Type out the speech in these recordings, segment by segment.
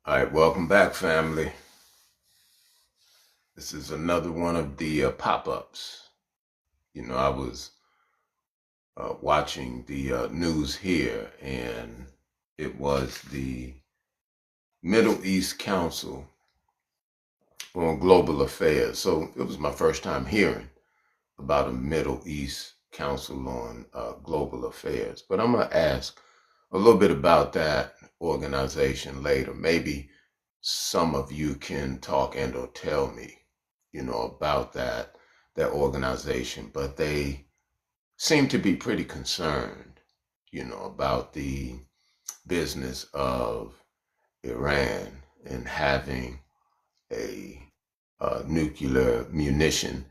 All right, welcome back, family. This is another one of the pop-ups. I was watching the news here, and it was the Middle East Council on Global Affairs. So it was my first time hearing about a Middle East Council on Global Affairs. But I'm going to ask a little bit about that organization later. Maybe some of you can talk and or tell me, about that organization, but they seem to be pretty concerned, about the business of Iran and having a nuclear munition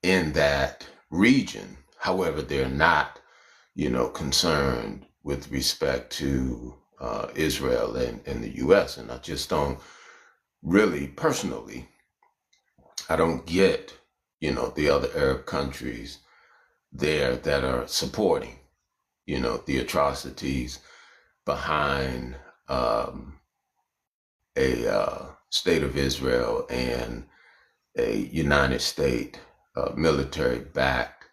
in that region. However, they're not, concerned with respect to Israel and the U.S. And I just don't really personally, I don't get, the other Arab countries there that are supporting, the atrocities behind a state of Israel and a United States military-backed,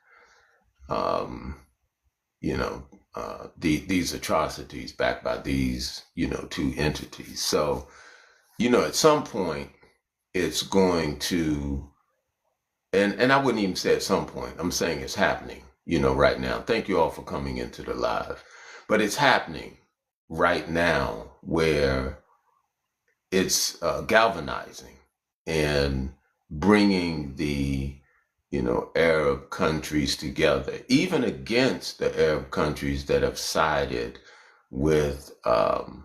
these atrocities backed by these, two entities. So, at some point, it's going to, and I wouldn't even say at some point, I'm saying it's happening, right now. Thank you all for coming into the live. But it's happening right now where it's galvanizing and bringing the, Arab countries together, even against the Arab countries that have sided with the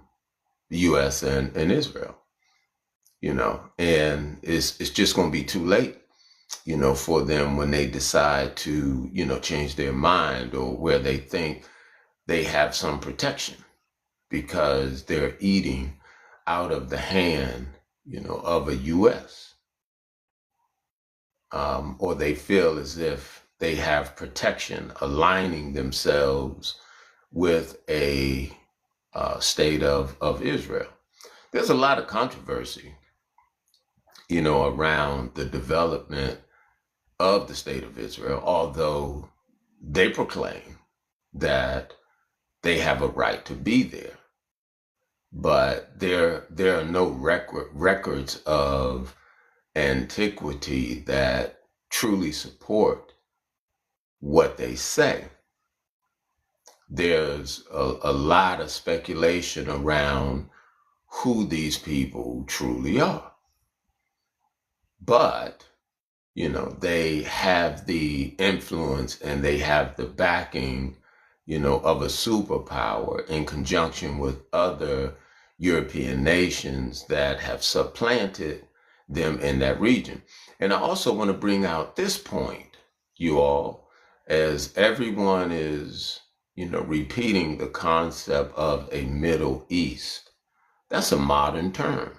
U.S. and Israel. And it's just going to be too late, for them when they decide to, change their mind or where they think they have some protection because they're eating out of the hand, of a U.S. Or they feel as if they have protection aligning themselves with a state of Israel. There's a lot of controversy around the development of the state of Israel, although they proclaim that they have a right to be there. But there are no records of antiquity that truly support what they say. There's a lot of speculation around who these people truly are. But, they have the influence and they have the backing, of a superpower in conjunction with other European nations that have supplanted them in that region. And I also want to bring out this point, you all, as everyone is, repeating the concept of a Middle East. That's a modern term.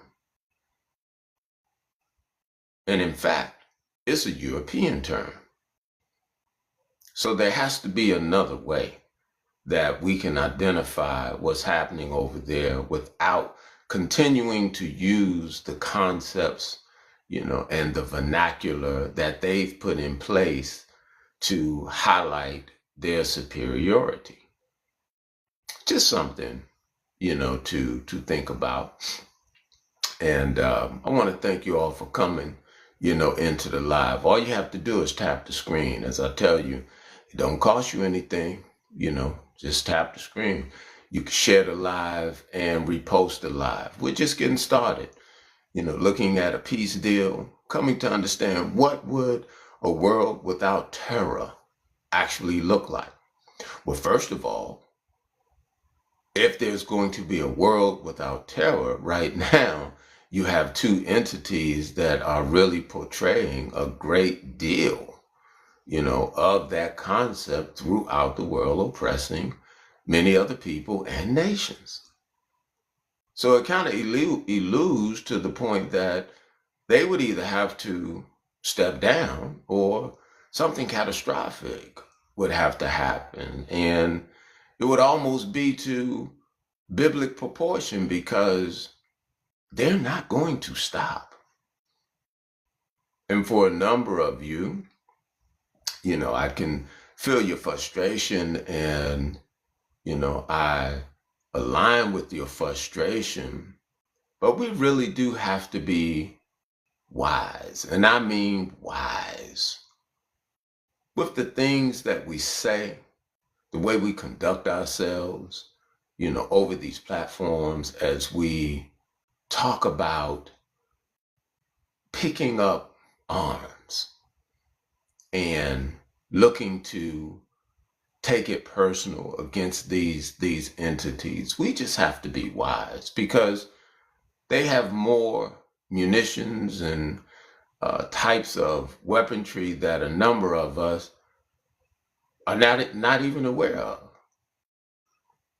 And in fact, it's a European term. So there has to be another way that we can identify what's happening over there without continuing to use the concepts, and the vernacular that they've put in place to highlight their superiority. Just something, to think about. And I want to thank you all for coming, into the live. All you have to do is tap the screen. As I tell you, it don't cost you anything, just tap the screen. You can share the live and repost the live. We're just getting started, looking at a peace deal, coming to understand what would a world without terror actually look like. Well, first of all, if there's going to be a world without terror right now, you have two entities that are really portraying a great deal, of that concept throughout the world, oppressing many other people and nations. So it kind of alludes to the point that they would either have to step down or something catastrophic would have to happen. And it would almost be to biblical proportion because they're not going to stop. And for a number of you, I can feel your frustration, and, I align with your frustration, but we really do have to be wise. And I mean wise with the things that we say, the way we conduct ourselves, over these platforms as we talk about picking up arms and looking to take it personal against these entities. We just have to be wise because they have more munitions and types of weaponry that a number of us are not even aware of.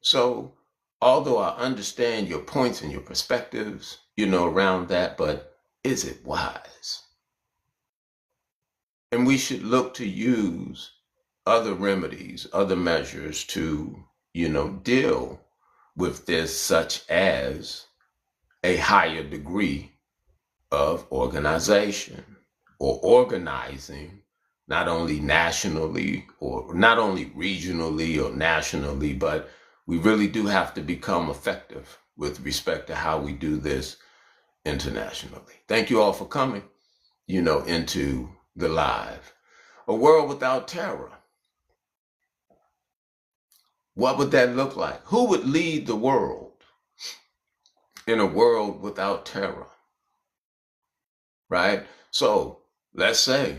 So, although I understand your points and your perspectives, around that, but is it wise? And we should look to use other remedies, other measures to, deal with this, such as a higher degree of organization or organizing, not only nationally or not only regionally or nationally, but we really do have to become effective with respect to how we do this internationally. Thank you all for coming, into the live. A world without terror. What would that look like? Who would lead the world in a world without terror? Right? So let's say,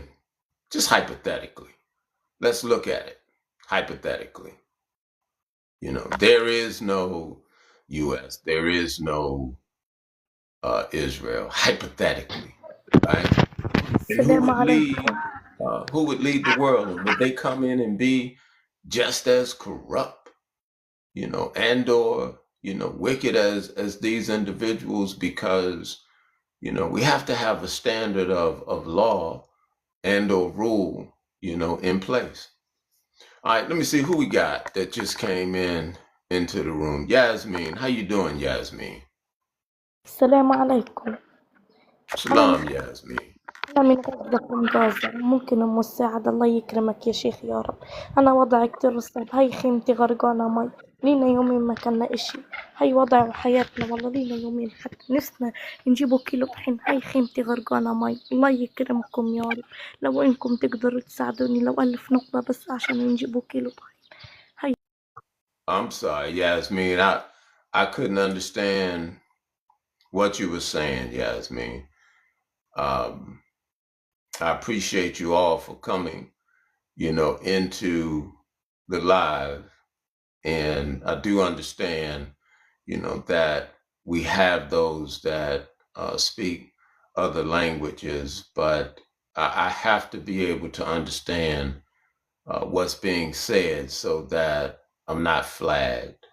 just hypothetically, let's look at it hypothetically. There is no U.S., there is no Israel, hypothetically, right? And السلام عليكم. who would lead the world? And would they come in and be just as corrupt, and or, wicked as these individuals? Because, we have to have a standard of law and or rule, in place. All right, let me see who we got that just came into the room. Yasmin, how you doing, Yasmin? السلام عليكم. أنا من Shalom, Yasmin. أنا من غزة من غازة. ممكن مساعد الله يكرمك يا شيخ يا رب. أنا وضعي كتير صعب. هاي خيمتي غرقانة مي. لينا يومين ما كنا إشي. هاي وضع حياتنا والله لينا يومين حتى نفسنا نجيبوا كيلو طحين. هاي خيمتي غرقانة مي. الله يكرمكم يا رب. لو إنكم تقدروا تساعدوني لو 1000 نقطة بس عشان نجيبوا كيلو طحين. هاي. I'm sorry, Yasmin. I couldn't understand what you were saying, Yasmin. Um, I appreciate you all for coming, into the live. And I do understand, that we have those that speak other languages, but I have to be able to understand what's being said so that I'm not flagged,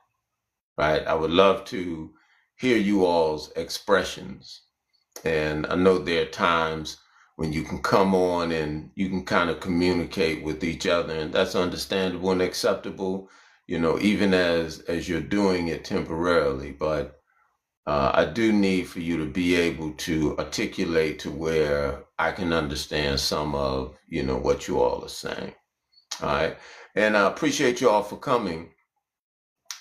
right? I would love to hear you all's expressions. And I know there are times when you can come on and you can kind of communicate with each other, and that's understandable and acceptable, even as you're doing it temporarily. But I do need for you to be able to articulate to where I can understand some of, what you all are saying. All right. And I appreciate you all for coming,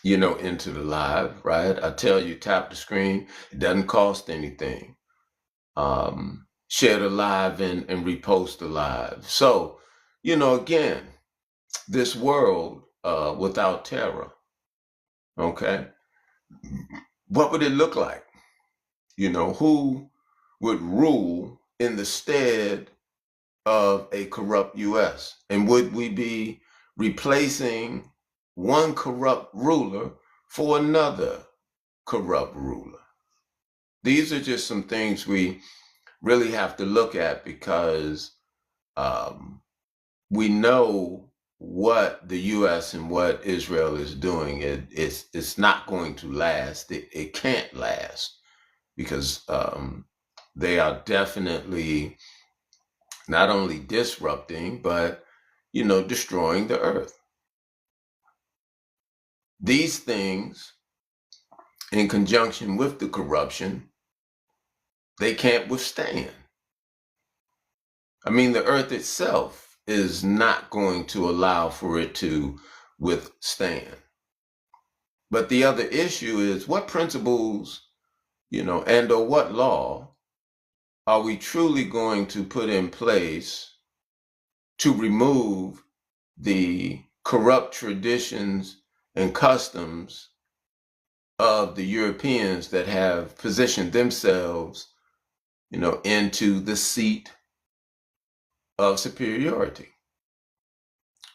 into the live, right? I tell you, tap the screen. It doesn't cost anything. Share the live and repost the live. So, again, this world without terror, okay? What would it look like? Who would rule in the stead of a corrupt U.S.? And would we be replacing one corrupt ruler for another corrupt ruler? These are just some things we really have to look at because we know what the U.S. and what Israel is doing. It's not going to last. It can't last because they are definitely not only disrupting, but, destroying the earth. These things, in conjunction with the corruption, they can't withstand. I mean, the earth itself is not going to allow for it to withstand. But the other issue is what principles, and or what law are we truly going to put in place to remove the corrupt traditions and customs of the Europeans that have positioned themselves, into the seat of superiority,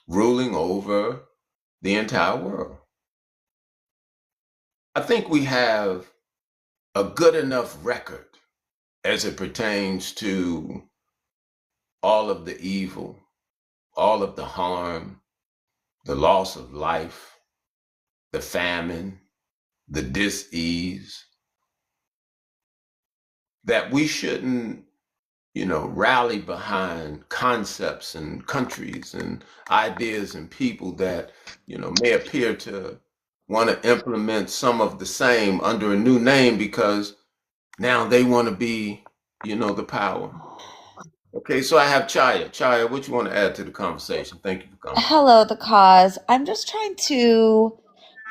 ruling over the entire world. I think we have a good enough record as it pertains to all of the evil, all of the harm, the loss of life, the famine, the dis-ease, that we shouldn't, rally behind concepts and countries and ideas and people that, may appear to want to implement some of the same under a new name because now they want to be, the power. Okay, so I have Chaya. Chaya, what you want to add to the conversation? Thank you for coming. Hello, the cause. I'm just trying to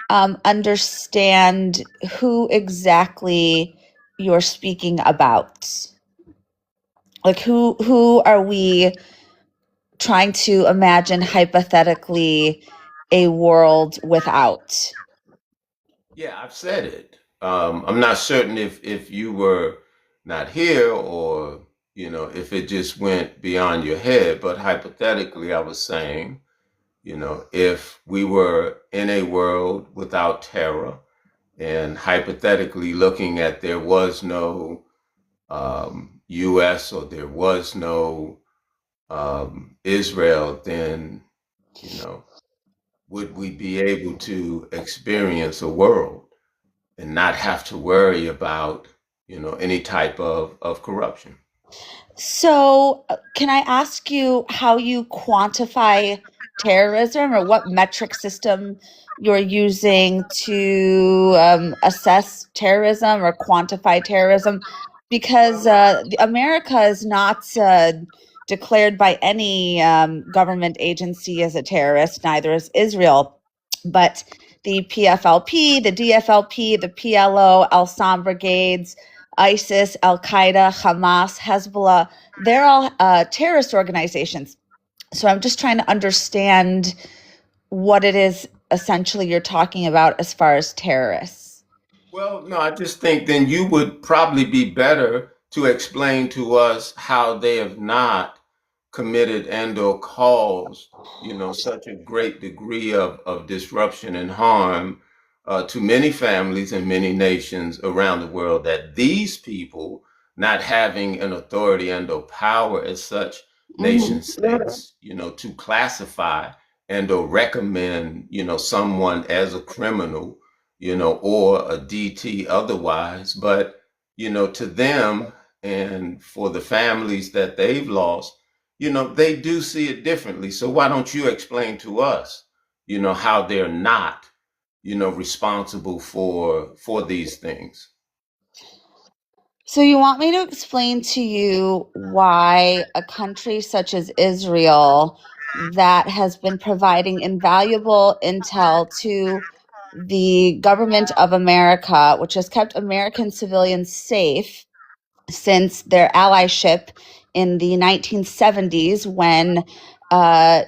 understand who exactly you're speaking about. Like who are we trying to imagine hypothetically a world without? Yeah, I've said it. I'm not certain if you were not here or if it just went beyond your head, but hypothetically, I was saying, if we were in a world without terror, and hypothetically looking at there was no U.S. or there was no Israel, then would we be able to experience a world and not have to worry about any type of corruption? So, can I ask you how you quantify terrorism or what metric system you're using to assess terrorism or quantify terrorism? Because America is not declared by any government agency as a terrorist, neither is Israel. But the PFLP, the DFLP, the PLO, Al Sam brigades, ISIS, Al Qaeda, Hamas, Hezbollah, they're all terrorist organizations. So I'm just trying to understand what it is essentially you're talking about as far as terrorists. Well, no, I just think then you would probably be better to explain to us how they have not committed and or caused, such a great degree of disruption and harm to many families and many nations around the world, that these people not having an authority and or power as such nation states, to classify and or recommend, someone as a criminal, or a DT otherwise, but, to them and for the families that they've lost, they do see it differently. So why don't you explain to us, how they're not, responsible for these things? So you want me to explain to you why a country such as Israel, that has been providing invaluable intel to the government of America, which has kept American civilians safe since their allyship in the 1970s, when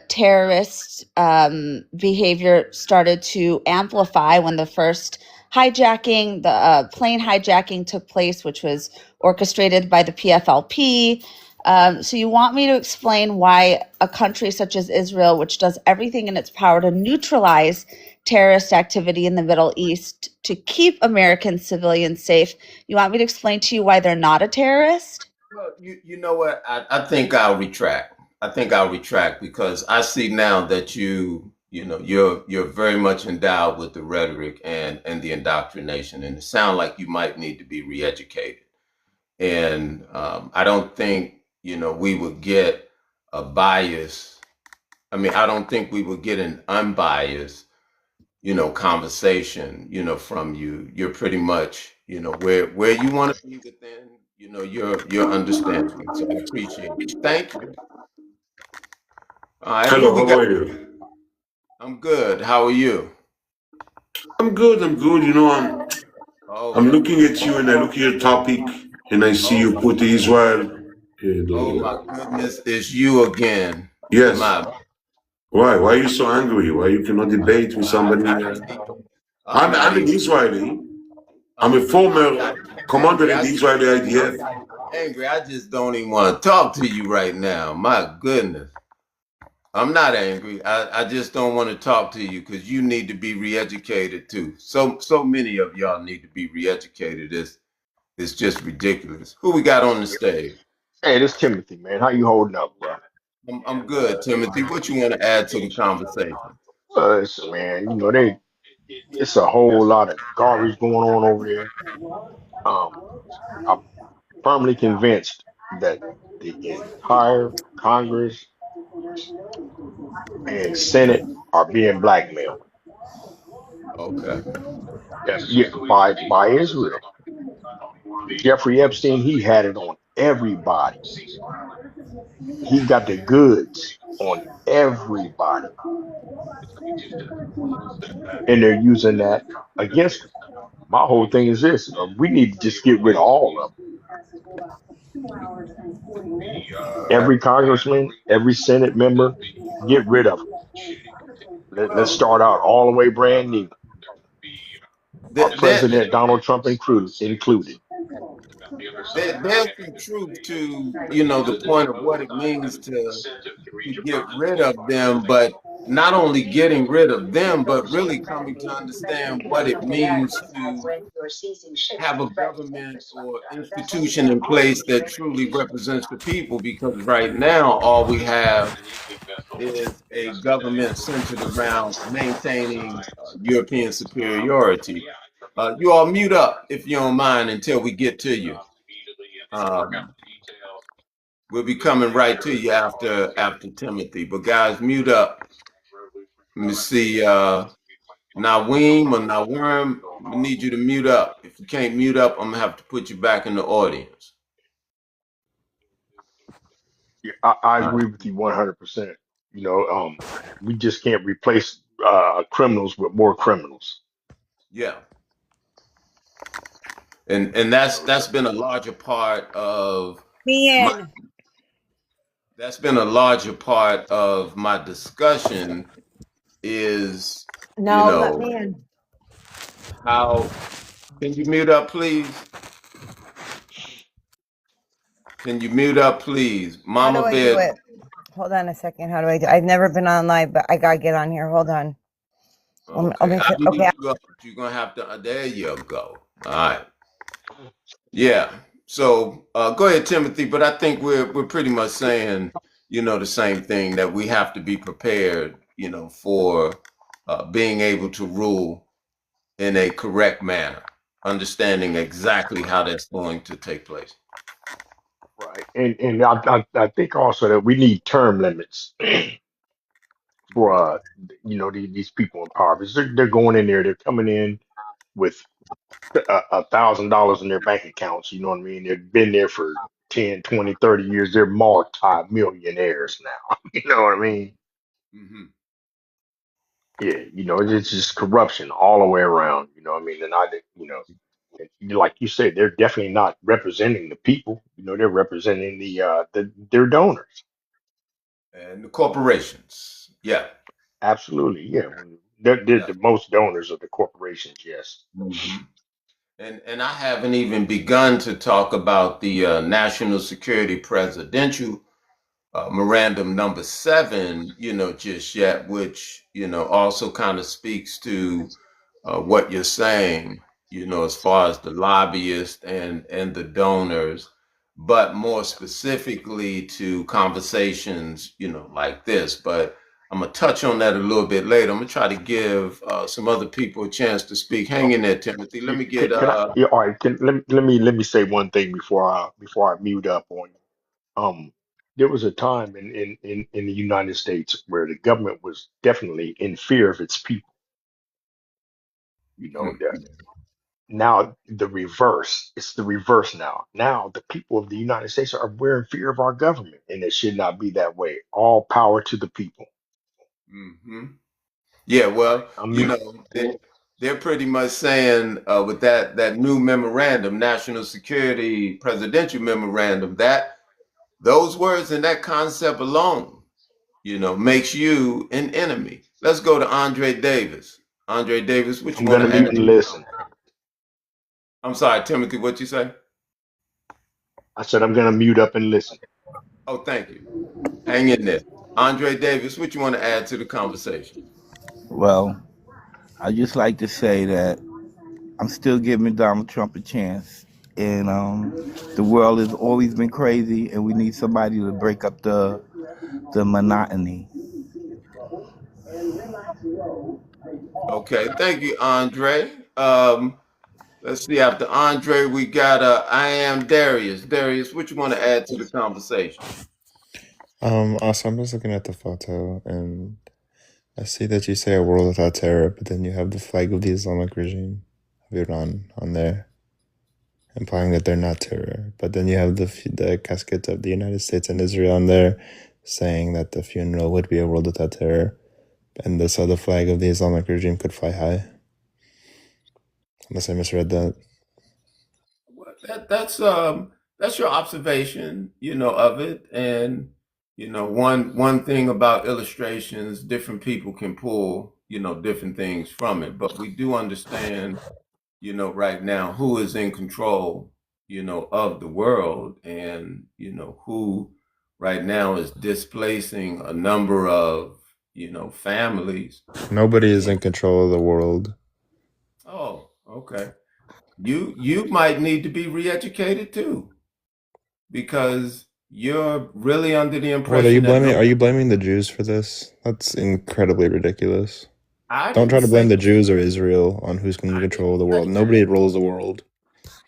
terrorist behavior started to amplify, when the first hijacking, the plane hijacking took place, which was orchestrated by the PFLP. So you want me to explain why a country such as Israel, which does everything in its power to neutralize terrorist activity in the Middle East to keep American civilians safe, you want me to explain to you why they're not a terrorist? Well, you know what? I think I'll retract. I think I'll retract because I see now that you're very much endowed with the rhetoric and the indoctrination, and it sounds like you might need to be reeducated. And I don't think we would get a bias. I mean, I don't think we would get an unbiased conversation from you. You're pretty much where you want to be within your understanding. So I appreciate it. Thank you. All right, who Hello, we how got? are you? I'm good. How are you? I'm good, I'm good. I'm Okay. looking at you and I look at your topic and I see Oh you my, put Israel. oh And my goodness, it's you again. yes, My, why? Why are you so angry? Why you cannot debate with I somebody? can't even. I'm I'm, not I'm an even. Israeli. I'm a I'm former not even commander angry. in the Israeli I'm IDF. not even angry. I just don't even want to talk to you right now. My goodness. I'm not angry. I just don't want to talk to you because you need to be re-educated too. So many of y'all need to be re-educated. It's just ridiculous. Who we got on the stage? Hey, this Timothy, man. How you holding up, bro? I'm good, Timothy. What you want to add to the conversation? Listen, man. It's a whole lot of garbage going on over there. Um, I'm firmly convinced that the entire Congress and Senate are being blackmailed. Okay. That's yeah, by Israel. Jeffrey Epstein, he had it on everybody. He got the goods on everybody, and they're using that against him. My whole thing is this: we need to just get rid of all of them. Every congressman, every Senate member, get rid of them. Let's start out all the way brand new. Our There, president, Donald Trump, included. there's some truth to the point of what it means to get rid of them, but not only getting rid of them, but really coming to understand what it means to have a government or institution in place that truly represents the people. Because right now, all we have is a government centered around maintaining European superiority. You all mute up if you don't mind until we get to you. Um, we'll be coming right to you after Timothy. But guys, mute up. Let me see. Naweem or Naworm, we need you to mute up. If you can't mute up, I'm gonna have to put you back in the audience. Yeah, I All right. agree with you 100%. We just can't replace criminals with more criminals. Yeah, and that's been a larger part of my Bien. that's been a larger part of my discussion is you No, let know me in. how can you mute up please? Can you mute up please? How do Mama I do Bear. it? Hold on a second. How do I do? I've never been on live, but I gotta get on here. Hold on. I'll Okay, make I sure. believe Okay. you go. You're gonna have to. There you go. All right. Yeah. So go ahead, Timothy. But I think we're pretty much saying, the same thing that we have to be prepared, for being able to rule in a correct manner, understanding exactly how that's going to take place. Right. And I think also that we need term limits for these people in power because they're going in there, they're coming in with $1,000 in their bank accounts. You know what I mean? They've been there for 10, 20, 30 years. They're multi-millionaires now. You know what I mean? Hmm. Yeah, it's just corruption all the way around. You know what I mean? And like you said, they're definitely not representing the people. They're representing their donors. And the corporations. Yeah. Absolutely, yeah. They're Yeah. the most donors of the corporations. Yes. Hmm. And I haven't even begun to talk about the national security presidential memorandum number 7, just yet, which, also kind of speaks to what you're saying, as far as the lobbyists and the donors, but more specifically to conversations, like this. But I'm gonna touch on that a little bit later. I'm gonna try to give some other people a chance to speak. Hang Oh, in there, Timothy. Let me get can I? Yeah, all right. Let me say one thing before I mute up on you. There was a time in the United States where the government was definitely in fear of its people. You know, hmm, now the reverse. It's the reverse now. Now the people of the United States are we're in fear of our government, and it should not be that way. All power to the people. Hmm. Yeah, well, I'm you mute. know, they're pretty much saying with that new memorandum, national security presidential memorandum, that those words and that concept alone, makes you an enemy. Let's go to Andre Davis. Andre Davis, what you I'm want gonna to mute add? and listen. I'm sorry, Timothy, what you say? I said I'm gonna mute up and listen. Oh, thank you. Hang in there. Andre Davis, what you want to add to the conversation? Well, I just like to say that I'm still giving Donald Trump a chance, and the world has always been crazy, and we need somebody to break up the monotony. Okay, thank you, Andre. Let's see. After Andre, we got I am Darius. Darius, what you want to add to the conversation? Also, I'm just looking at the photo, and I see that you say a world without terror, but then you have the flag of the Islamic regime of Iran on there, implying that they're not terror. But then you have the casket of the United States and Israel on there, saying that the funeral would be a world without terror, and so the flag of the Islamic regime could fly high. Unless I misread that. Well, that's your observation, of it, and one thing about illustrations, different people can pull, different things from it, but we do understand, right now who is in control, of the world, and who right now is displacing a number of, families. Nobody is in control of the world. Oh, okay. You might need to be re-educated too, because you're really under the What are you impression that blaming? Are no, you blaming the Jews for this? That's incredibly ridiculous. I Don't try didn't to say blame the Jews or Israel on who's in I control of the didn't world. say Nobody rules the world.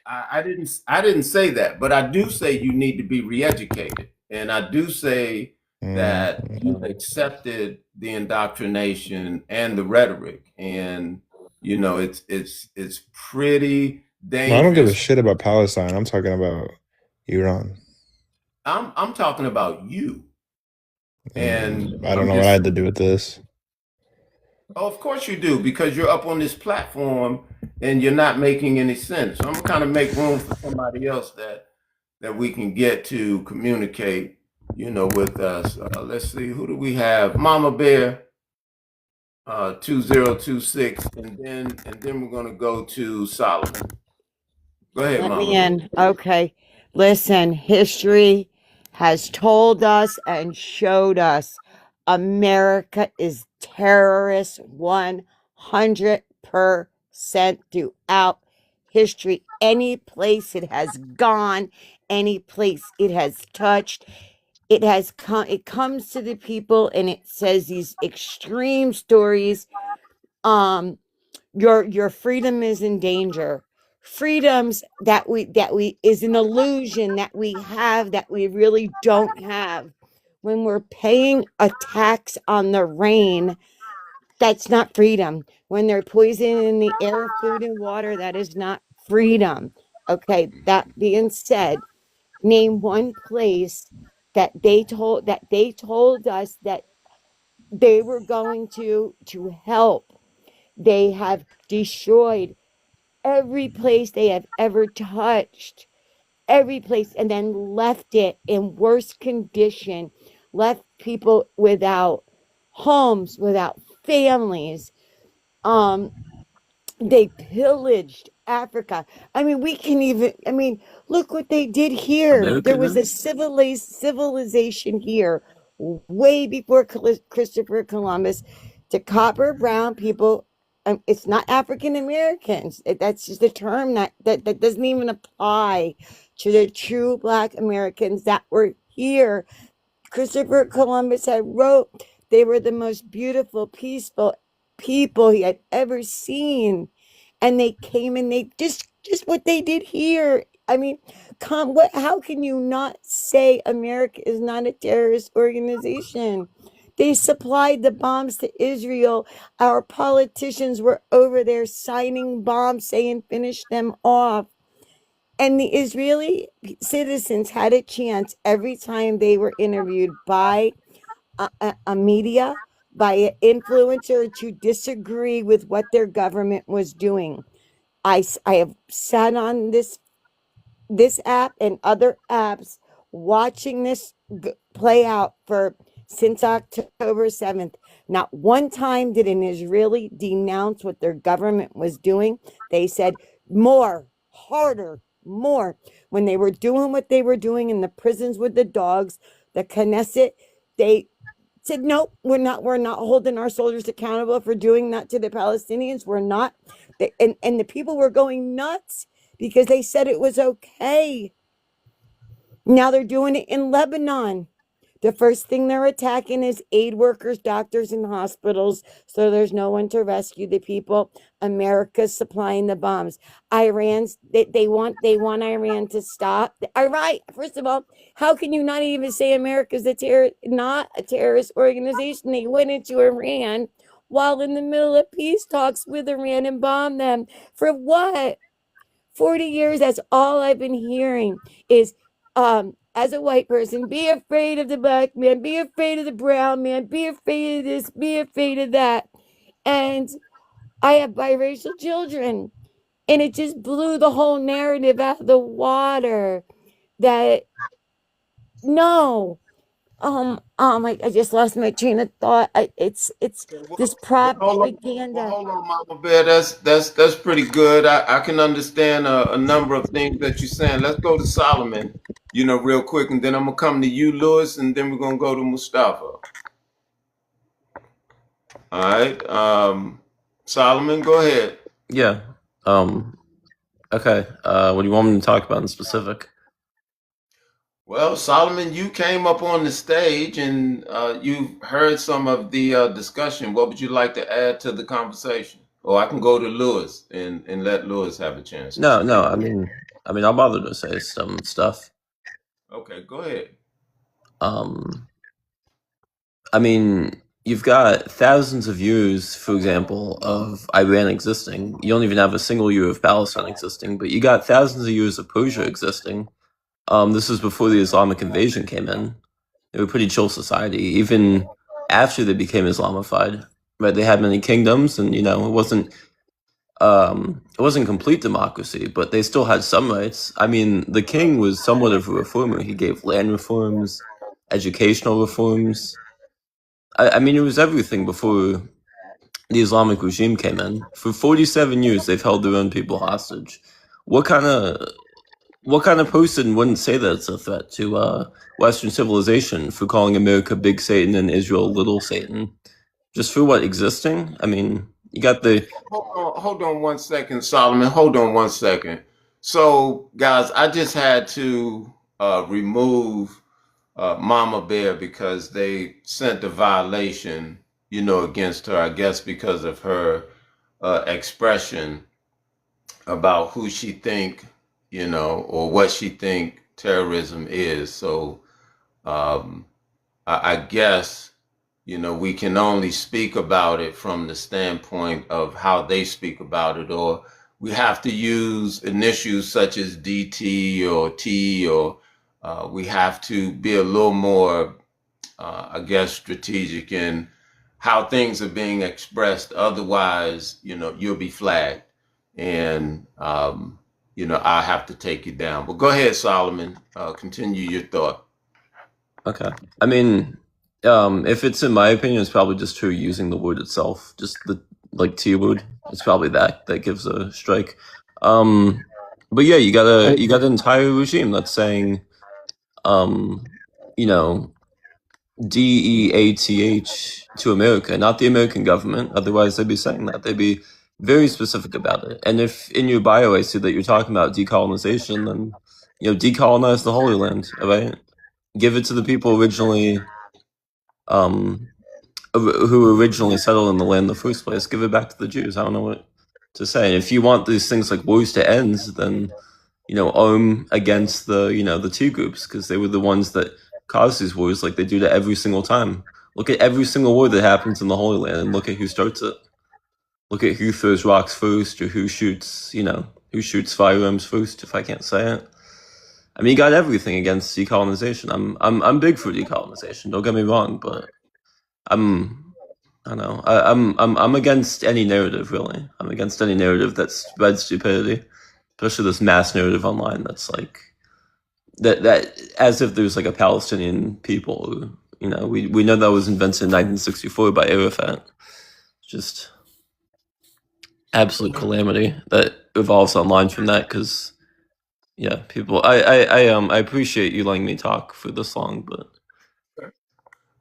I didn't say that, but I do say you need to be re-educated, and I do say that you've Mm. accepted the indoctrination and the rhetoric, and it's pretty No, I don't give a dangerous. shit about Palestine. I'm talking about Iran. I'm talking about you, and I don't I'm know what I just had to do with this. Oh, of course you do, because you're up on this platform and you're not making any sense. So I'm gonna kind of make room for somebody else that we can get to communicate, with us. Let's see, who do we have? Mama Bear, 2026, and then we're gonna go to Solomon. Go ahead, Let Mama me Bear. in. Okay. Listen, history has told us and showed us America is terrorist 100% throughout history. Any place it has gone, any place it has touched, it comes to the people and it says these extreme stories. Um your freedom is in danger. Freedoms that we is an illusion that we have that we really don't have. When we're paying a tax on the rain, that's not freedom. When they're poisoning the air, food, and water, that is not freedom. Okay, that being said, name one place that they told us that they were going to help. They have destroyed every place they have ever touched, every place, and then left it in worse condition, left people without homes, without families. Um, they pillaged Africa. I mean, we can even, I mean, look what they did here. There America was now? a civilization here way before Christopher Columbus. To copper brown people, it's not African Americans. That's just a term that doesn't even apply to the true Black Americans that were here. Christopher Columbus had wrote they were the most beautiful, peaceful people he had ever seen, and they came and they just what they did here. I mean, how can you not say America is not a terrorist organization? They supplied the bombs to Israel. Our politicians were over there signing bombs saying finish them off. And the Israeli citizens had a chance every time they were interviewed by a media, by an influencer, to disagree with what their government was doing. I have sat on this app and other apps watching this play out for since October 7th. Not one time did an Israeli denounce what their government was doing. They said more, harder, more. When they were doing what they were doing in the prisons with the dogs, the Knesset, they said, nope, we're not holding our soldiers accountable for doing that to the Palestinians. We're not. And the people were going nuts because they said it was okay. Now they're doing it in Lebanon. The first thing they're attacking is aid workers, doctors, and hospitals. So there's no one to rescue the people. America's supplying the bombs. Iran's they want Iran to stop. All right. First of all, how can you not even say America's not a terrorist organization? They went into Iran while in the middle of peace talks with Iran and bombed them. For what? 40 years, that's all I've been hearing is as a white person, be afraid of the black man, be afraid of the brown man, be afraid of this, be afraid of that. And I have biracial children, and it just blew the whole narrative out of the water that no. I just lost my train of thought. It's this propaganda. Hold on, Mama Bear. That's pretty good. I can understand a number of things that you're saying. Let's go to Solomon, real quick, and then I'm gonna come to you, Lewis, and then we're gonna go to Mustafa. All right. Solomon, go ahead. Yeah. Okay. What do you want me to talk about in specific? Well, Solomon, you came up on the stage and you heard some of the discussion. What would you like to add to the conversation? Or I can go to Lewis and let Lewis have a chance. No. I mean, I'll bother to say some stuff. Okay, go ahead. I mean, you've got thousands of years, for example, of Iran existing. You don't even have a single year of Palestine existing, but you got thousands of years of Persia existing. This was before the Islamic invasion came in. They were a pretty chill society, even after they became Islamified. Right? They had many kingdoms, and it wasn't complete democracy, but they still had some rights. I mean, the king was somewhat of a reformer. He gave land reforms, educational reforms. I mean, it was everything before the Islamic regime came in. For 47 years, they've held their own people hostage. What kind of person wouldn't say that it's a threat to Western civilization for calling America Big Satan and Israel Little Satan? Just for what, existing? I mean, you got the... Hold on 1 second, Solomon. Hold on 1 second. So, guys, I just had to remove Mama Bear because they sent a violation, against her, I guess because of her expression about who she think, or what she think terrorism is. So I guess, we can only speak about it from the standpoint of how they speak about it, or we have to use initials such as DT or T, or we have to be a little more, I guess, strategic in how things are being expressed. Otherwise, you'll be flagged. And, I'll have to take you down. But go ahead, Solomon. Continue your thought. Okay. I mean, if it's in my opinion, it's probably just her using the word itself, just the T word. It's probably that gives a strike. But yeah, you got an entire regime that's saying, DEATH to America, not the American government. Otherwise, they'd be saying that. They'd be very specific about it. And if in your bio I see that you're talking about decolonization, then decolonize the Holy Land, right? Give it to the people originally, who originally settled in the land in the first place. Give it back to the Jews. I don't know what to say. And if you want these things like wars to end, then arm against the the two groups, because they were the ones that caused these wars, like they do to every single time. Look at every single war that happens in the Holy Land and look at who starts it. Look at who throws rocks first or who shoots, who shoots firearms first, if I can't say it. I mean, you got everything against decolonization. I'm big for decolonization. Don't get me wrong, but I don't know. I'm against any narrative, really. I'm against any narrative that spreads stupidity, especially this mass narrative online that's like that as if there's like a Palestinian people. Who, we know that was invented in 1964 by Arafat. Just absolute calamity that evolves online from that. Because people. I appreciate you letting me talk for this long, but.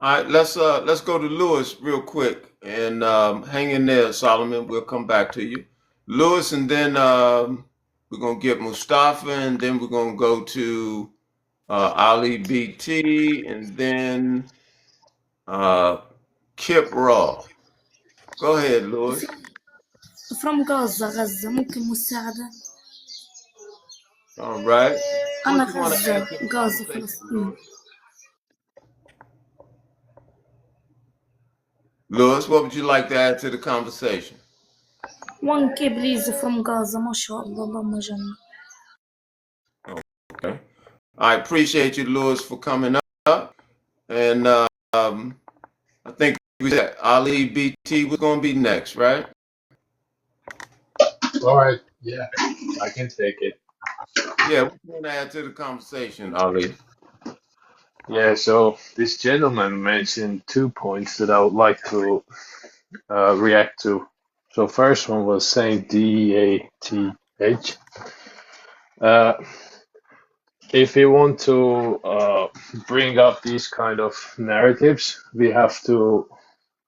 All right, let's go to Lewis real quick and hang in there, Solomon. We'll come back to you, Lewis, and then we're gonna get Mustafa, and then we're gonna go to Ali BT, and then Kip Raw. Go ahead, Lewis. from غزة ممكن مساعدة. All right. أنا What you want to غزة add to the غازة conversation, فلسطين. Lewis? Lewis, what would you like to add to the conversation? 1K please from غزة ما شاء الله اللهم جنة. Okay. I appreciate you, Lewis, for coming up. And I think we said Ali BT was going to be next, right? All right, yeah, I can take it. Yeah, what you want to add to the conversation, Ali? Yeah, so this gentleman mentioned 2 points that I would like to react to. So first one was saying DEATH. If we want to bring up these kind of narratives, we have to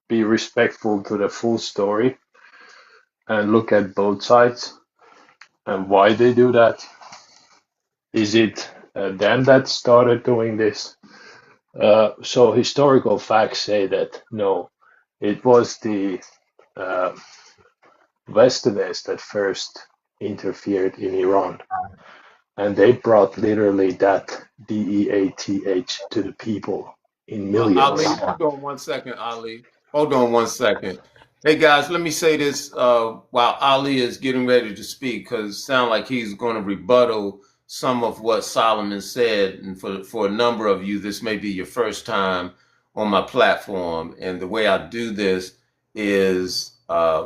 be respectful to the full story and look at both sides and why they do that. Is it them that started doing this? So historical facts say that no, it was the Westerners that first interfered in Iran, and they brought literally that DEATH to the people in millions. Ali, hold on 1 second, Ali. Hold on 1 second. Hey guys, let me say this while Ali is getting ready to speak, because it sounds like he's going to rebuttal some of what Solomon said. And for a number of you, this may be your first time on my platform. And the way I do this is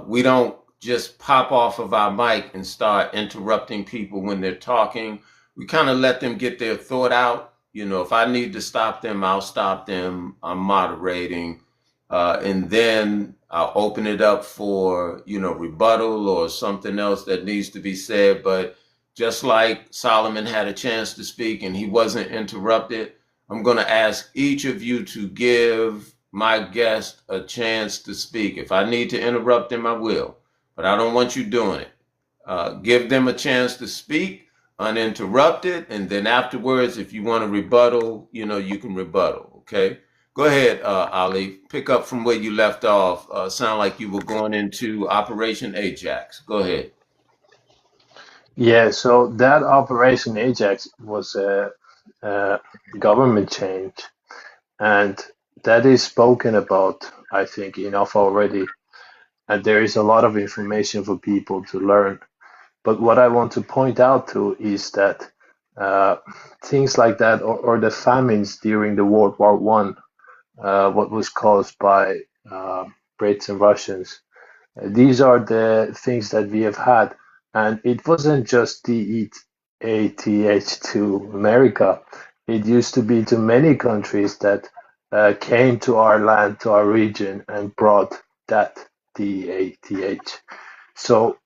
we don't just pop off of our mic and start interrupting people when they're talking. We kind of let them get their thought out. If I need to stop them, I'll stop them. I'm moderating. And then I'll open it up for, rebuttal or something else that needs to be said. But just like Solomon had a chance to speak and he wasn't interrupted, I'm going to ask each of you to give my guest a chance to speak. If I need to interrupt them, I will. But I don't want you doing it. Give them a chance to speak uninterrupted, and then afterwards, if you want to rebuttal, you can rebuttal. Okay, go ahead, Ali. Pick up from where you left off. Sound like you were going into Operation Ajax. Go ahead. Yeah, so that Operation Ajax was a government change, and that is spoken about, I think, enough already. And there is a lot of information for people to learn. But what I want to point out to is that things like that, or the famines during the World War One, what was caused by Brits and Russians, these are the things that we have had. And it wasn't just DEATH to America. It used to be to many countries that came to our land, to our region, and brought that DEATH. So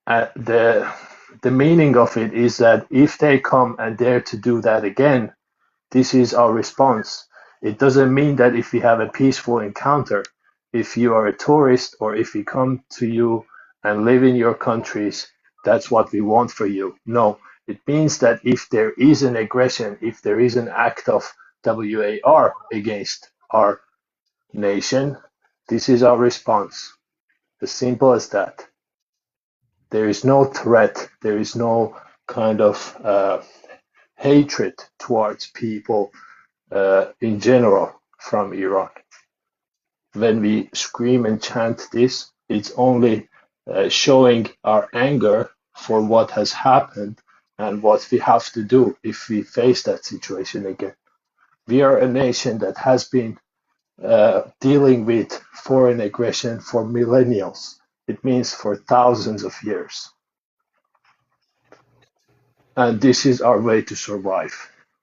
the meaning of it is that if they come and dare to do that again, this is our response. It doesn't mean that if we have a peaceful encounter, if you are a tourist or if we come to you and live in your countries, that's what we want for you. No, it means that if there is an aggression, if there is an act of WAR against our nation, this is our response. As simple as that. There is no threat. There is no kind of hatred towards people in general from Iran. when we scream and chant this, it's only showing our anger for what has happened and what we have to do if we face that situation again. We are a nation that has been dealing with foreign aggression for millennials. It means for thousands of years. And this is our way to survive.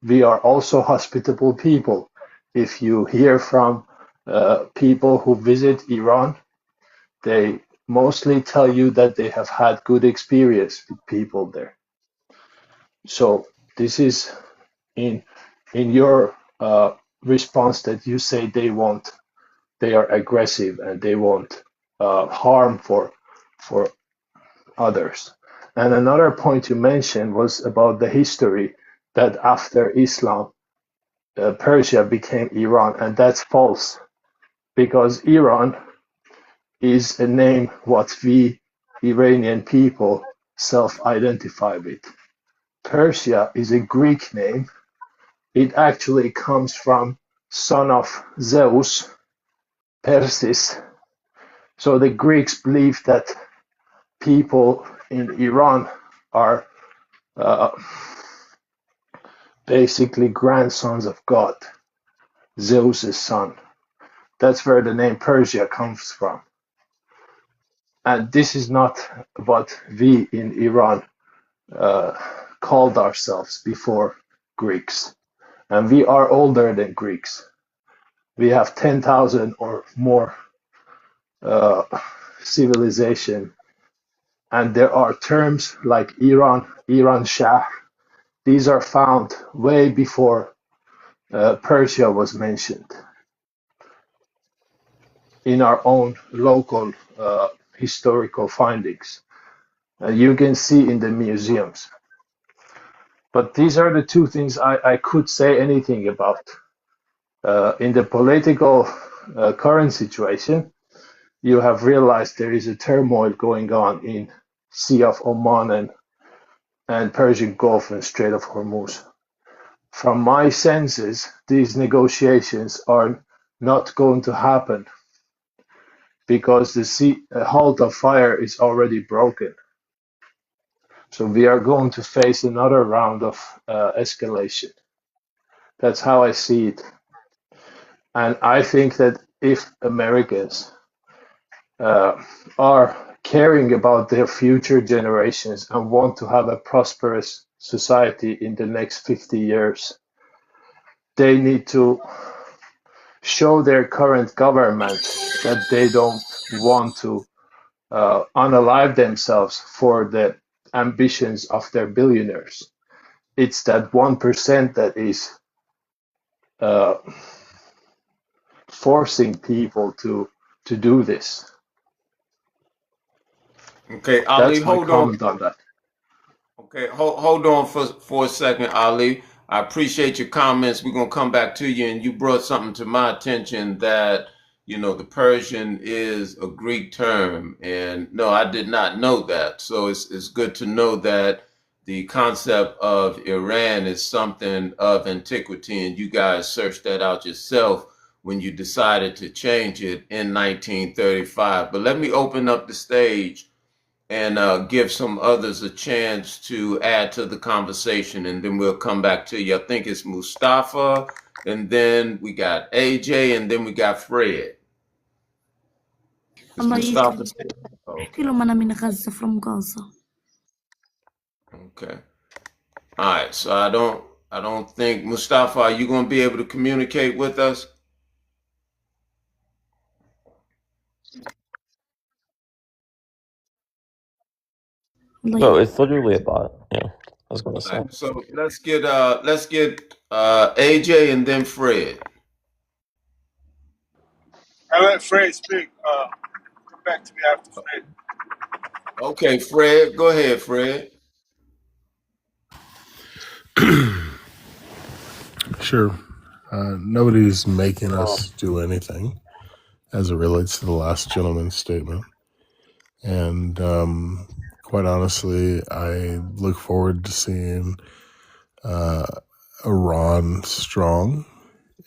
We are also hospitable people. If you hear from people who visit Iran, they mostly tell you that they have had good experience with people there. So this is in your response that you say they are aggressive and they want harm for others. And another point you mentioned was about the history that after Islam, Persia became Iran, and that's false because Iran is a name what we Iranian people self-identify with. Persia is a Greek name. It actually comes from son of Zeus, Persis. So the Greeks believed that people in Iran are basically grandsons of God, Zeus's son. That's where the name Persia comes from. And this is not what we in Iran called ourselves before Greeks. And we are older than Greeks. We have 10,000 or more civilization. And there are terms like Iran, Iran Shah. These are found way before Persia was mentioned in our own local historical findings. You can see in the museums. But these are the two things I could say anything about. In the political current situation, you have realized there is a turmoil going on in Sea of Oman and Persian Gulf and Strait of Hormuz. From my senses, these negotiations are not going to happen because the halt of fire is already broken. So we are going to face another round of escalation. That's how I see it. And I think that if Americans are caring about their future generations and want to have a prosperous society in the next 50 years, they need to show their current government that they don't want to unalive themselves for the ambitions of their billionaires. It's that 1% that is forcing people to do this. Okay, Ali, That's my hold on. comment on that. Okay, hold on for a second, Ali. I appreciate your comments. We're gonna come back to you, and you brought something to my attention that the Persian is a Greek term, and no, I did not know that. So it's good to know that the concept of Iran is something of antiquity, and you guys searched that out yourself when you decided to change it in 1935. But let me open up the stage and give some others a chance to add to the conversation, and then we'll come back to you. I think it's Mustafa, and then we got AJ, and then we got Fred. It's Allah Mustafa. يكرمك. Okay. احكي لهم أنا من غزة from Gaza. Okay. All right. So I don't think Mustafa, are you going to be able to communicate with us? الله No, يكرمك. it's literally a bot. Yeah, I was gonna All say. right. So let's get AJ and then Fred. I let Fred speak. Come back to me after Fred. Okay, Fred. Go ahead, Fred. Sure. Nobody's making us do anything as it relates to the last gentleman's statement. And quite honestly, I look forward to seeing Iran strong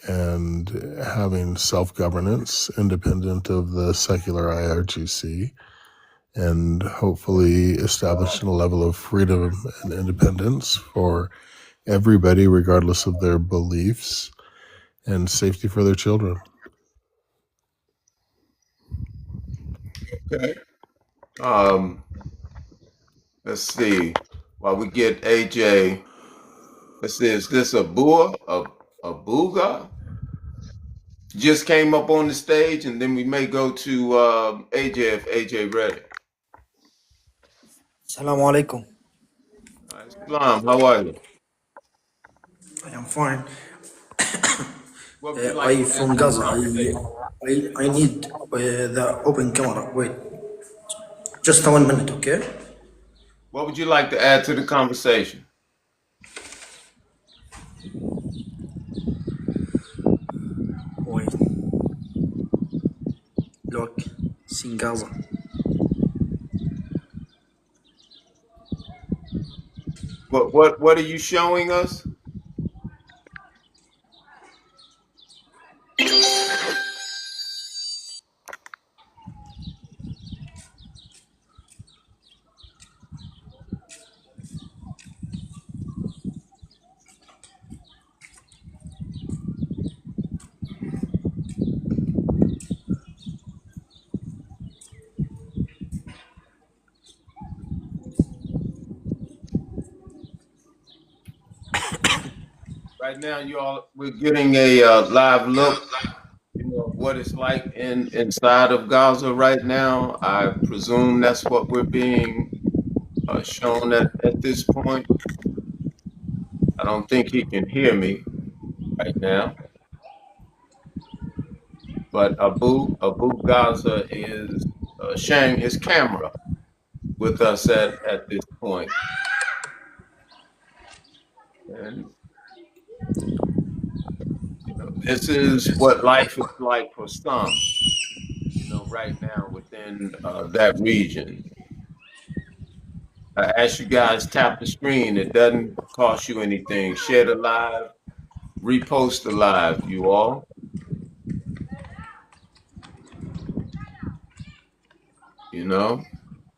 and having self-governance independent of the secular IRGC, and hopefully establishing a level of freedom and independence for everybody, regardless of their beliefs, and safety for their children. Okay. Let's see. While we get AJ, let's see. Is this a Bua? A Booga? Just came up on the stage, and then we may go to AJ if AJ ready. Assalamu alaikum. All right, Salam, how are you? I am fine. What would you like I to add from to the Gaza. conversation? I need the open camera. Wait, just 1 minute, okay? What would you like to add to the conversation? Wait, look, see Gaza. What are you showing us? Right now, we're getting a live look, what it's like inside of Gaza right now. I presume that's what we're being shown at this point. I don't think he can hear me right now, but Abu Gaza is sharing his camera with us at this point. And this is what life is like for some, right now within that region. As you guys tap the screen, it doesn't cost you anything. Share the live, repost the live, you all.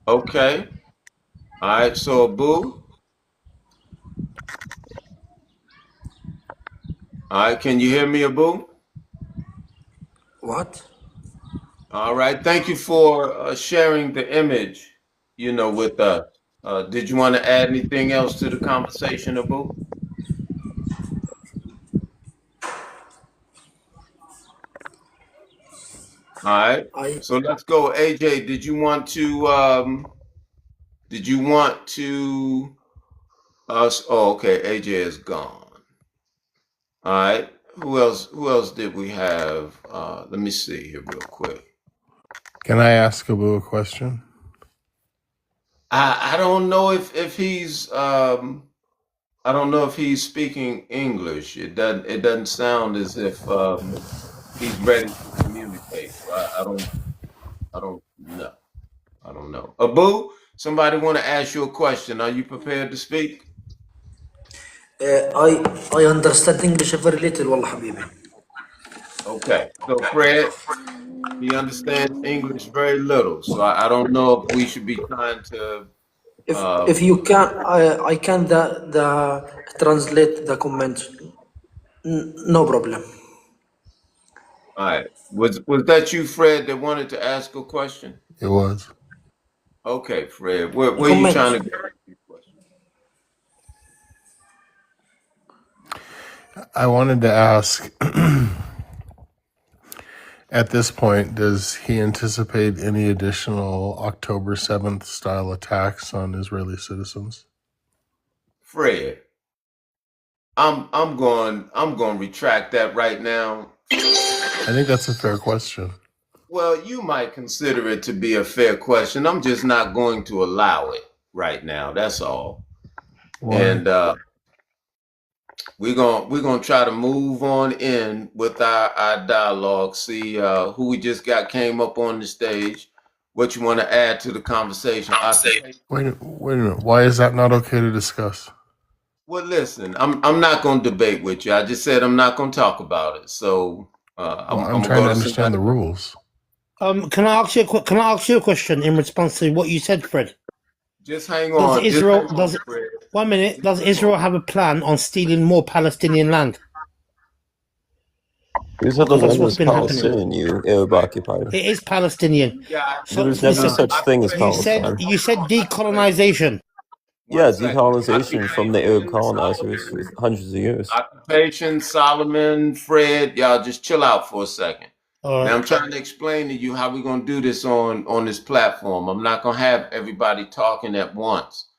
Okay. All right, so Abu. All right, can you hear me, Abu? What? All right, thank you for sharing the image, with us. Did you want to add anything else to the conversation, Abu? All right, so let's go. AJ, did you want to, oh, okay, AJ is gone. All right, who else did we have? Let me see here real quick. Can I ask Abu a question? I don't know if he's I don't know if he's speaking English. It doesn't sound as if he's ready to communicate. So I don't know. I don't know. Abu, somebody want to ask you a question. Are you prepared to speak? I understand English very little, والله حبيبي. Okay. So Fred, he understands English very little. So I don't know if we should be trying to. If you can, I can the translate the comments. No problem. All right. Was that you, Fred, that wanted to ask a question? It was. Okay, Fred. Where are you trying to go? I wanted to ask, at this point, does he anticipate any additional October 7th style attacks on Israeli citizens? Fred, I'm going to retract that right now. I think that's a fair question. Well, you might consider it to be a fair question. I'm just not going to allow it right now. That's all. Why? And we're gonna try to move on in with our dialogue. See who we just got came up on the stage. What you want to add to the conversation? Wait a minute. Why is that not okay to discuss? Well, listen, I'm not going to debate with you. I just said I'm not going to talk about it. So Well, I'm I'm going to trying go to to understand somebody. the rules. Can I ask you can I ask you a question in response to what you said, Fred? Just hang Does on. Just Israel hang on, does Fred. 1 minute, Just does hang on. Israel have a plan on stealing more Palestinian land? You said the Because that's land what's was been happening. Palestinian, you Arab occupier. It is Palestinian. You got So There was never listen, such thing as Palestine. you said occupation. decolonization. Yeah, One second. decolonization from the Arab Occupation, colonizers for Solomon. hundreds of years. Occupation, Solomon, Fred. Y'all just chill out for a second. All Now right. I'm trying to explain to you how we're going to do this on this platform. I'm not going to have everybody talking at once.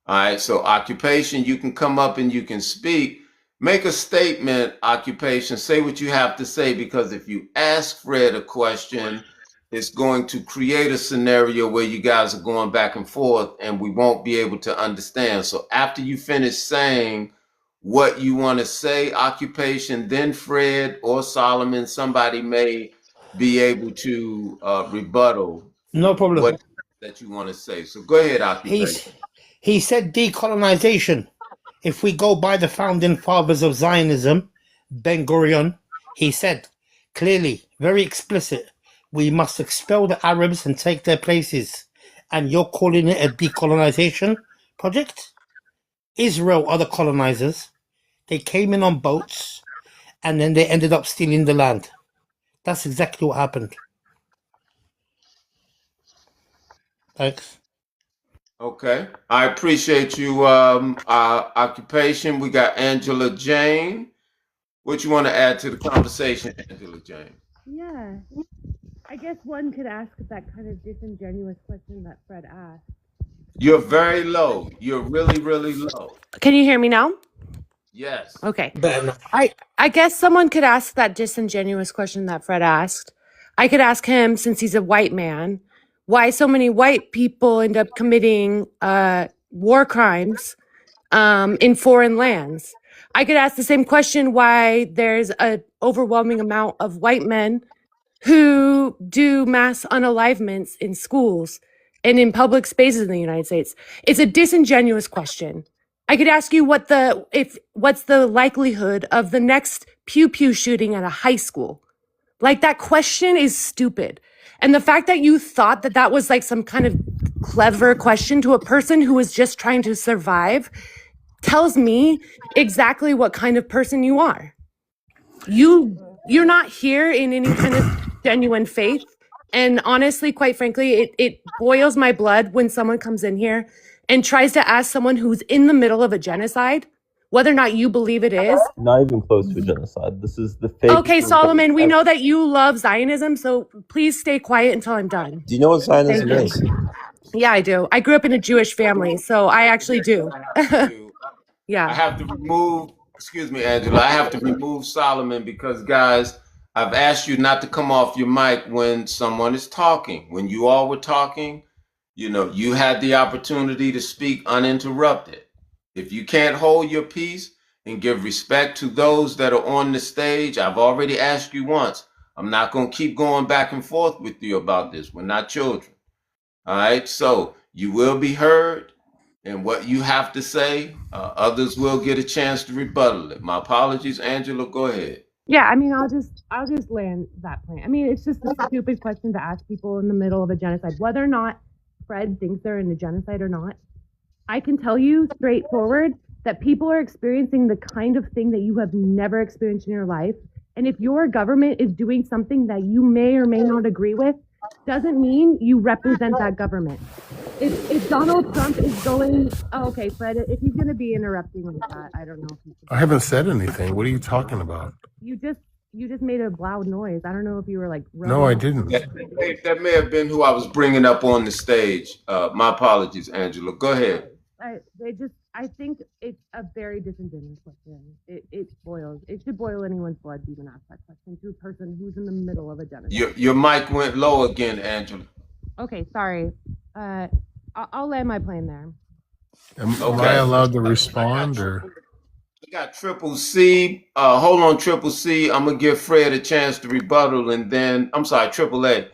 All right. So occupation, you can come up and you can speak. Make a statement, occupation. Say what you have to say, because if you ask Fred a question, it's going to create a scenario where you guys are going back and forth and we won't be able to understand. So after you finish saying what you want to say, occupation, then Fred or Solomon, somebody may be able to rebuttal No problem. what that you want to say. So go ahead, occupation. He said decolonization. If we go by the founding fathers of Zionism, Ben Gurion, he said clearly, very explicit, we must expel the Arabs and take their places. And you're calling it a decolonization project? Israel are the colonizers. They came in on boats and then they ended up stealing the land. That's exactly what happened. Thanks. Okay. I appreciate you, occupation. We got Angela Jane. What you want to add to the conversation, Angela Jane? Yeah, I guess one could ask that kind of disingenuous question that Fred asked. You're very low. You're really, really low. Can you hear me now? Yes. Okay. Better now. I guess someone could ask that disingenuous question that Fred asked. I could ask him, since he's a white man, why so many white people end up committing war crimes in foreign lands. I could ask the same question why there's an overwhelming amount of white men who do mass unalivements in schools and in public spaces in the United States. It's a disingenuous question. I could ask you what's the likelihood of the next pew pew shooting at a high school? Like, that question is stupid. And the fact that you thought that that was like some kind of clever question to a person who was just trying to survive tells me exactly what kind of person you are. You're not here in any kind of genuine faith. And honestly, quite frankly, it boils my blood when someone comes in here and tries to ask someone who's in the middle of a genocide whether or not you believe it is. Not even close to a genocide. This is the fake. Okay, Solomon, we know that you love Zionism, so please stay quiet until I'm done. Do you know what Zionism Thank is? you. Yeah, I do. I grew up in a Jewish family, so I actually do. I Yeah. have to remove, excuse me, Angela, I have to remove Solomon because, guys, I've asked you not to come off your mic when someone is talking. When you all were talking, you had the opportunity to speak uninterrupted. If you can't hold your peace and give respect to those that are on the stage, I've already asked you once. I'm not going to keep going back and forth with you about this. We're not children. All right. So you will be heard, and what you have to say, others will get a chance to rebuttal it. My apologies, Angela. Go ahead. Yeah, I mean, I'll just land that point. I mean, it's just a stupid question to ask people in the middle of a genocide, whether or not Fred thinks they're in a genocide or not. I can tell you straightforward that people are experiencing the kind of thing that you have never experienced in your life. And if your government is doing something that you may or may not agree with, doesn't mean you represent that government. If Donald Trump is going, oh, okay, Fred, if he's going to be interrupting like that, I don't know if he should. I haven't said anything. What are you talking about? You just made a loud noise. I don't know if you were like. No, I didn't. That may have been who I was bringing up on the stage. My apologies, Angela. Go ahead. I think it's a very disingenuous question. It should boil anyone's blood to even ask that question to a person who's in the middle of a genocide. Your mic went low again, Angela. Okay, sorry. I'll land my plane there. Am I allowed to respond, or? We got Triple C. Hold on, Triple C. I'm gonna give Fred a chance to rebuttal, and then I'm sorry, Triple A.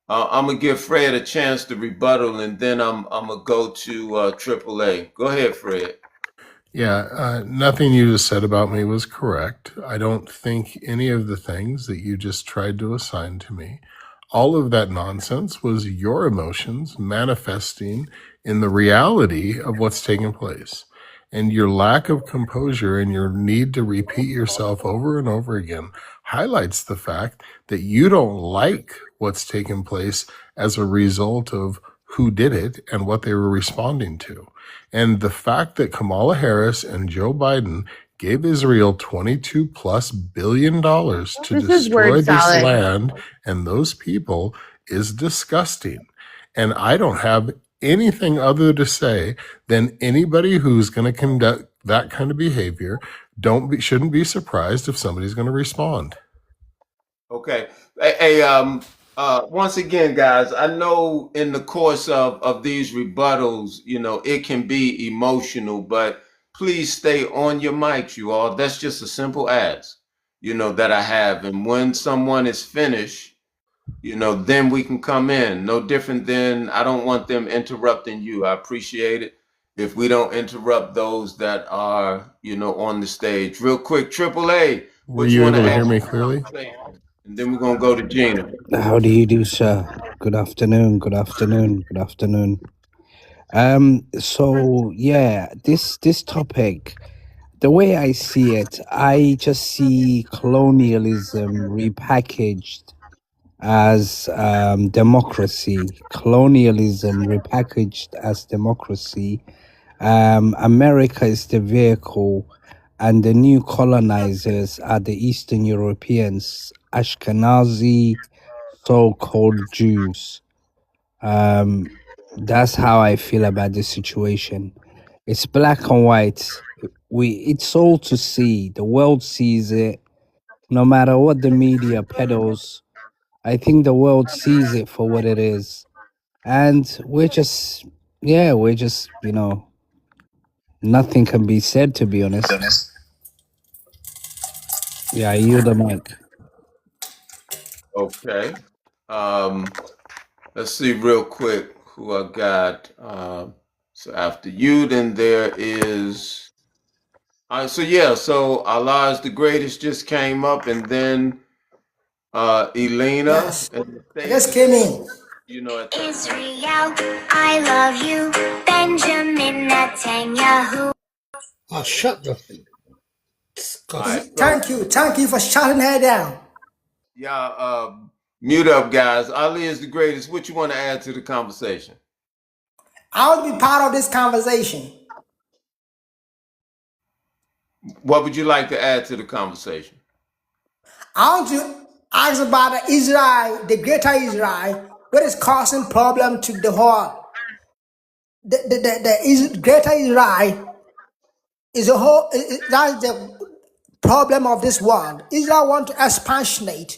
I'm gonna give Fred a chance to rebuttal, and then I'm gonna go to Triple A. Go ahead, Fred. Yeah, nothing you just said about me was correct. I don't think any of the things that you just tried to assign to me, all of that nonsense was your emotions manifesting in the reality of what's taking place. And your lack of composure and your need to repeat yourself over and over again highlights the fact that you don't like what's taking place as a result of who did it and what they were responding to. And the fact that Kamala Harris and Joe Biden gave Israel $22+ billion to This is word destroy this salad. land and those people is disgusting. And I don't have anything other to say than anybody who's going to conduct that kind of behavior shouldn't be surprised if somebody's going to respond. Okay. Once again, guys, I know in the course of these rebuttals, it can be emotional, but please stay on your mics, you all. That's just a simple ask, that I have. And when someone is finished, then we can come in. No different than I don't want them interrupting you. I appreciate it. If we don't interrupt those that are, on the stage. Real quick, Triple A, Were what you you want able to to hear add to me the clearly? conversation? And then we're gonna go to Gina. How do you do, sir? Good afternoon. Good afternoon. Good afternoon. So yeah, this topic, the way I see it, I just see colonialism repackaged as democracy. Colonialism repackaged as democracy. America is the vehicle, and the new colonizers are the Eastern Europeans, Ashkenazi so-called Jews. That's how I feel about this situation. It's black and white. It's all to see. The world sees it. No matter what the media peddles, I think the world sees it for what it is. And we're just, nothing can be said, to be honest. Yeah, I yield the mic. Okay. Let's see real quick who I got. So after you, then there is. All right. So Allah is the greatest just came up, and then Elena. Yes, And I just came in. at that Israel, I love you. Benjamin Netanyahu. Oh, shut the All right. Thank you for shutting her down. Yeah. Mute up, guys. Ali is the greatest. What you want to add to the conversation? I want to be part of this conversation. What would you like to add to the conversation? I want to ask about Israel, the greater Israel, what is causing problem to the whole. The greater Israel is a whole. That's the problem of this world. Israel want to expansionate.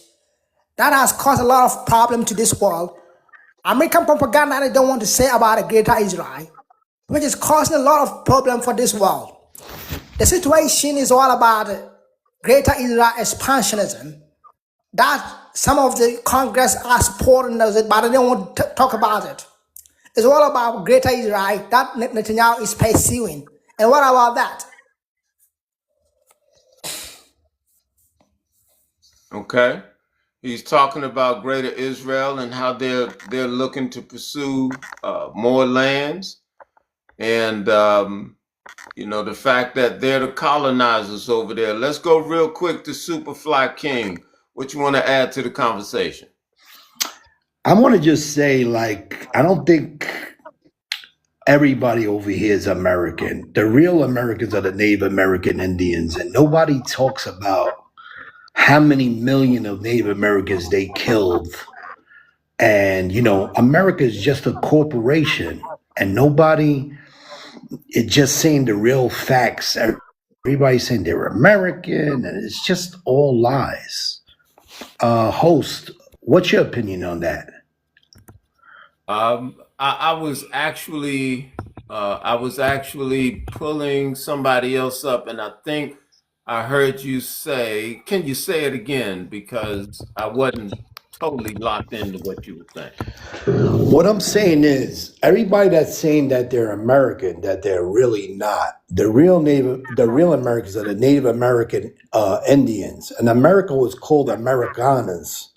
That has caused a lot of problem to this world. American propaganda they don't want to say about a greater Israel, which is causing a lot of problem for this world. The situation is all about greater Israel expansionism. That some of the Congress are supporting it, but they don't want to talk about it. It's all about greater Israel that Netanyahu is pursuing. And what about that? Okay. He's talking about Greater Israel and how they're looking to pursue more lands, and the fact that they're the colonizers over there. Let's go real quick to Superfly King. What you want to add to the conversation? I want to just say, I don't think everybody over here is American. The real Americans are the Native American Indians, and nobody talks about how many million of Native Americans they killed. And, America is just a corporation, and nobody is just saying the real facts. Everybody's saying they're American, and it's just all lies. Host, what's your opinion on that? I was actually pulling somebody else up, and I think I heard you say. Can you say it again? Because I wasn't totally locked into what you were saying. What I'm saying is, everybody that's saying that they're American, that they're really not. The real Americans are the Native American Indians, and America was called Americanas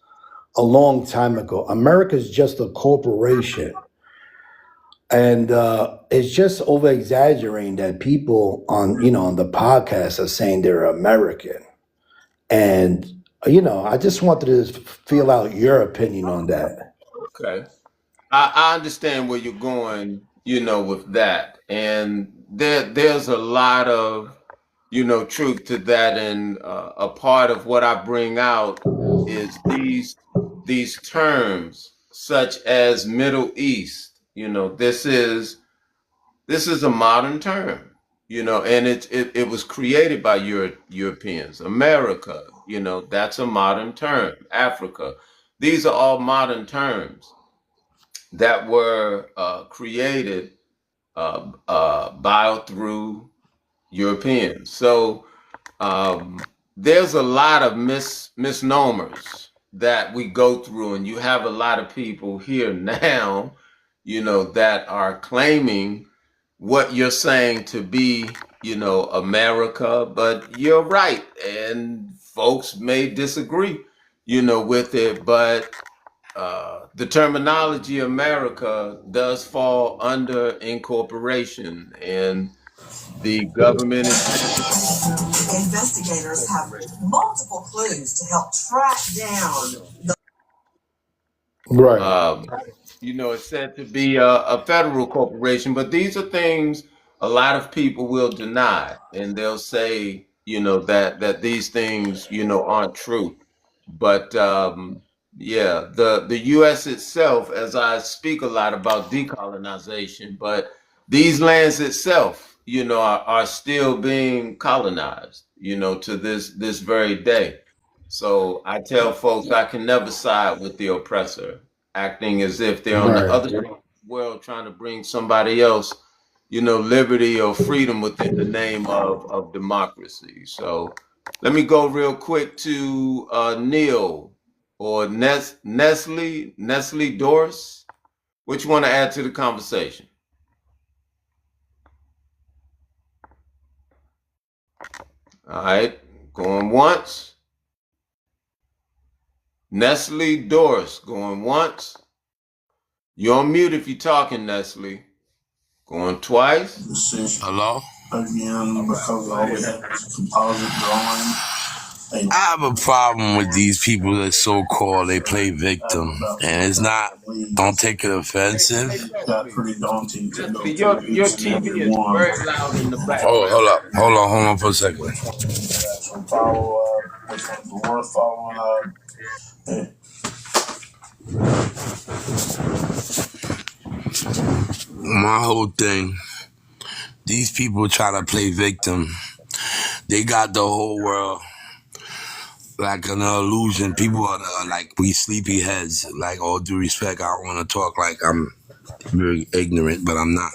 a long time ago. America is just a corporation, and it's just over exaggerating that people on the podcast are saying they're American, and I just wanted to feel out your opinion on that. Okay. I understand where you're going, with that. And there's a lot of, truth to that. And a part of what I bring out is these terms such as Middle East. This is a modern term, and it was created by Europeans. America, that's a modern term. Africa, these are all modern terms that were created by or through Europeans. So there's a lot of misnomers that we go through, and you have a lot of people here now, that are claiming what you're saying to be, America, but you're right, and folks may disagree, with it, but the terminology America does fall under incorporation, and the government is Investigators have multiple clues to help track down the Right. it's said to be a federal corporation, but these are things a lot of people will deny, and they'll say, that these things, aren't true. But yeah, the U.S. itself, as I speak a lot about decolonization, but these lands itself, are still being colonized, to this very day. So I tell folks I can never side with the oppressor, acting as if they're on the Right. other side of the world trying to bring somebody else, liberty or freedom within the name of democracy. So let me go real quick to Neil or Nestle Doris. Which you want to add to the conversation? All right, going once. Nestle Doris, going once. You're on mute if you're talking, Nestle. Going twice. Hello? Again, because all we had was a composite drawing. I have a problem with these people that so-called they play victim, and it's not. Don't take it offensive. It got pretty daunting to go Your through each and TV every is one. very loud in the Oh, background. hold on for a second. Which ones actual follow up? Which ones were worth following up? My whole thing. These people try to play victim. They got the whole world like an illusion. People are like we sleepy heads. Like, all due respect, I don't want to talk like I'm very ignorant, but I'm not.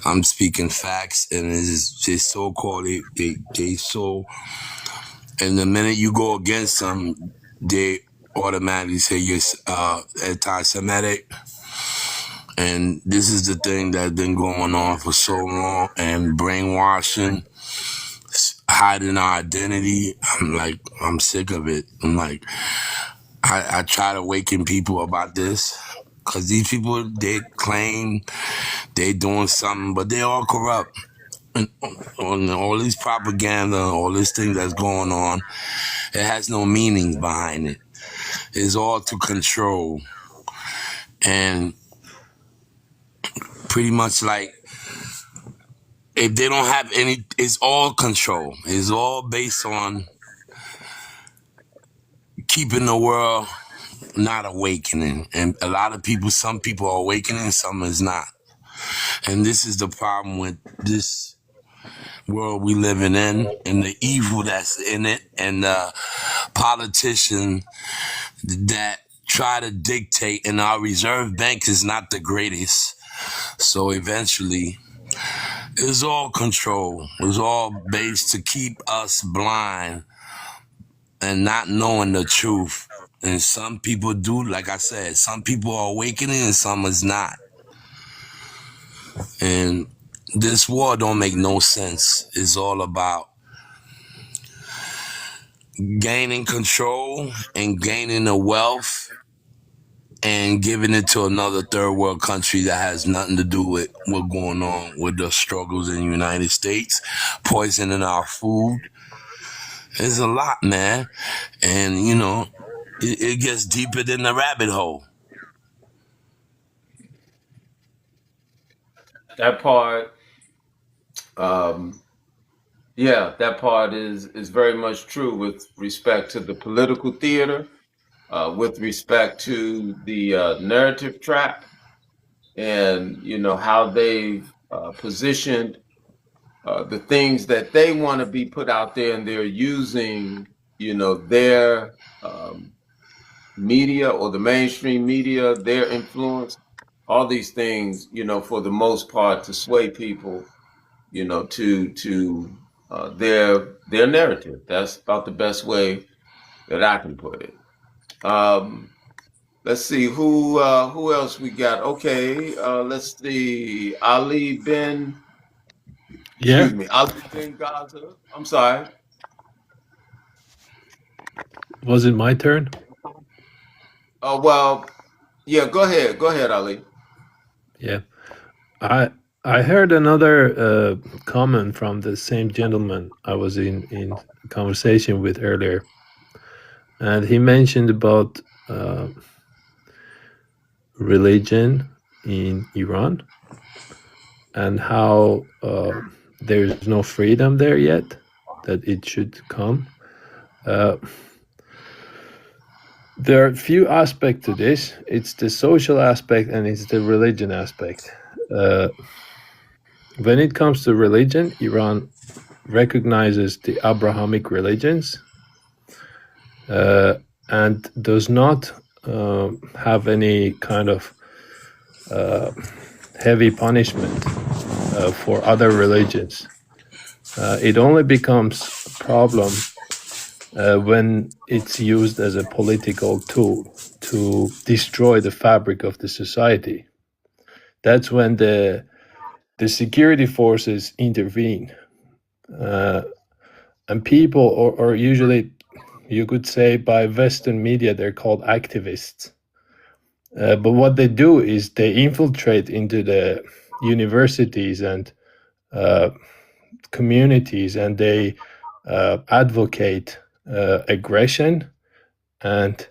I'm speaking facts, and it's just so-called they so. And the minute you go against them, they automatically say you're anti-Semitic. And this is the thing that's been going on for so long, and brainwashing, hiding our identity. I'm sick of it. I'm like, I try to awaken people about this, because these people, they claim they doing something, but they all corrupt. And on all this propaganda, all this thing that's going on, it has no meaning behind it. It's all to control. And pretty much like, if they don't have any, it's all control. It's all based on keeping the world not awakening. And a lot of people, some people are awakening, some is not. And this is the problem with this world we living in, and the evil that's in it, and the politician that try to dictate, and our reserve bank is not the greatest. So eventually, it's all control. It's all based to keep us blind and not knowing the truth. And some people do, like I said, some people are awakening and some is not. And this war don't make no sense. It's all about gaining control and gaining the wealth and giving it to another third world country that has nothing to do with what's going on with the struggles in the United States, poisoning our food. It's a lot, man. And, you know, it gets deeper than the rabbit hole. That part, yeah, that part is very much true with respect to the political theater, with respect to the narrative trap, and you know how they've positioned the things that they want to be put out there, and they're using, you know, their media or the mainstream media, their influence, all these things, you know, for the most part, to sway people, you know, to their narrative. That's about the best way that I can put it. Let's see who else we got. Okay, let's see. Ali bin Gaza. I'm sorry. Was it my turn? Oh well, yeah. Go ahead, Ali. Yeah. I heard another comment from the same gentleman I was in conversation with earlier, and he mentioned about religion in Iran and how there's no freedom there yet, that it should come. There are a few aspects to this. It's the social aspect and it's the religion aspect. When it comes to religion, Iran recognizes the Abrahamic religions and does not have any kind of heavy punishment for other religions. It only becomes a problem when it's used as a political tool to destroy the fabric of the society. That's when the security forces intervene. And people, or usually you could say by Western media, they're called activists. But what they do is they infiltrate into the universities and communities, and they advocate aggression and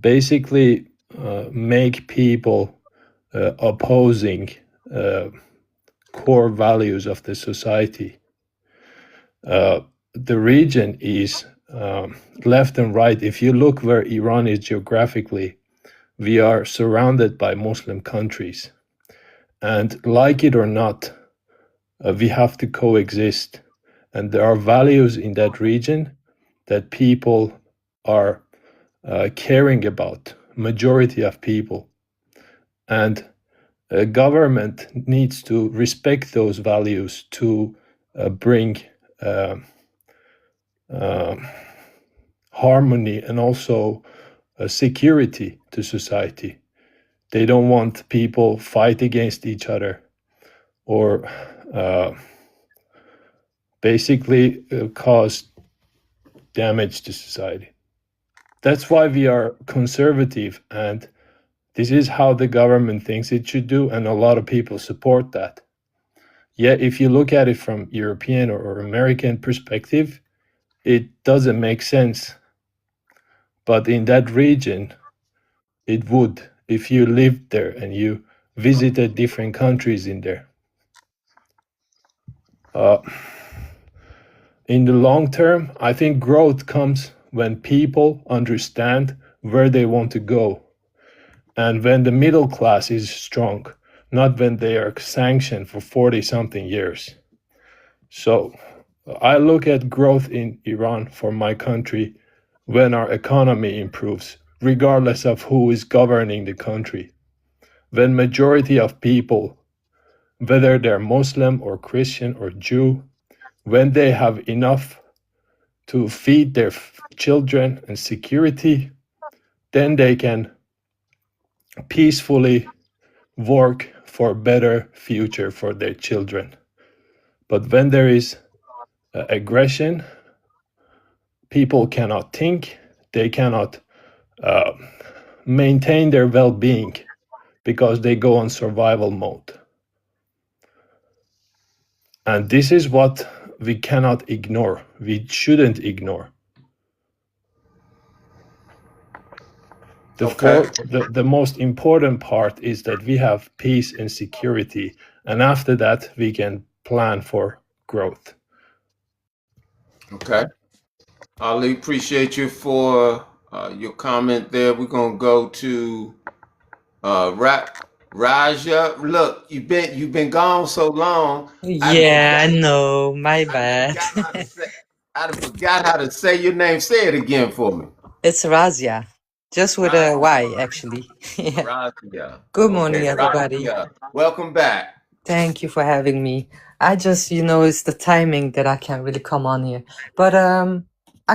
basically make people opposing core values of the society. The region is left and right. If you look where Iran is geographically, we are surrounded by Muslim countries. And like it or not, we have to coexist. And there are values in that region that people are caring about, majority of people. And a government needs to respect those values to bring harmony and also security to society. They don't want people fight against each other or basically cause damage to society. That's why we are conservative, and this is how the government thinks it should do, and a lot of people support that. Yet, if you look at it from European or American perspective, it doesn't make sense. But in that region, it would, if you lived there and you visited different countries in there. In the long term, I think growth comes when people understand where they want to go, and when the middle class is strong, not when they are sanctioned for 40-something years. So I look at growth in Iran for my country when our economy improves, regardless of who is governing the country. When majority of people, whether they're Muslim or Christian or Jew, when they have enough to feed their children and security, then they can peacefully work for a better future for their children. But when there is aggression, people cannot think, they cannot maintain their well-being because they go on survival mode. And this is what we cannot ignore. We shouldn't ignore. The most important part is that we have peace and security, and after that we can plan for growth. Okay. Ali, appreciate you for your comment there. We're gonna go to Raja. Look, you've been gone so long. Yeah, I know. My bad. I forgot how to say your name. Say it again for me. It's Razia. Just with a Y, actually. Yeah. Razia. Good morning, Okay, everybody. Razia. Welcome back. Thank you for having me. I just, it's the timing that I can't really come on here. But I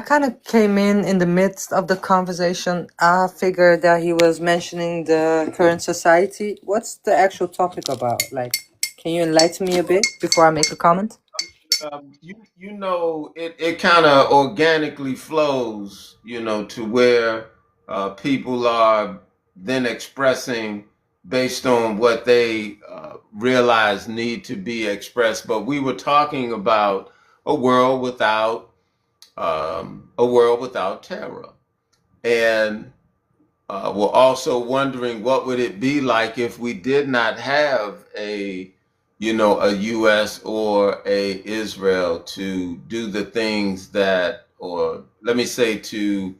kind of came in the midst of the conversation. I figured that he was mentioning the current society. What's the actual topic about? Like, can you enlighten me a bit before I make a comment? It kind of organically flows, to where people are then expressing based on what they realize need to be expressed. But we were talking about a world without terror, and we're also wondering what would it be like if we did not have a U.S. or a Israel to do the things that, or let me say, to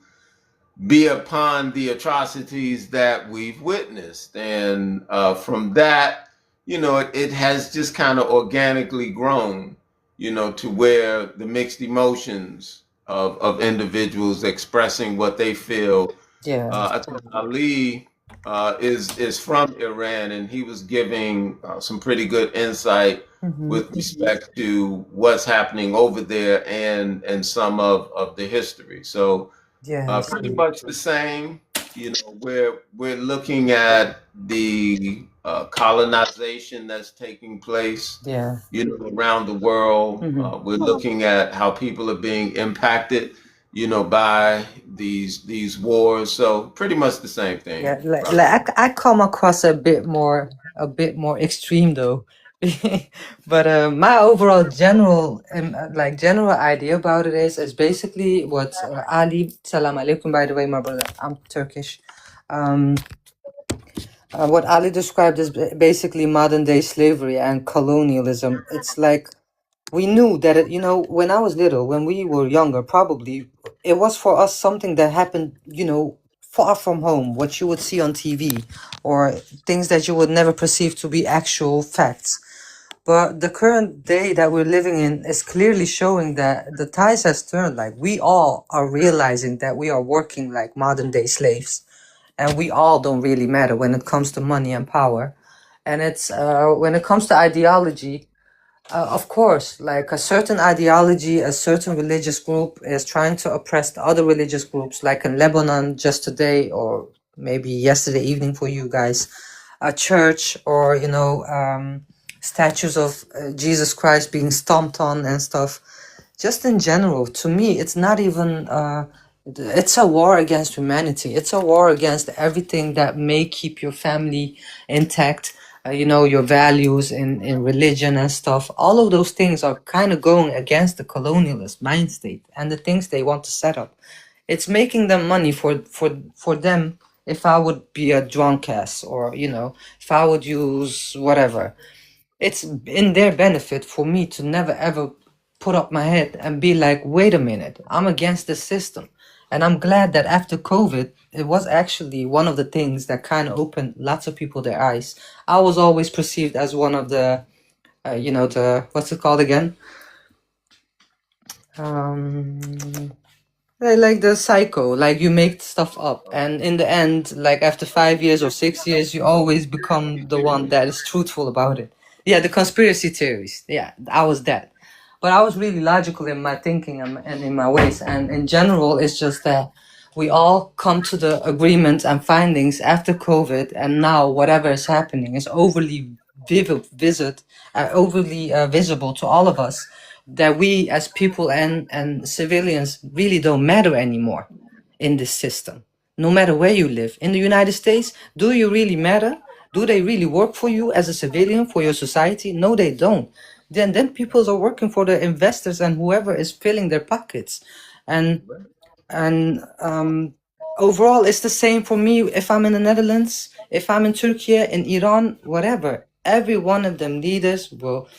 be upon the atrocities that we've witnessed. And from that, it has just kind of organically grown, to where the mixed emotions of individuals expressing what they feel. Yeah. I think Ali is from Iran, and he was giving some pretty good insight with respect to what's happening over there and some of the history. So Yes. pretty much the same. We're looking at the colonization that's taking place. Yeah. Around the world. We're looking at how people are being impacted, by these wars. So pretty much the same thing. Yeah, I come across a bit more extreme though. But my overall general idea about it is basically what Ali, salam alaikum, by the way, my brother, I'm Turkish. What Ali described as basically modern day slavery and colonialism. It's like we knew that when I was little, when we were younger, probably it was for us something that happened, far from home, what you would see on TV, or things that you would never perceive to be actual facts. But the current day that we're living in is clearly showing that the tides has turned. Like, we all are realizing that we are working like modern day slaves, and we all don't really matter when it comes to money and power. And it's when it comes to ideology, of course, like a certain ideology, a certain religious group is trying to oppress the other religious groups, like in Lebanon just today, or maybe yesterday evening for you guys, a church, or statues of Jesus Christ being stomped on and stuff. Just in general, to me, it's not even it's a war against humanity. It's a war against everything that may keep your family intact, your values in religion and stuff. All of those things are kind of going against the colonialist mind state and the things they want to set up. It's making them money for them. If I would be a drunk ass, or if I would use whatever, it's in their benefit for me to never ever put up my head and be like, wait a minute, I'm against the system. And I'm glad that after COVID, it was actually one of the things that kind of opened lots of people their eyes. I was always perceived as one of the, the, what's it called again? Like the psycho, like you make stuff up. And in the end, like after 5 years or 6 years, you always become the one that is truthful about it. Yeah, the conspiracy theories. Yeah, I was that. But I was really logical in my thinking and in my ways. And in general, it's just that we all come to the agreement and findings after COVID, and now whatever is happening is overly visible to all of us, that we as people and civilians really don't matter anymore in this system. No matter where you live. In the United States, do you really matter? Do they really work for you as a civilian, for your society? No, they don't. Then people are working for the investors and whoever is filling their pockets. And overall, it's the same for me if I'm in the Netherlands, if I'm in Turkey, in Iran, whatever. Every one of them leaders will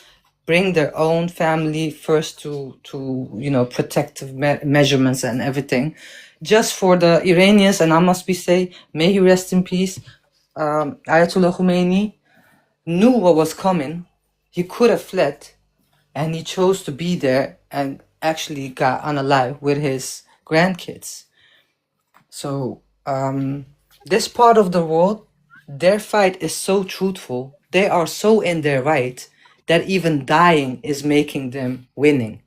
bring their own family first to protective measurements and everything. Just for the Iranians, and I must be say, may he rest in peace, Ayatollah Khomeini knew what was coming. He could have fled, and he chose to be there and actually got unalive with his grandkids. So this part of the world, their fight is so truthful. They are so in their right that even dying is making them winning.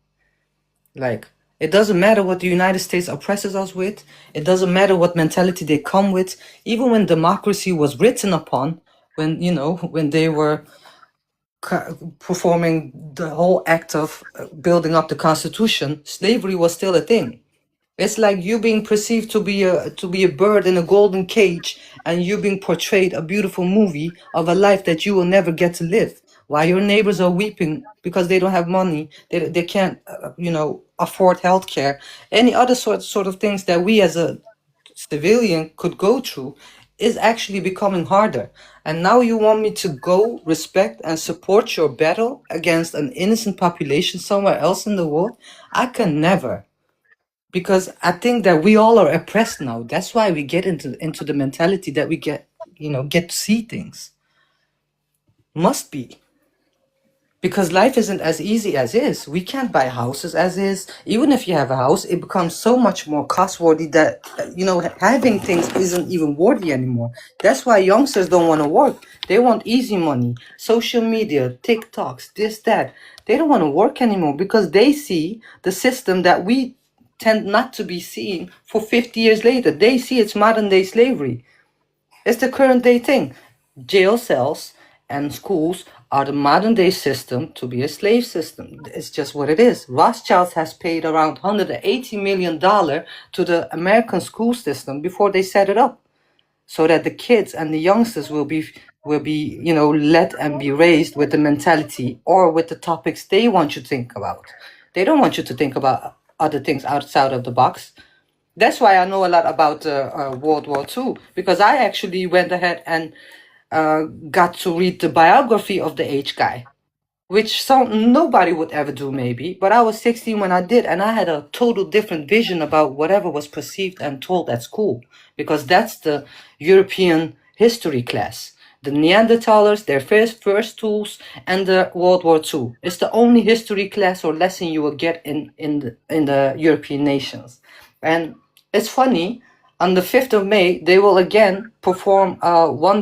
Like, it doesn't matter what the United States oppresses us with. It doesn't matter what mentality they come with. Even when democracy was written upon, when they were performing the whole act of building up the Constitution, slavery was still a thing. It's like you being perceived to be a bird in a golden cage, and you being portrayed a beautiful movie of a life that you will never get to live, while your neighbors are weeping because they don't have money, they can't afford healthcare, any other sort of things that we as a civilian could go through is actually becoming harder. And now you want me to go respect and support your battle against an innocent population somewhere else in the world? I can never. Because I think that we all are oppressed now. That's why we get into the mentality that we get to see things. Must be. Because life isn't as easy as is. We can't buy houses as is. Even if you have a house, it becomes so much more costworthy that, having things isn't even worthy anymore. That's why youngsters don't want to work. They want easy money, social media, TikToks, this, that. They don't want to work anymore because they see the system that we tend not to be seeing for 50 years later. They see it's modern day slavery. It's the current day thing. Jail cells and schools are the modern day system to be a slave system. It's just what it is. Rothschild has paid around $180 million to the American school system before they set it up, so that the kids and the youngsters will be led and be raised with the mentality or with the topics they want you to think about. They don't want you to think about other things outside of the box. That's why I know a lot about World War II, because I actually went ahead and got to read the biography of the H guy, which nobody would ever do maybe, but I was 16 when I did, and I had a total different vision about whatever was perceived and told at school, because that's the European history class. The Neanderthalers, their first tools, and the World War II. It's the only history class or lesson you will get in the European nations. And it's funny, on the 5th of May, they will again perform a 1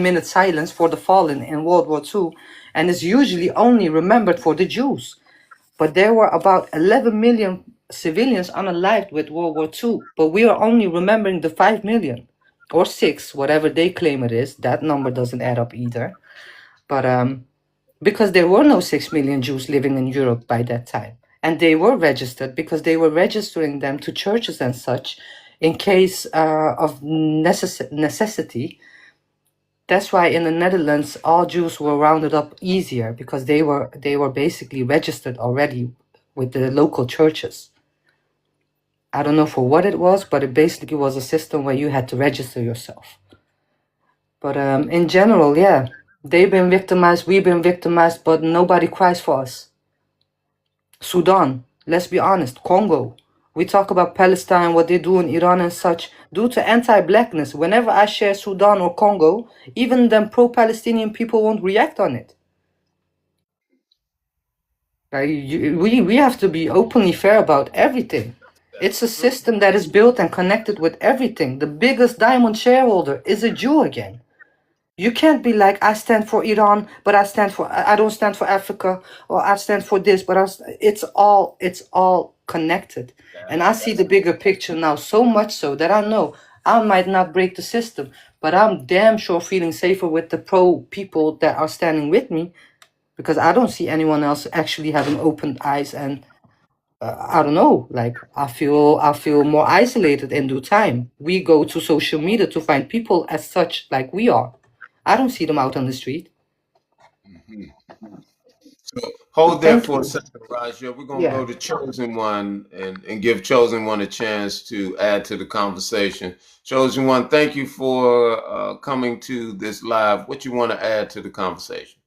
minute silence for the fallen in World War II, and it's usually only remembered for the Jews. But there were about 11 million civilians unalived with World War II, but we are only remembering the 5 million. Or 6, whatever they claim it is. That number doesn't add up either. But because there were no 6 million Jews living in Europe by that time. And they were registered because they were registering them to churches and such in case of necessity. That's why in the Netherlands, all Jews were rounded up easier, because they were basically registered already with the local churches. I don't know for what it was, but it basically was a system where you had to register yourself. But in general, yeah, they've been victimized, we've been victimized, but nobody cries for us. Sudan, let's be honest, Congo. We talk about Palestine, what they do in Iran and such. Due to anti-blackness, whenever I share Sudan or Congo, even them pro-Palestinian people won't react on it. We have to be openly fair about everything. It's a system that is built and connected with everything. The biggest diamond shareholder is a Jew again. You can't be like, I stand for Iran, but I don't stand for Africa, or I stand for this, but it's all connected. And I see the bigger picture now, so much so that I know I might not break the system, but I'm damn sure feeling safer with the pro people that are standing with me, because I don't see anyone else actually having opened eyes. And I don't know, like I feel more isolated in due time. We go to social media to find people as such like we are. I don't see them out on the street. Mhm. So hold there Thank for a you. second, Raja. We're gonna Yeah. go to Chosen One and give Chosen One a chance to add to the conversation. Chosen One, thank you for coming to this live. What you want to add to the conversation?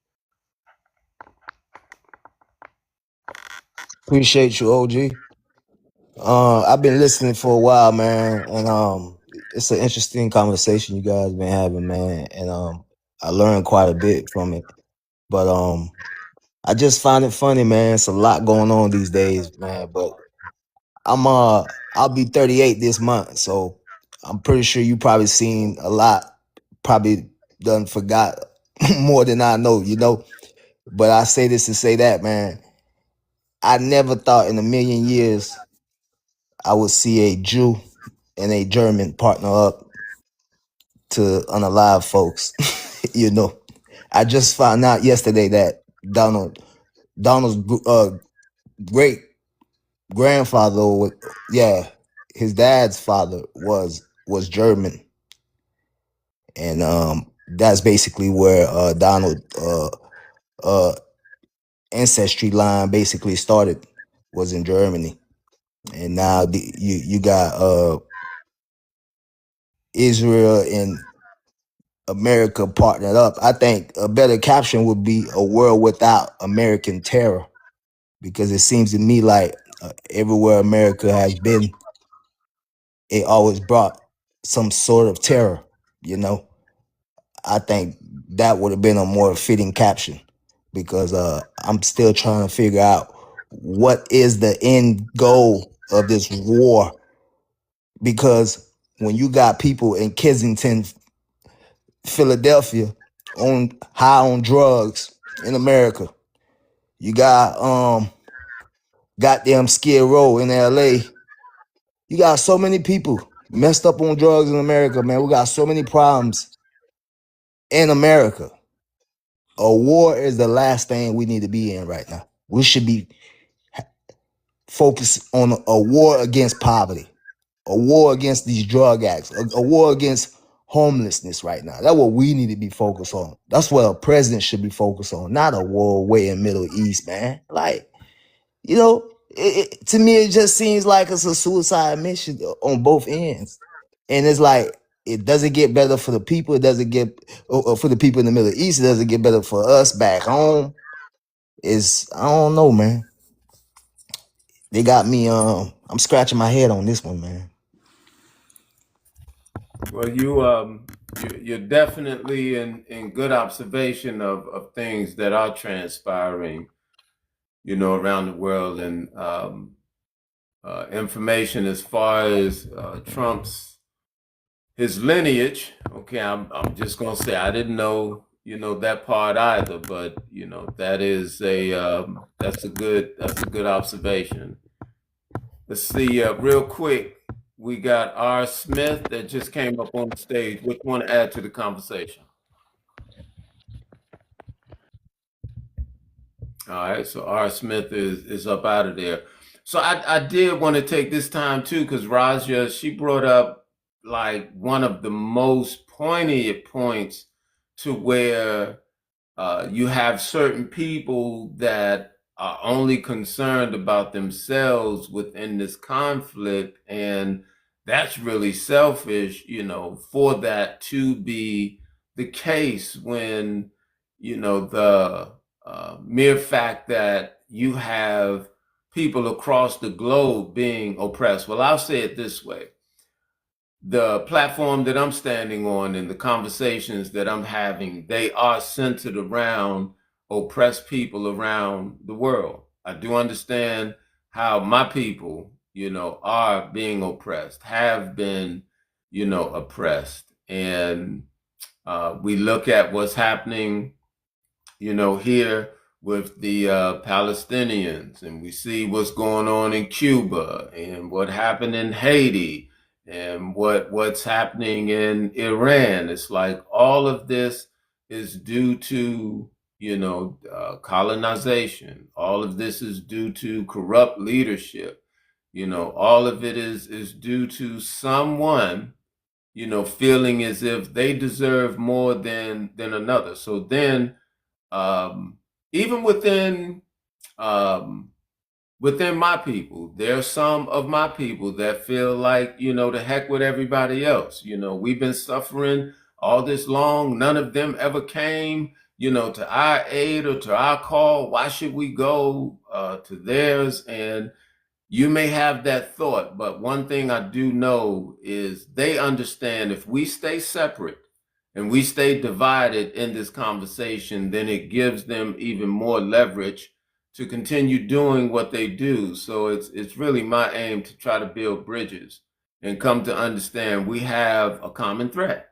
Appreciate you, OG. I've been listening for a while, man, and it's an interesting conversation you guys been having, man, and I learned quite a bit from it. But I just find it funny, man. It's a lot going on these days, man. But I'll be 38 this month, so I'm pretty sure you probably seen a lot. Probably done forgot more than I know, you know. But I say this to say that, man. I never thought in a million years I would see a Jew and a German partner up to unalive folks. You know, I just found out yesterday that Donald's great grandfather, yeah, his dad's father was German, and that's basically where Donald uh ancestry line basically started, was in Germany, and now you got Israel and America partnered up. I think a better caption would be a world without American terror, because it seems to me like everywhere America has been, it always brought some sort of terror, you know. I think that would have been a more fitting caption, because I'm still trying to figure out what is the end goal of this war, because when you got people in Kensington, Philadelphia, on high on drugs in America, you got goddamn Skid Row in LA. You got so many people messed up on drugs in America, man. We got so many problems in America. A war is the last thing we need to be in right now. We should be focused on a war against poverty, a war against these drug addicts, a war against homelessness right now. That's what we need to be focused on. That's what a president should be focused on, not a war way in Middle East, man. Like, you know, to me, it just seems like it's a suicide mission on both ends. And it's like, it doesn't get better for the people. It doesn't get for the people in the Middle East. It doesn't get better for us back home. I don't know, man. They got me. I'm scratching my head on this one, man. Well, you're definitely in good observation of things that are transpiring, you know, around the world, and information as far as Trump's his lineage. Okay, I'm just gonna say I didn't know, you know, that part either, but you know that is that's a good observation. Let's see, real quick, we got R. Smith that just came up on the stage. What you want to add to the conversation? All right, so R. Smith is up out of there. So I did want to take this time too, because Raja, she brought up like one of the most poignant points, to where you have certain people that are only concerned about themselves within this conflict, and that's really selfish, you know, for that to be the case, when, you know, the mere fact that you have people across the globe being oppressed. Well, I'll say it this way: the platform that I'm standing on and the conversations that I'm having, they are centered around oppressed people around the world. I do understand how my people, you know, are being oppressed, have been, you know, oppressed. And We look at what's happening, here with the Palestinians, and we see what's going on in Cuba and what happened in Haiti and what's happening in Iran. It's like all of this is due to colonization. All of this is due to corrupt leadership. All of it is due to someone feeling as if they deserve more than another. So then, even within my people, there are some of my people that feel like, the heck with everybody else. We've been suffering all this long. None of them ever came, to our aid or to our call. Why should we go to theirs? And you may have that thought, but one thing I do know is they understand if we stay separate and we stay divided in this conversation, then it gives them even more leverage to continue doing what they do. So it's really my aim to try to build bridges and come to understand we have a common threat.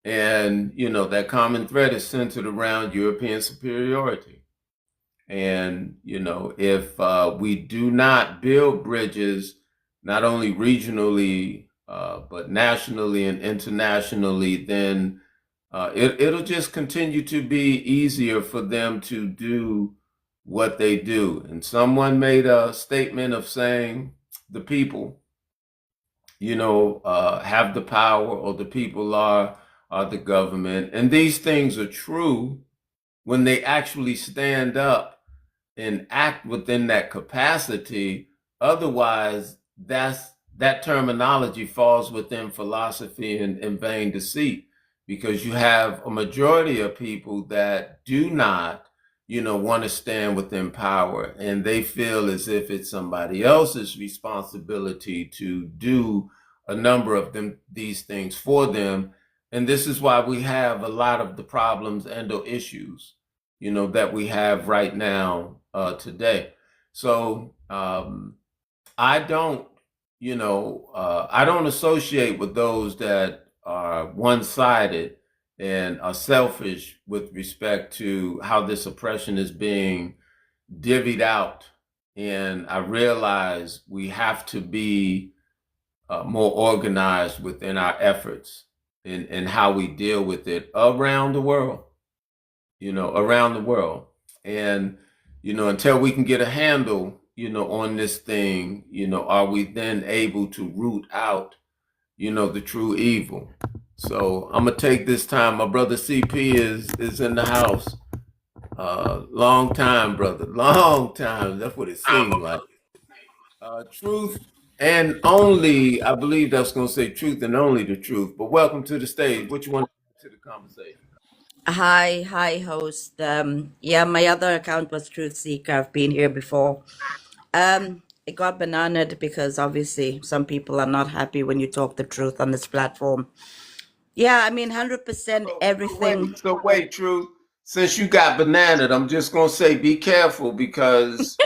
And, that common threat is centered around European superiority. And, if we do not build bridges, not only regionally, but nationally and internationally, then it'll just continue to be easier for them to do what they do. And someone made a statement of saying the people, have the power, or the people are the government. And these things are true when they actually stand up and act within that capacity. Otherwise, that terminology falls within philosophy and vain deceit, because you have a majority of people that do not, want to stand within power, and they feel as if it's somebody else's responsibility to do a number of these things for them. And this is why we have a lot of the problems and or issues, that we have right now today. So I don't associate with those that are one-sided and are selfish with respect to how this oppression is being divvied out. And I realize we have to be more organized within our efforts and how we deal with it around the world, And, until we can get a handle, on this thing, are we then able to root out, the true evil? So I'm gonna take this time. My brother CP is in the house. Long time, brother. Long time. That's what it seemed like. Truth and only, I believe that's gonna say truth and only the truth. But welcome to the stage. What you want to the conversation? Hi, host. Yeah, my other account was Truth Seeker. I've been here before. It got bananaed because obviously some people are not happy when you talk the truth on this platform. Yeah, I mean, 100% everything. So wait, Truth. Since you got bananaed, I'm just gonna say be careful because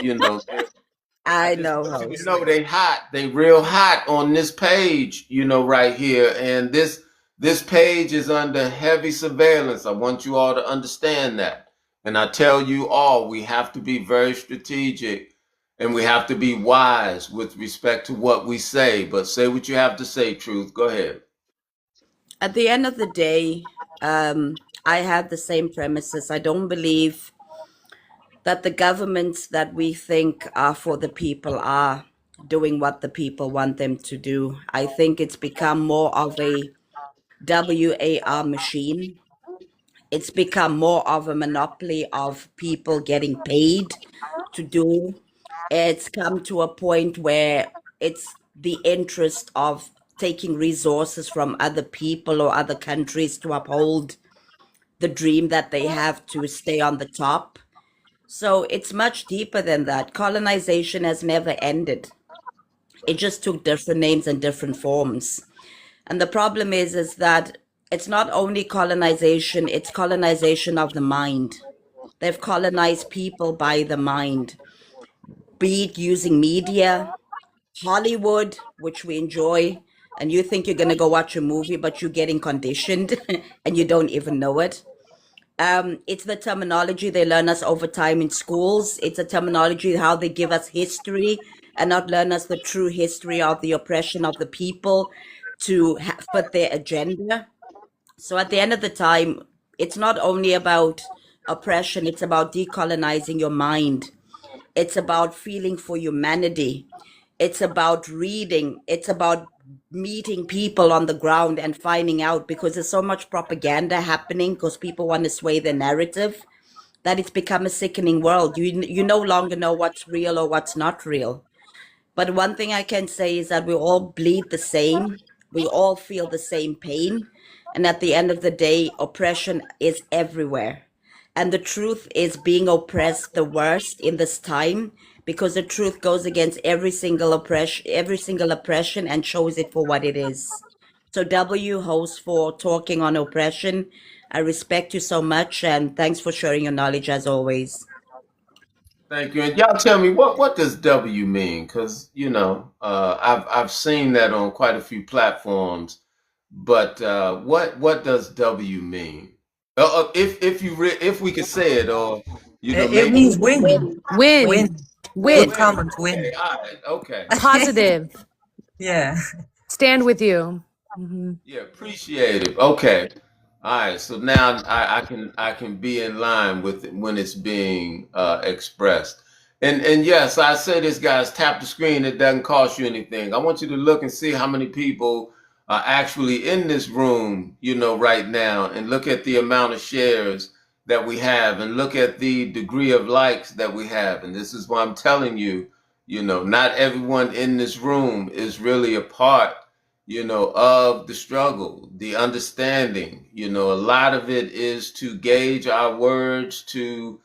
I know, host. They hot. They real hot on this page, right here, and this page is under heavy surveillance. I want you all to understand that. And I tell you all, we have to be very strategic and we have to be wise with respect to what we say. But say what you have to say, Truth. Go ahead. At the end of the day, I have the same premises. I don't believe that the governments that we think are for the people are doing what the people want them to do. I think it's become more of a WAR machine. It's become more of a monopoly of people getting paid to do. It's come to a point where it's the interest of taking resources from other people or other countries to uphold the dream that they have to stay on the top. So it's much deeper than that. Colonization has never ended. It just took different names and different forms. And the problem is that it's not only colonization, it's colonization of the mind. They've colonized people by the mind, be it using media, Hollywood, which we enjoy, and you think you're going to go watch a movie, but you're getting conditioned and you don't even know it. It's the terminology they learn us over time in schools. It's a terminology how they give us history and not learn us the true history of the oppression of the people to fit their agenda. So at the end of the time, it's not only about oppression, it's about decolonizing your mind. It's about feeling for humanity. It's about reading. It's about meeting people on the ground and finding out, because there's so much propaganda happening because people want to sway their narrative, that it's become a sickening world. You no longer know what's real or what's not real. But one thing I can say is that we all bleed the same. We all feel the same pain. And at the end of the day, oppression is everywhere. And the truth is being oppressed the worst in this time, because the truth goes against every single oppression and shows it for what it is. So W, host, for talking on oppression. I respect you so much, and thanks for sharing your knowledge as always. Thank you. And y'all tell me what does W mean? Because I've seen that on quite a few platforms, but what does W mean? If we could say it, or It maybe means win. Win. Win. Win. Good comment, win. Okay, all right, okay. Positive. Yeah. Stand with you. Hmm. Yeah, appreciate it. Okay. All right. So now I can be in line with it when it's being expressed. And yes, I say this, guys, tap the screen. It doesn't cost you anything. I want you to look and see how many people are actually in this room, right now, and look at the amount of shares that we have, and look at the degree of likes that we have. And this is why I'm telling you, not everyone in this room is really a part of the struggle, the understanding. A lot of it is to gauge our words, to,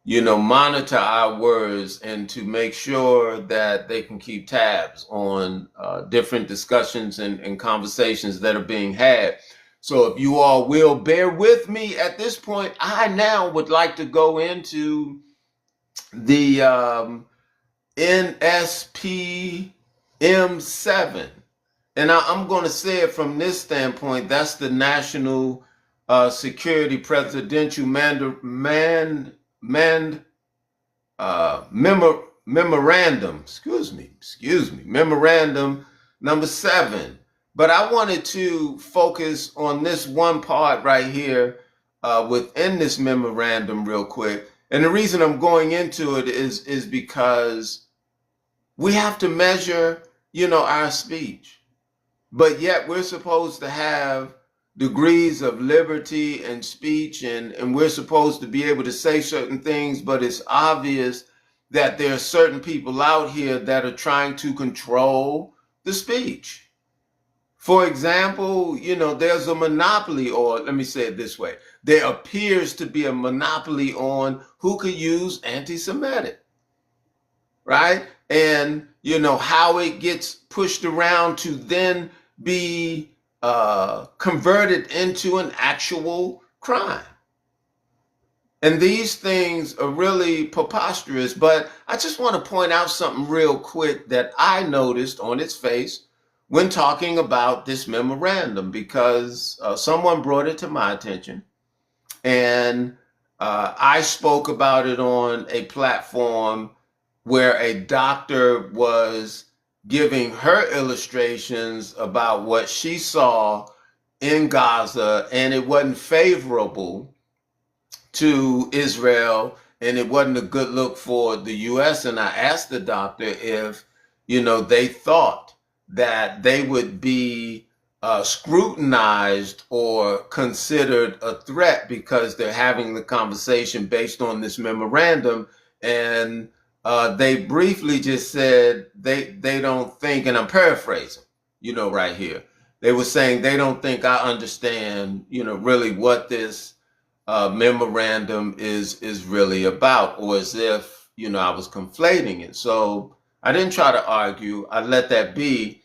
monitor our words, and to make sure that they can keep tabs on different discussions and conversations that are being had. So if you all will bear with me at this point, I now would like to go into the NSPM7. And I'm going to say it from this standpoint. That's the National Security Presidential Memorandum. Excuse me. Memorandum number 7. But I wanted to focus on this one part right here within this memorandum real quick. And the reason I'm going into it is because we have to measure, our speech. But yet we're supposed to have degrees of liberty and speech, and we're supposed to be able to say certain things, but it's obvious that there are certain people out here that are trying to control the speech. For example, there's a monopoly, or let me say it this way. There appears to be a monopoly on who could use anti-Semitic, right? And, how it gets pushed around to then be converted into an actual crime. And these things are really preposterous, but I just want to point out something real quick that I noticed on its face when talking about this memorandum, because someone brought it to my attention, and I spoke about it on a platform where a doctor was giving her illustrations about what she saw in Gaza, and it wasn't favorable to Israel, and it wasn't a good look for the U.S. And I asked the doctor if, they thought that they would be scrutinized or considered a threat because they're having the conversation based on this memorandum. And they briefly just said they don't think, and I'm paraphrasing, right here. They were saying they don't think I understand, really what this memorandum is really about, or as if, I was conflating it. So I didn't try to argue. I let that be.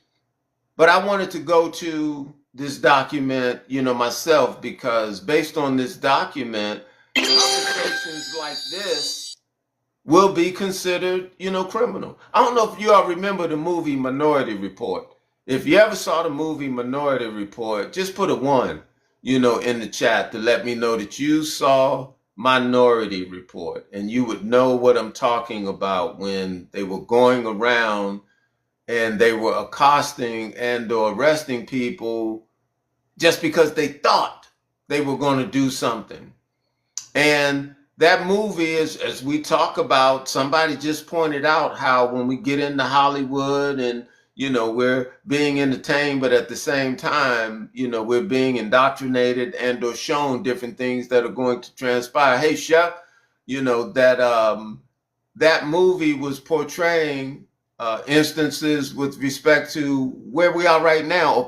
But I wanted to go to this document, myself, because based on this document, conversations like this will be considered, criminal. I don't know if you all remember the movie Minority Report. If you ever saw the movie Minority Report, just put a 1, in the chat to let me know that you saw Minority Report, and you would know what I'm talking about when they were going around and they were accosting and or arresting people just because they thought they were going to do something. And that movie is, as we talk about, somebody just pointed out how when we get into Hollywood and, we're being entertained, but at the same time, we're being indoctrinated and or shown different things that are going to transpire. Hey, Chef, that movie was portraying instances with respect to where we are right now, or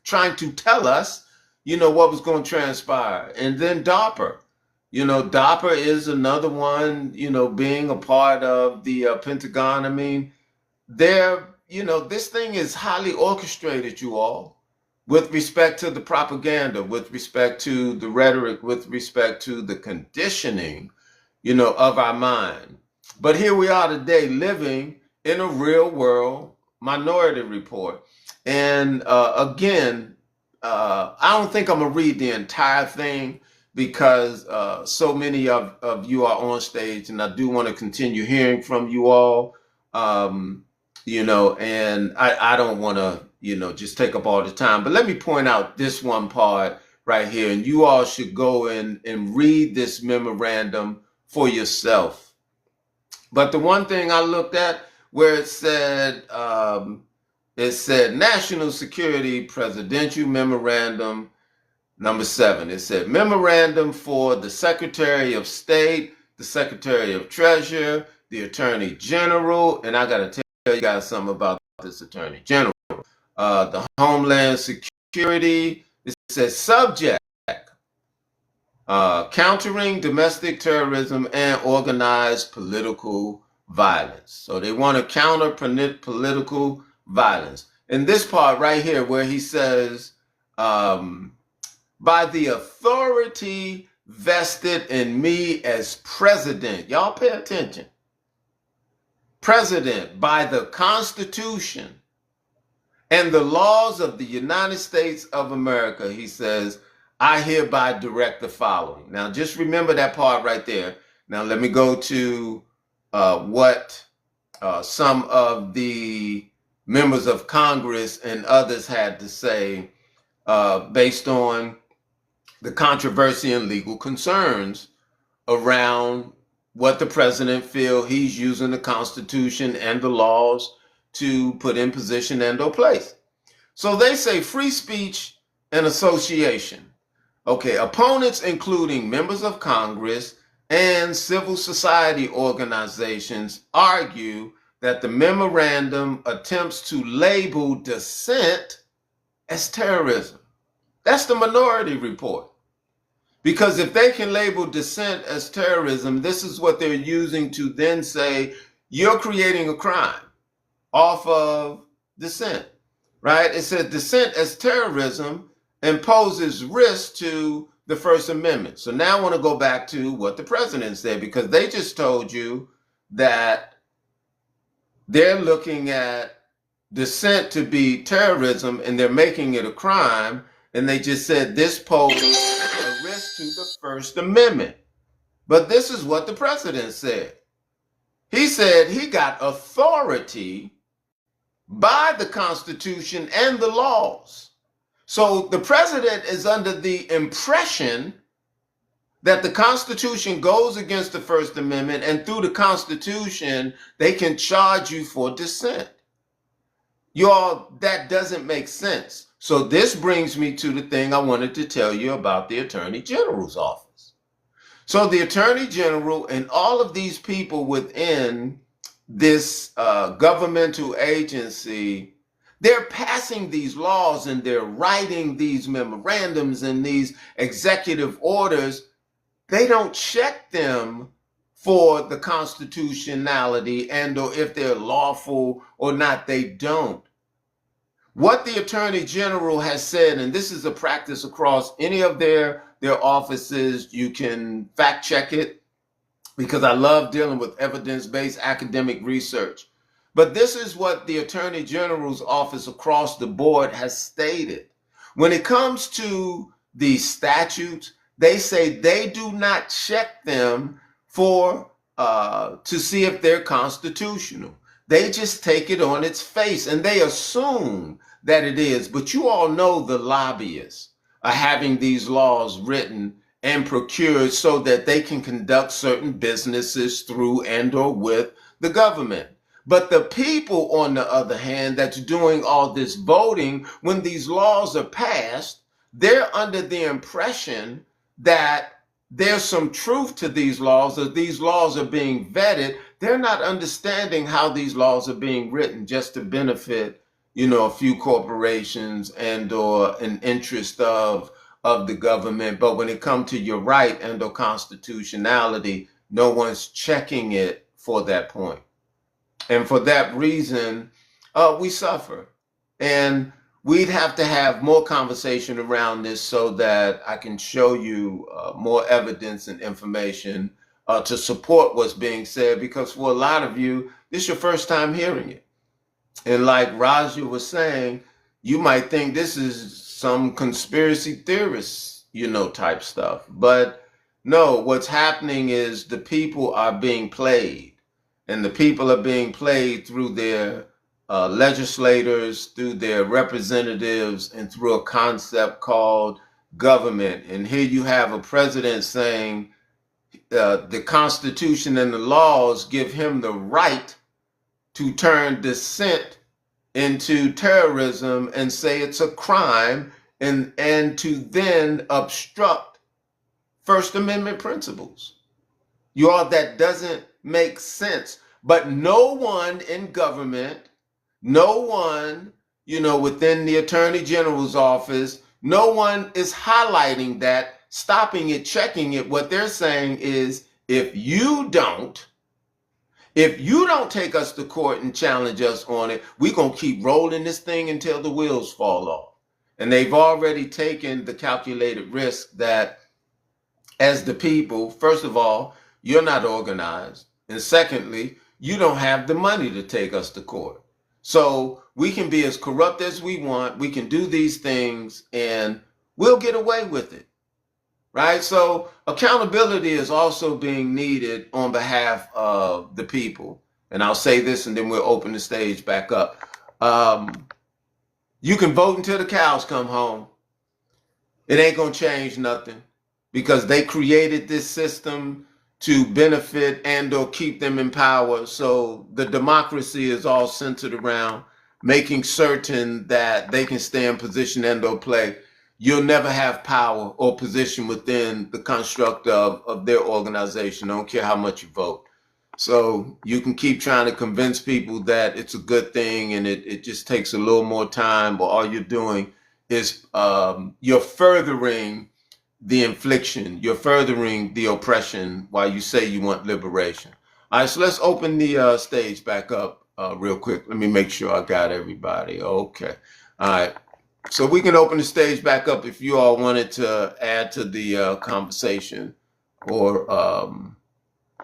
trying to tell us, what was going to transpire. And then DARPA. DARPA is another one, being a part of the Pentagon. I mean, this thing is highly orchestrated, you all, with respect to the propaganda, with respect to the rhetoric, with respect to the conditioning, of our mind. But here we are today living in a real world Minority Report. And again, I don't think I'm going to read the entire thing because so many of you are on stage, and I do want to continue hearing from you all, and I don't want to, just take up all the time. But let me point out this one part right here, and you all should go and read this memorandum for yourself. But the one thing I looked at where it said National Security Presidential Memorandum number 7. It said memorandum for the Secretary of State, the Secretary of Treasury, the Attorney General, and I got to tell you guys something about this Attorney General, the Homeland Security. It says subject, countering domestic terrorism and organized political violence. So they want to counter political violence. And this part right here where he says, by the authority vested in me as president. Y'all pay attention. President, by the Constitution and the laws of the United States of America, he says, I hereby direct the following. Now, just remember that part right there. Now, let me go to what some of the members of Congress and others had to say based on the controversy and legal concerns around what the president feels he's using the Constitution and the laws to put in position and or place. So they say free speech and association. Okay, opponents, including members of Congress and civil society organizations, argue that the memorandum attempts to label dissent as terrorism. That's the Minority Report. Because if they can label dissent as terrorism, this is what they're using to then say, you're creating a crime off of dissent, right? It says dissent as terrorism imposes risk to the First Amendment. So now I want to go back to what the president said, because they just told you that they're looking at dissent to be terrorism and they're making it a crime. And they just said this poses a risk to the First Amendment. But this is what the president said. He said he got authority by the Constitution and the laws. So the president is under the impression that the Constitution goes against the First Amendment, and through the Constitution, they can charge you for dissent. Y'all, that doesn't make sense. So this brings me to the thing I wanted to tell you about the Attorney General's office. So the Attorney General and all of these people within this governmental agency, they're passing these laws and they're writing these memorandums and these executive orders. They don't check them for the constitutionality and or if they're lawful or not. They don't. What the Attorney General has said, and this is a practice across any of their offices, you can fact check it because I love dealing with evidence-based academic research. But this is what the Attorney General's office across the board has stated. When it comes to these statutes, they say they do not check them for to see if they're constitutional. They just take it on its face and they assume that it is. But you all know the lobbyists are having these laws written and procured so that they can conduct certain businesses through and or with the government. But the people, on the other hand, that's doing all this voting, when these laws are passed, they're under the impression that there's some truth to these laws, that these laws are being vetted. They're not understanding how these laws are being written just to benefit, a few corporations and or an interest of the government. But when it comes to your right and or constitutionality, no one's checking it for that point. And for that reason, we suffer. And we'd have to have more conversation around this so that I can show you more evidence and information to support what's being said, because for a lot of you, this is your first time hearing it. And like Raja was saying, you might think this is some conspiracy theorist, type stuff. But no, what's happening is the people are being played. And the people are being played through their legislators, through their representatives, and through a concept called government. And here you have a president saying the Constitution and the laws give him the right to turn dissent into terrorism and say it's a crime, and to then obstruct First Amendment principles. That doesn't make sense. But no one in government, no one, within the Attorney General's office, no one is highlighting that, stopping it, checking it. What they're saying is, if you don't take us to court and challenge us on it, we're going to keep rolling this thing until the wheels fall off. And they've already taken the calculated risk that as the people, first of all, you're not organized. And secondly, you don't have the money to take us to court. So we can be as corrupt as we want. We can do these things and we'll get away with it. Right? So accountability is also being needed on behalf of the people. And I'll say this and then we'll open the stage back up. You can vote until the cows come home. It ain't going to change nothing, because they created this system to benefit and or keep them in power. So the democracy is all centered around making certain that they can stay in position and or play. You'll never have power or position within the construct of their organization. I don't care how much you vote. So you can keep trying to convince people that it's a good thing and it just takes a little more time, but all you're doing is you're furthering the infliction, you're furthering the oppression while you say you want liberation. All right, so let's open the stage back up real quick. Let me make sure I got everybody. Okay. All right. So we can open the stage back up if you all wanted to add to the conversation, or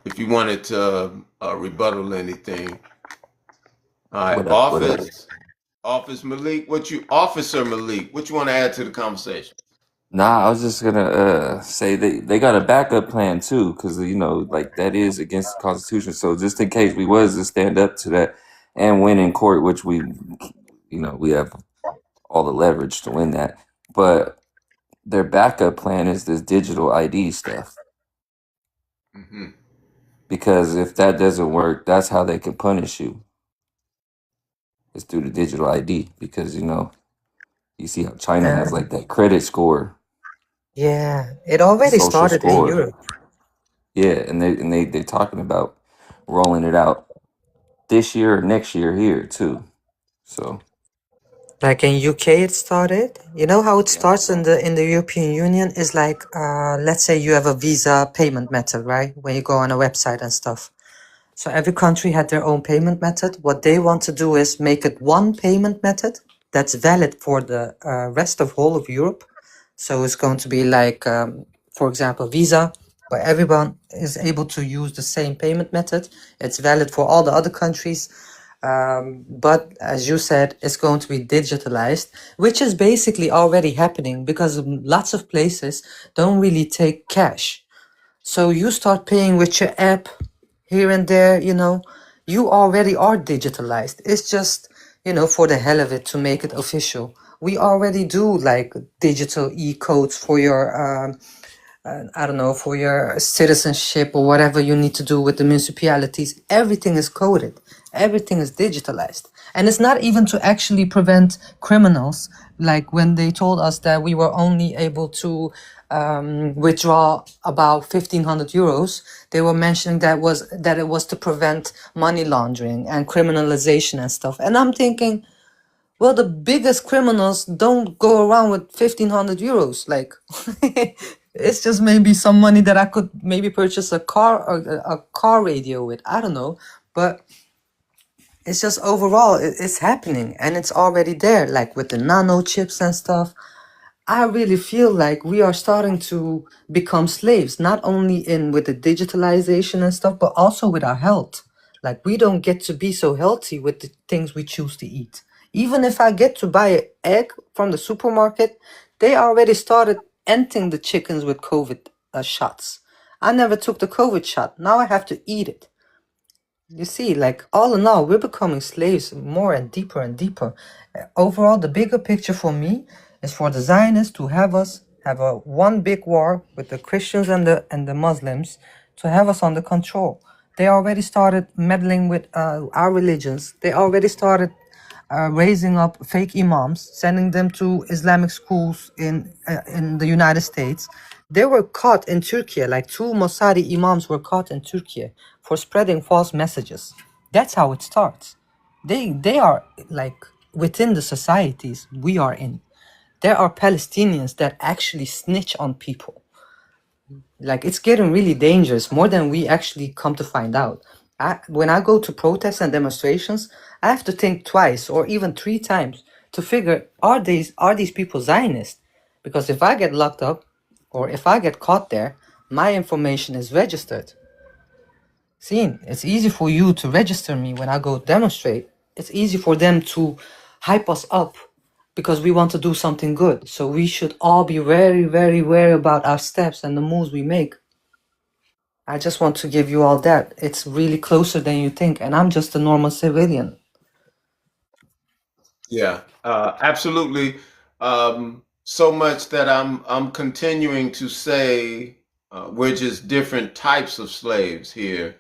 if you wanted to rebuttal anything. All right, What up? Officer Malik, what you want to add to the conversation? Nah, I was just gonna say they got a backup plan too, because like that is against the Constitution. So just in case we was to stand up to that and win in court, which we have all the leverage to win that, but their backup plan is this digital ID stuff. Mm-hmm. Because if that doesn't work, that's how they can punish you. It's through the digital ID, because you see how China has like that credit score, Yeah, it already social started in score. Europe. Yeah, and they're talking about rolling it out this year or next year here too. So Like in UK, it started. You know how it yeah, starts in the European Union is like, let's say you have a Visa payment method, right? When you go on a website and stuff. So every country had their own payment method. What they want to do is make it one payment method that's valid for the rest of whole of Europe. So it's going to be like, for example, Visa, where everyone is able to use the same payment method. It's valid for all the other countries. But as you said, it's going to be digitalized, which is basically already happening because lots of places don't really take cash. So you start paying with your app here and there, you already are digitalized. It's just, for the hell of it to make it official. We already do like digital e-codes for your I don't know, for your citizenship or whatever you need to do with the municipalities. Everything is coded, everything is digitalized. And it's not even to actually prevent criminals. Like when they told us that we were only able to withdraw about 1,500 euros, they were mentioning that it was to prevent money laundering and criminalization and stuff. And I'm thinking, well, the biggest criminals don't go around with 1,500 euros. Like, it's just maybe some money that I could maybe purchase a car or a car radio with. I don't know, but it's just overall, it's happening and it's already there. Like with the nano chips and stuff. I really feel like we are starting to become slaves, not only in with the digitalization and stuff, but also with our health. Like we don't get to be so healthy with the things we choose to eat. Even if I get to buy an egg from the supermarket, they already started emptying the chickens with COVID shots. I never took the COVID shot. Now I have to eat it. You see, like all in all, we're becoming slaves more and deeper and deeper. Overall, the bigger picture for me is for the Zionists to have us have a one big war with the Christians and the Muslims to have us under control. They already started meddling with our religions. They already started raising up fake imams, sending them to Islamic schools in the United States. They were caught in Turkey, like 2 Mossadi imams were caught in Turkey for spreading false messages. That's how it starts. They are like within the societies we are in. There are Palestinians that actually snitch on people. Like it's getting really dangerous, more than we actually come to find out. When I go to protests and demonstrations, I have to think twice or even 3 times to figure, are these people Zionist? Because if I get locked up or if I get caught there, my information is registered. See, it's easy for you to register me when I go demonstrate. It's easy for them to hype us up because we want to do something good. So we should all be very, very wary about our steps and the moves we make. I just want to give you all that. It's really closer than you think, and I'm just a normal civilian. Yeah, absolutely. So much that I'm continuing to say we're just different types of slaves here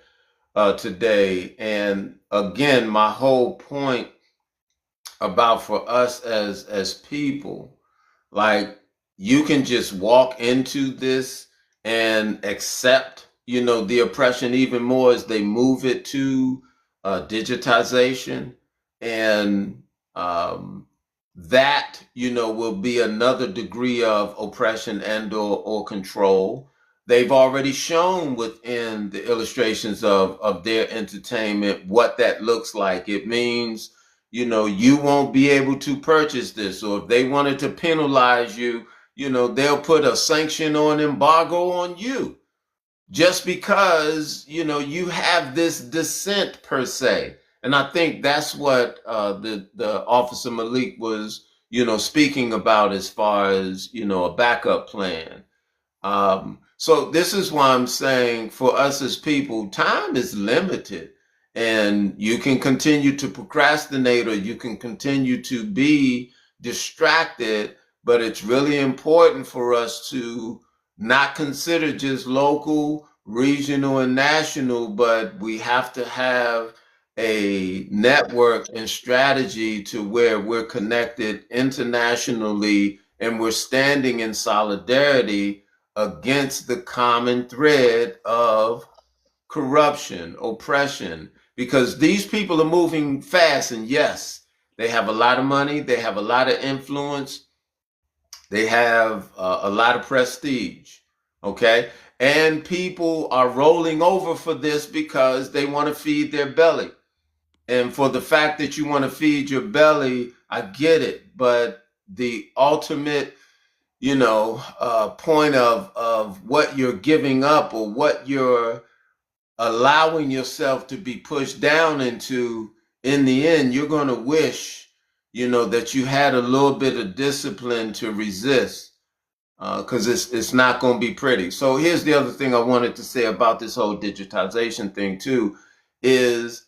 today. And again, my whole point about for us as people, like you can just walk into this and accept, the oppression even more as they move it to digitization, and that will be another degree of oppression and or control. They've already shown within the illustrations of their entertainment what that looks like. It means you won't be able to purchase this, or if they wanted to penalize you, they'll put a sanction or an embargo on you just because you have this dissent per se. And I think that's what the officer Malik was speaking about as far as a backup plan. So this is why I'm saying for us as people, time is limited, and you can continue to procrastinate or you can continue to be distracted, but it's really important for us to not consider just local, regional, and national, but we have to have a network and strategy to where we're connected internationally and we're standing in solidarity against the common thread of corruption, oppression, because these people are moving fast. And yes, they have a lot of money, they have a lot of influence, they have a lot of prestige, okay? And people are rolling over for this because they want to feed their belly. And for the fact that you want to feed your belly, I get it. But the ultimate point of what you're giving up or what you're allowing yourself to be pushed down into in the end, you're going to wish, that you had a little bit of discipline to resist, because it's not going to be pretty. So here's the other thing I wanted to say about this whole digitization thing too, is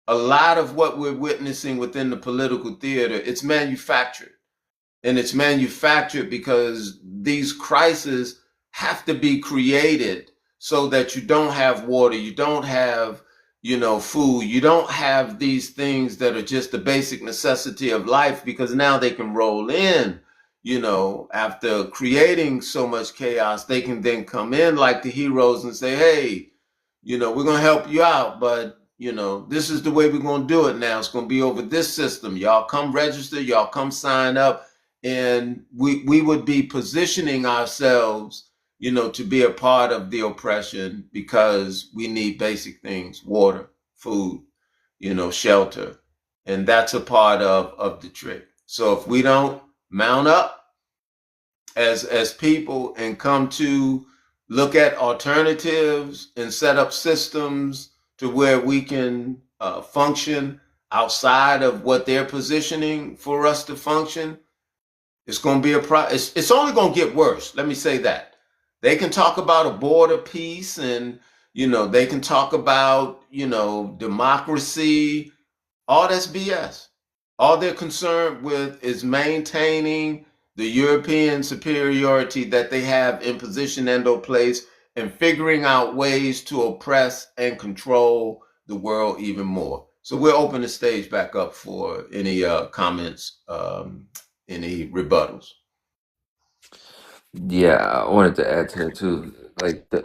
a lot of what we're witnessing within the political theater, it's manufactured. And it's manufactured because these crises have to be created so that you don't have water, you don't have, food, you don't have these things that are just the basic necessity of life, because now they can roll in, after creating so much chaos, they can then come in like the heroes and say, hey, we're going to help you out, but this is the way we're going to do it now. It's going to be over this system. Y'all come register, y'all come sign up. And we would be positioning ourselves, to be a part of the oppression, because we need basic things: water, food, shelter. And that's a part of the trick. So if we don't mount up as people and come to look at alternatives and set up systems to where we can function outside of what they're positioning for us to function, it's going to be it's only going to get worse. Let me say that. They can talk about a border peace, and they can talk about democracy. All that's BS. All they're concerned with is maintaining the European superiority that they have in position and or place, and figuring out ways to oppress and control the world even more. So we'll open the stage back up for any comments, any rebuttals. Yeah, I wanted to add to that too. Like the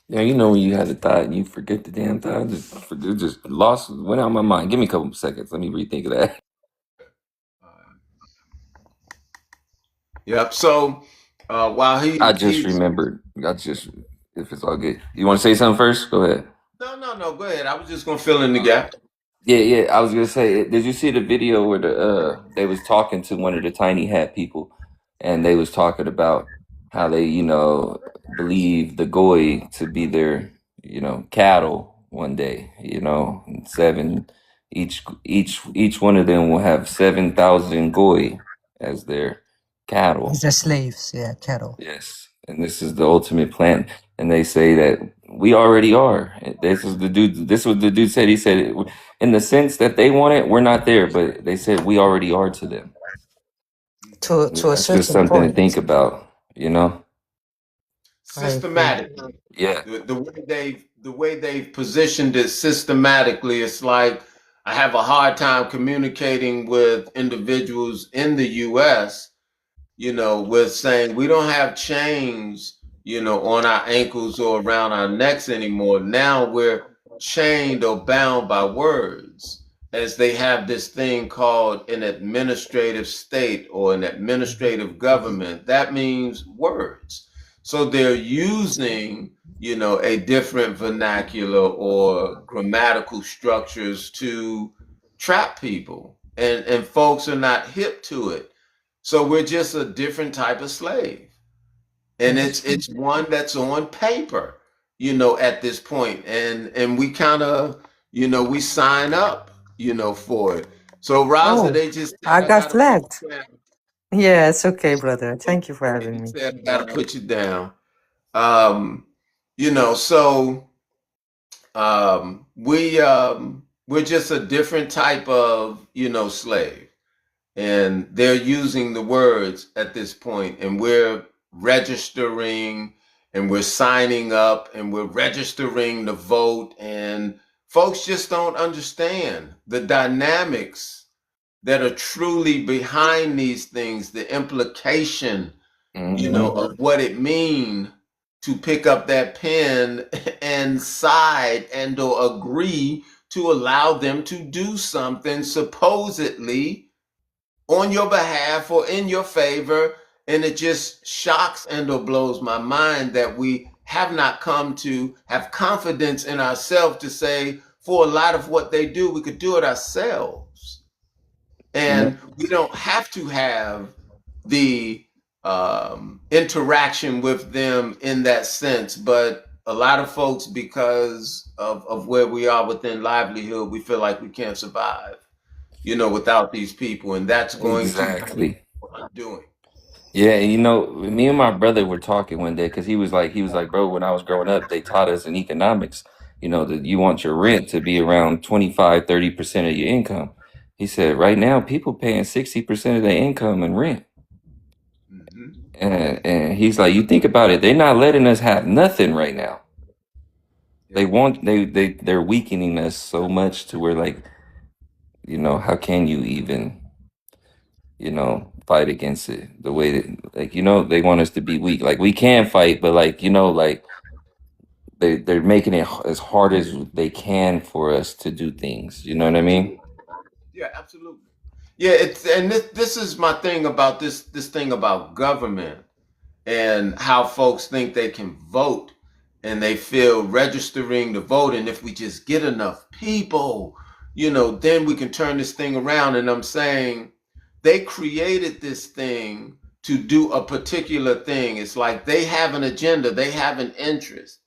yeah, when you had a thought and you forget the damn thought, it just went out of my mind. Give me a couple seconds. Let me rethink of that. Yep. So while I just remembered. If it's all good. You want to say something first? Go ahead. No, go ahead. I was just gonna fill in the gap. Yeah. I was gonna say, did you see the video where they was talking to one of the tiny hat people, and they was talking about how they, believe the Goy to be their, cattle one day, and each one of them will have 7,000 Goy as their cattle. These are slaves, yeah, cattle. Yes, and this is the ultimate plan. And they say that we already are. This was the dude said. He said, in the sense that they want it, we're not there, but they said we already are to them. To a That's certain just something point. to think about, Systematically. Yeah. The way they've positioned it systematically, it's like I have a hard time communicating with individuals in the US, with saying we don't have chains, on our ankles or around our necks anymore. Now we're chained or bound by words, as they have this thing called an administrative state or an administrative government. That means words. So they're using, a different vernacular or grammatical structures to trap people, and folks are not hip to it. So we're just a different type of slave. And it's one that's on paper, at this point. And we kind of, we sign up, for it. So Raza, they just said, I got flagged. put you down. Yeah, it's okay, brother. Thank you for having me. Said, I gotta put you down. So we're just a different type of, slave. And they're using the words at this point, and we're registering and we're signing up and we're registering to vote, and folks just don't understand the dynamics that are truly behind these things, the implication, of what it means to pick up that pen and side and or agree to allow them to do something supposedly on your behalf or in your favor. And it just shocks and or blows my mind that we have not come to have confidence in ourselves to say, for a lot of what they do, we could do it ourselves. And we don't have to have the interaction with them in that sense, but a lot of folks, because of where we are within livelihood, we feel like we can't survive, without these people, and that's going to be Exactly. undoing. Yeah, and you know, me and my brother were talking one day because he was like, bro, when I was growing up, they taught us in economics, that you want your rent to be around 25-30% of your income. He said, right now, people paying 60% of their income in rent. Mhm. And he's like, you think about it, they're not letting us have nothing right now. They're weakening us so much to where, like, how can you even, fight against it the way that, like, they want us to be weak. Like, we can fight, but like they're making it as hard as they can for us to do things. You know what I mean? Yeah, absolutely. Yeah, and this is my thing about this thing about government and how folks think they can vote, and they feel registering to vote, and if we just get enough people, then we can turn this thing around. And I'm saying they created this thing to do a particular thing. It's like they have an agenda, they have an interest.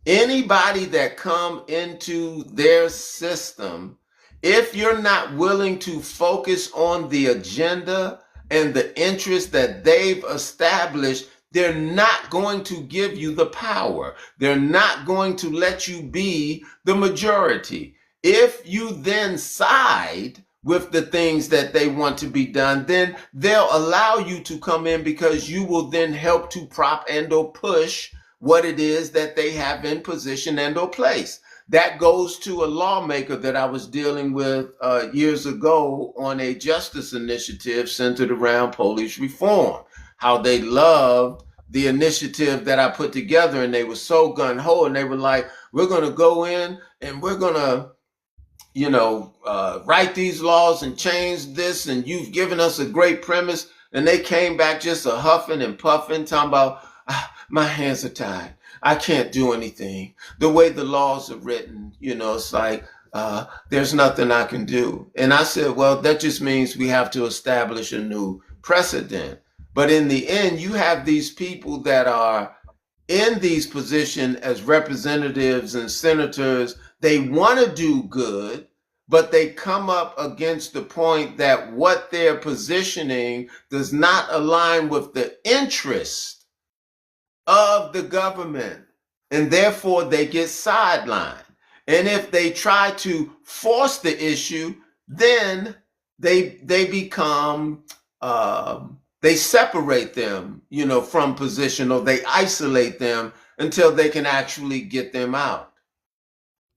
Anybody that come into their system, if you're not willing to focus on the agenda and the interest that they've established, they're not going to give you the power. They're not going to let you be the majority. If you then side with the things that they want to be done, then they'll allow you to come in, because you will then help to prop and or push what it is that they have in position and or place. That goes to a lawmaker that I was dealing with years ago on a justice initiative centered around police reform. How they loved the initiative that I put together, and they were so gung-ho, and they were like, we're going to go in and we're going to write these laws and change this, and you've given us a great premise. And they came back just a huffing and puffing, talking about, my hands are tied, I can't do anything. The way the laws are written, it's like, there's nothing I can do. And I said, well, that just means we have to establish a new precedent. But in the end, you have these people that are in these positions as representatives and senators. They want to do good, but they come up against the point that what they're positioning does not align with the interest of the government, and therefore they get sidelined. And if they try to force the issue, then they become they separate them, from position, or they isolate them until they can actually get them out.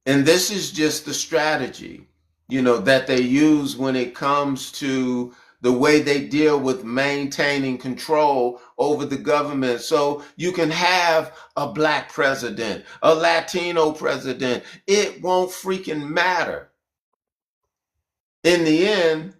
And this is just the strategy, that they use when it comes to the way they deal with maintaining control over the government. So you can have a Black president, a Latino president. It won't freaking matter. In the end,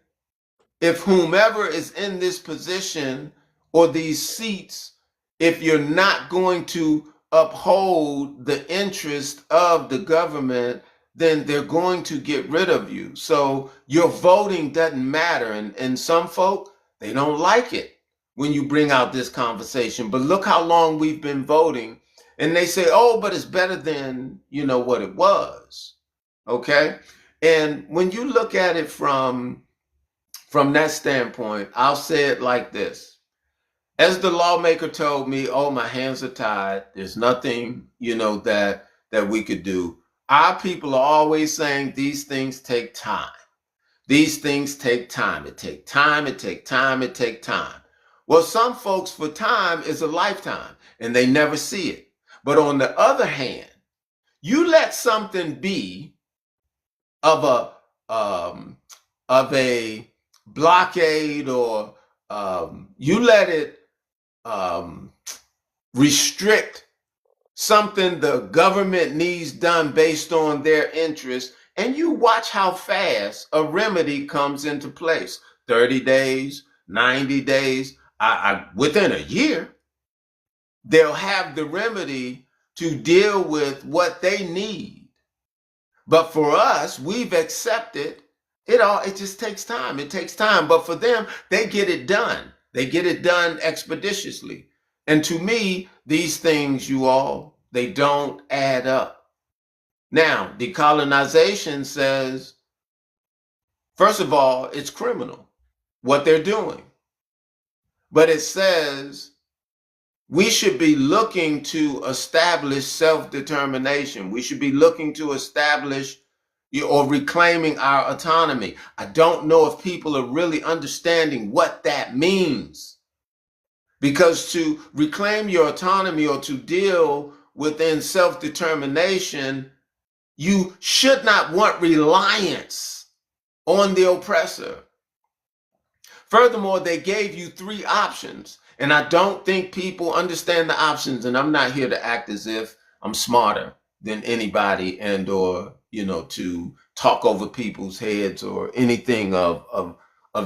if whomever is in this position or these seats, if you're not going to uphold the interest of the government, then they're going to get rid of you. So your voting doesn't matter. And some folk, they don't like it when you bring out this conversation. But look how long we've been voting. And they say, oh, but it's better than, what it was. Okay? And when you look at it from that standpoint, I'll say it like this. As the lawmaker told me, oh, my hands are tied, there's nothing, that we could do. Our people are always saying these things take time. These things take time. It takes time, it takes time, it takes time. Well, some folks, for time is a lifetime, and they never see it. But on the other hand, you let something be of a blockade, or you let it restrict something the government needs done based on their interest, and you watch how fast a remedy comes into place. 30 days, 90 days, within a year, they'll have the remedy to deal with what they need. But for us, we've accepted it just takes time. It takes time. But for them, they get it done. They get it done expeditiously. And to me, these things, you all, They don't add up. Now, decolonization says, first of all, it's criminal, what they're doing. But it says we should be looking to establish self-determination. We should be looking to establish or reclaiming our autonomy. I don't know if people are really understanding what that means. Because to reclaim your autonomy or to deal within self-determination, you should not want reliance on the oppressor. Furthermore, they gave you 3 options, and I don't think people understand the options, and I'm not here to act as if I'm smarter than anybody and or, to talk over people's heads or anything of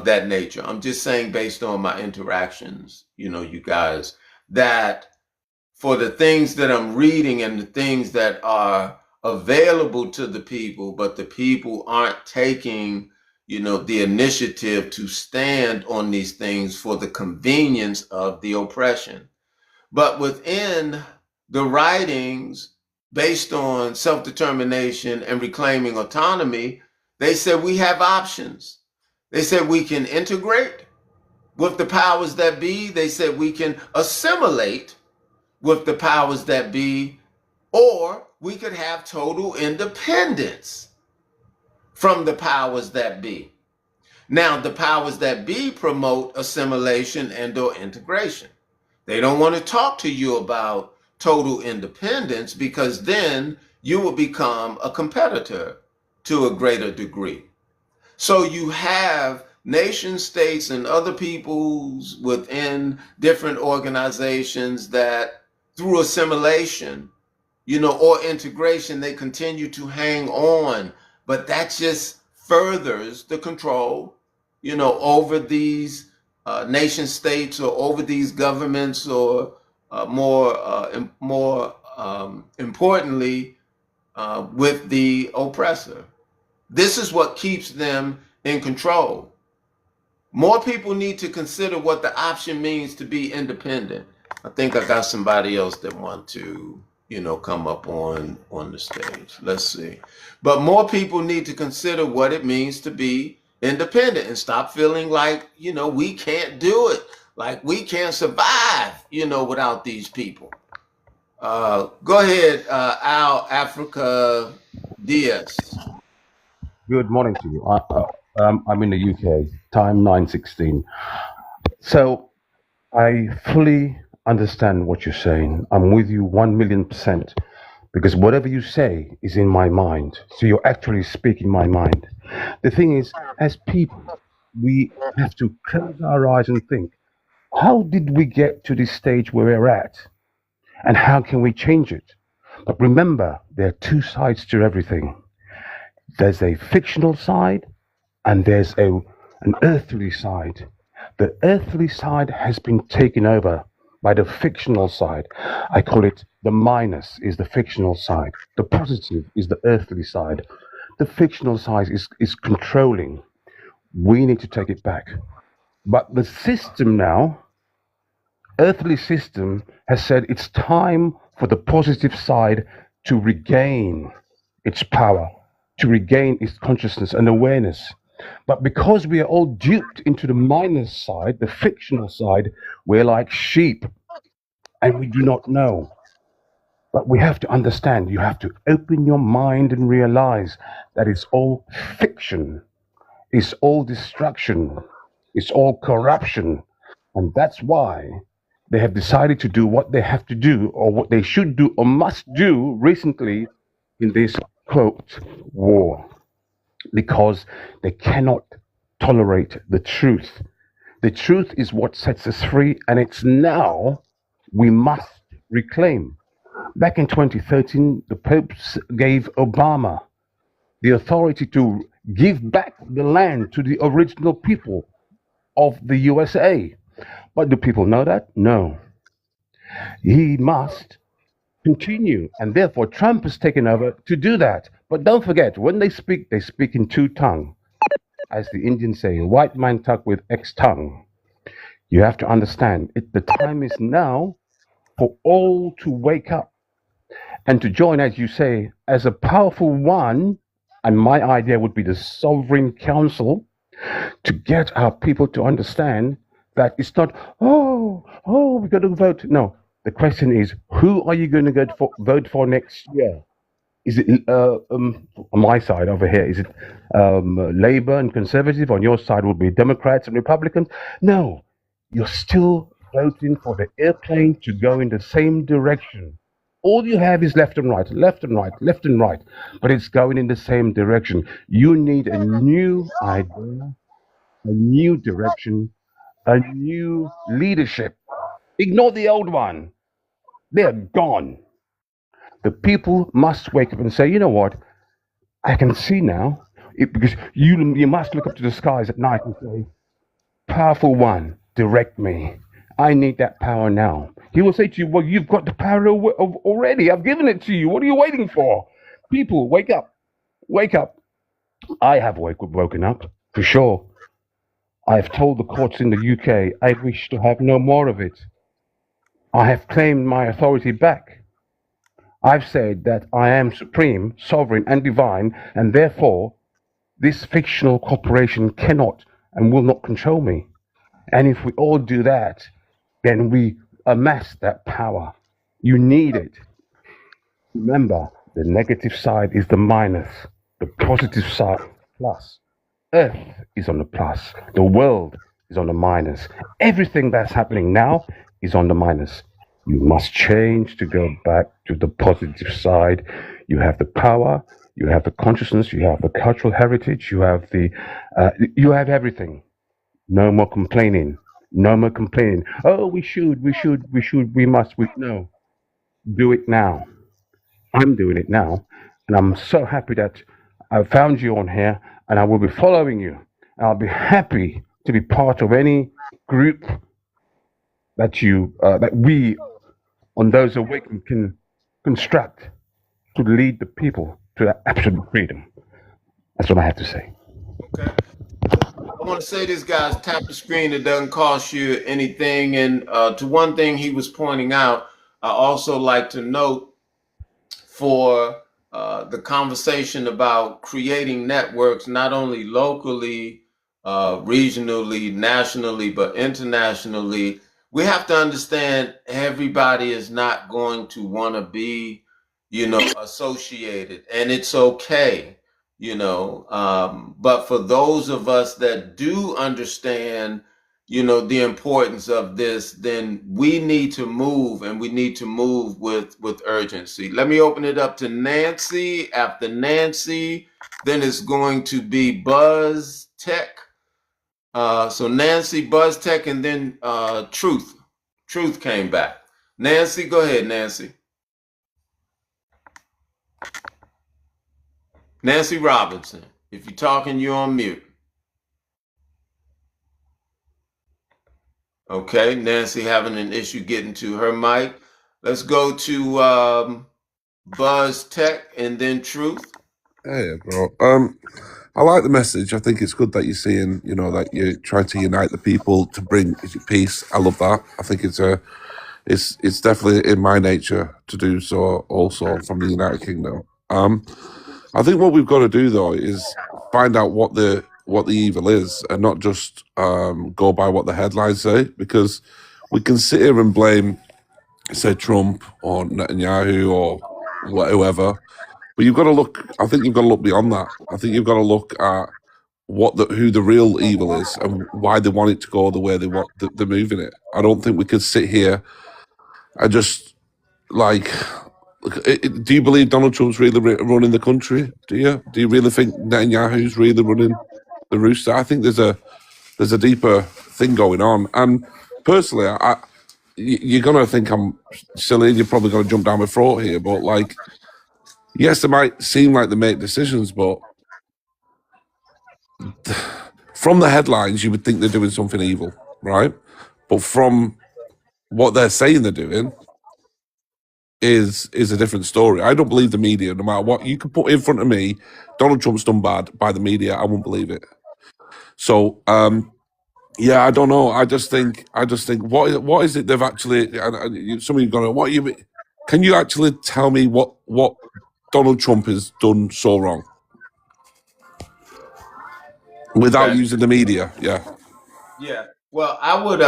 that nature. I'm just saying based on my interactions, you guys, that for the things that I'm reading and the things that are available to the people, but the people aren't taking the initiative to stand on these things for the convenience of the oppression. But within the writings based on self-determination and reclaiming autonomy, they said we have options. They said we can integrate with the powers that be. They said we can assimilate with the powers that be, or we could have total independence from the powers that be. Now, the powers that be promote assimilation and or integration. They don't want to talk to you about total independence because then you will become a competitor to a greater degree. So you have nation states and other peoples within different organizations that through assimilation, or integration, they continue to hang on. But that just furthers the control, over these nation states or over these governments, or more importantly, with the oppressor. This is what keeps them in control. More people need to consider what the option means to be independent. I think I got somebody else that want to come up on the stage. Let's see. But more people need to consider what it means to be independent and stop feeling like, we can't do it. Like we can't survive, without these people. Go ahead, Al Africa Diaz. Good morning to you. I'm in the UK, time 9:16. So I fully understand what you're saying. I'm with you 1,000,000%, because whatever you say is in my mind. So you're actually speaking my mind. The thing is, as people, we have to close our eyes and think, how did we get to this stage where we're at? And how can we change it? But remember, there are 2 sides to everything. There's a fictional side and there's an earthly side. The earthly side has been taken over by the fictional side. I call it the minus is the fictional side. The positive is the earthly side. The fictional side is controlling. We need to take it back. But the system now, earthly system, has said it's time for the positive side to regain its power, to regain its consciousness and awareness. But because we are all duped into the minus side, the fictional side, we're like sheep and we do not know. But we have to understand, you have to open your mind and realize that it's all fiction, it's all destruction, it's all corruption. And that's why they have decided to do what they have to do, or what they should do or must do recently in this, quote, war. Because they cannot tolerate the truth. The truth is what sets us free, and it's now we must reclaim. Back in 2013, the Pope gave Obama the authority to give back the land to the original people of the USA. But do people know that? No. He must continue, and therefore Trump has taken over to do that. But don't forget, when they speak in 2 tongues. As the Indians say, white man talk with X tongue. You have to understand, the time is now for all to wake up. and to join, as you say, as a powerful one. And my idea would be the Sovereign Council, to get our people to understand that it's not, we got to vote. No, the question is, who are you going to vote for next year? Is it on my side over here? Is it Labour and Conservative? On your side would be Democrats and Republicans? No, you're still voting for the airplane to go in the same direction. All you have is left and right, left and right, left and right, but it's going in the same direction. You need a new idea, a new direction, a new leadership. Ignore the old one. They're gone. The people must wake up and say, you know what? I can see now, because you must look up to the skies at night and say, powerful one, direct me. I need that power now. He will say to you, well, you've got the power already. I've given it to you. What are you waiting for? People, wake up. Wake up. I have woken up, for sure. I have told the courts in the UK I wish to have no more of it. I have claimed my authority back. I've said that I am supreme, sovereign, and divine, and therefore this fictional corporation cannot and will not control me. And if we all do that, then we amass that power. You need it. Remember, the negative side is the minus, the positive side plus. Earth is on the plus, the world is on the minus. Everything that's happening now is on the minus. You must change to go back to the positive side. You have the power, you have the consciousness, you have the cultural heritage, you have everything. No more complaining. No more complaining. Oh, we must. No. Do it now. I'm doing it now. And I'm so happy that I found you on here, and I will be following you. And I'll be happy to be part of any group that we, on Those Awakened, can construct to lead the people to that absolute freedom. That's what I have to say. Okay. I want to say this, guys, tap the screen. It doesn't cost you anything. And to one thing he was pointing out, I also like to note for the conversation about creating networks, not only locally, regionally, nationally, but internationally, we have to understand everybody is not going to want to be, associated, and it's okay. But for those of us that do understand, the importance of this, then we need to move, and we need to move with urgency. Let me open it up to Nancy. After Nancy, then it's going to be Buzz Tech. So Nancy, Buzz Tech, and then Truth. Truth came back. Nancy, go ahead, Nancy. Nancy Robinson, if you're talking, you're on mute. Okay, Nancy having an issue getting to her mic. Let's go to Buzz Tech and then Truth. Hey, bro. I like the message. I think it's good that you're seeing, that you're trying to unite the people to bring peace. I love that. I think it's definitely in my nature to do so also from the United Kingdom. I think what we've got to do though is find out what the evil is, and not just go by what the headlines say, because we can sit here and blame, say, Trump or Netanyahu or whoever, but you've got to look. I think you've got to look beyond that. I think you've got to look at who the real evil is and why they want it to go the way they want. They're moving it. I don't think we could sit here and just do you believe Donald Trump's really running the country? Do you? Do you really think Netanyahu's really running the rooster? I think there's a deeper thing going on. And personally, you're gonna think I'm silly. You're probably gonna jump down my throat here, but yes, it might seem like they make decisions, but from the headlines, you would think they're doing something evil, right? But from what they're saying they're doing is a different story. I don't believe the media, no matter what you could put in front of me. Donald Trump's done bad by the media. I won't believe it. So, yeah, I don't know. I just think what is it they've actually? Some of you gonna what you Can you actually tell me what Donald Trump has done so wrong? Without Okay. using the media, yeah. Yeah. Well, I would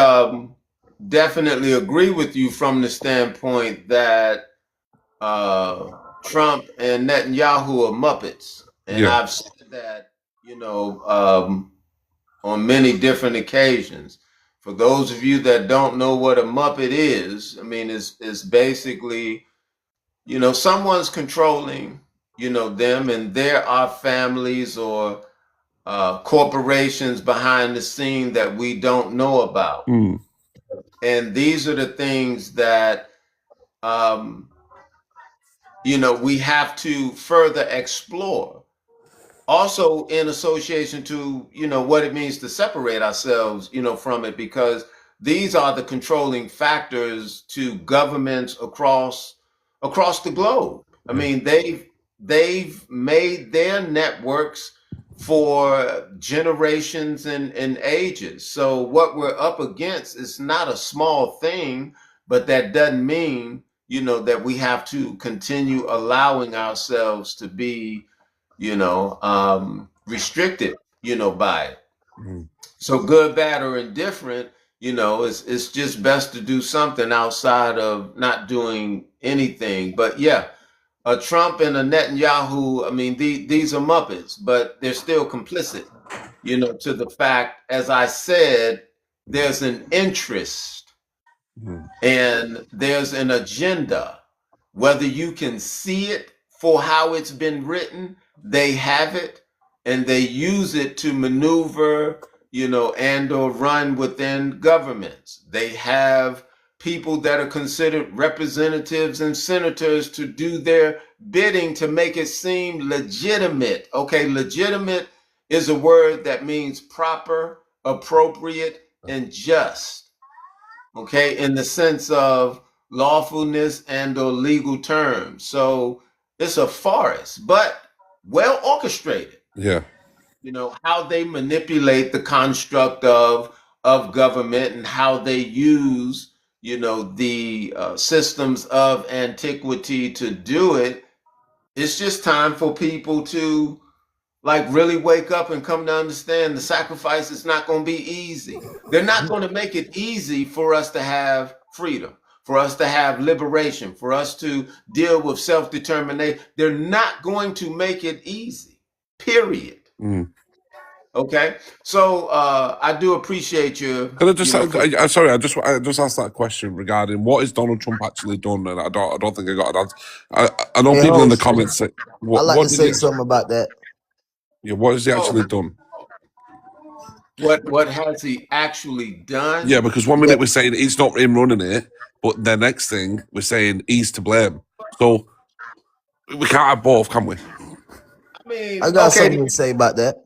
definitely agree with you from the standpoint that Trump and Netanyahu are Muppets. And Yeah. I've said that, on many different occasions. For those of you that don't know what a Muppet is, I mean, it's basically, someone's controlling, them, and there are families or corporations behind the scene that we don't know about. Mm. And these are the things that, we have to further explore. Also, in association to, what it means to separate ourselves, from it, because these are the controlling factors to governments across the globe. I mean, they've made their networks for generations and ages. So what we're up against is not a small thing, but that doesn't mean, that we have to continue allowing ourselves to be, restricted, by it. Mm. So good, bad, or indifferent, it's just best to do something outside of not doing anything. But yeah, a Trump and a Netanyahu, I mean, these are Muppets, but they're still complicit, to the fact, as I said, there's an interest Mm. and there's an agenda. Whether you can see it for how it's been written, they have it and they use it to maneuver, and or run within governments. They have people that are considered representatives and senators to do their bidding to make it seem legitimate. Okay, legitimate is a word that means proper, appropriate, and just. Okay, in the sense of lawfulness and or legal terms. So it's a farce, but well orchestrated. Yeah. How they manipulate the construct of government and how they use, the systems of antiquity to do it. It's just time for people to really wake up and come to understand the sacrifice is not going to be easy. They're not going to make it easy for us to have freedom, for us to have liberation, for us to deal with self-determination. They're not going to make it easy, period. Mm. Okay, so I do appreciate you. Can I just sorry, I just asked that question regarding what has Donald Trump actually done, and I don't think I got an answer. I know Hey, people in the host, comments say, I'd like what to did say he? something about that. Yeah, what has he actually done? What has he actually done? Yeah, because one minute we're saying it's not him running it, but the next thing we're saying he's to blame. So we can't have both, can we? I mean, I got okay. something to say about that.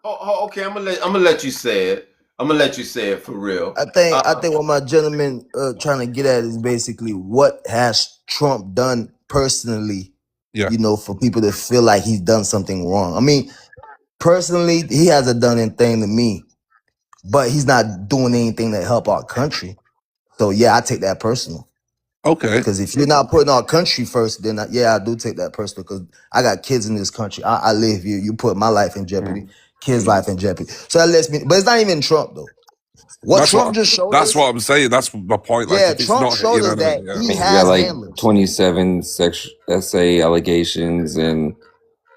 Okay, I'm gonna let you say it. I'm gonna let you say it for real. I think what my gentleman trying to get at is basically what has Trump done personally, for people to feel like he's done something wrong. I mean, personally, he hasn't done anything to me, but he's not doing anything to help our country. So yeah, I take that personal. Okay. Because if you're not putting our country first, then I do take that personal. Because I got kids in this country. I live here. You put my life in jeopardy, kids' life in jeopardy. So that lets me. But it's not even Trump though. That's what I'm saying. That's my point. Like, yeah, if Trump it's not, showed us that I he mean, has he got like handlers. 27 SA allegations, and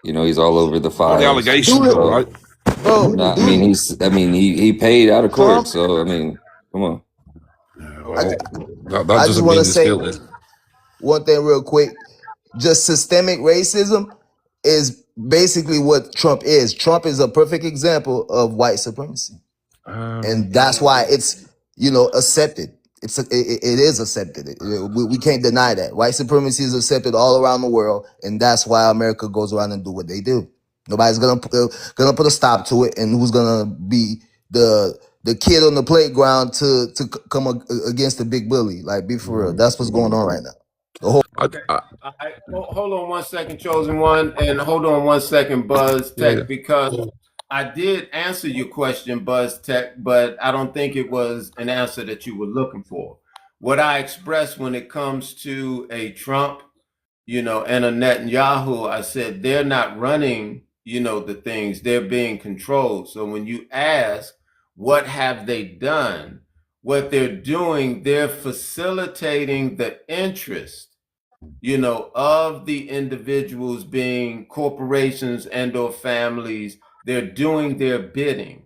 he's all over the files. The allegations, so, right? Bro, I mean, he paid out of court. Trump, so I mean, come on. That I doesn't just mean want to he's say guilty. one thing real quick. Just systemic racism is basically what Trump is. Trump is a perfect example of white supremacy, and that's why it's accepted. It is accepted. We can't deny that white supremacy is accepted all around the world, and that's why America goes around and do what they do. Nobody's gonna put a stop to it, and who's gonna be the kid on the playground to come against the big bully? Like, be for real. That's what's going on right now. Hold on 1 second, Chosen One, and hold on 1 second, Buzz Tech, because I did answer your question, Buzz Tech, but I don't think it was an answer that you were looking for. what I expressed when it comes to a Trump, and a Netanyahu, I said they're not running, the things, they're being controlled. So when you ask, what have they done? What they're doing, they're facilitating the interest, of the individuals being corporations and or families. They're doing their bidding.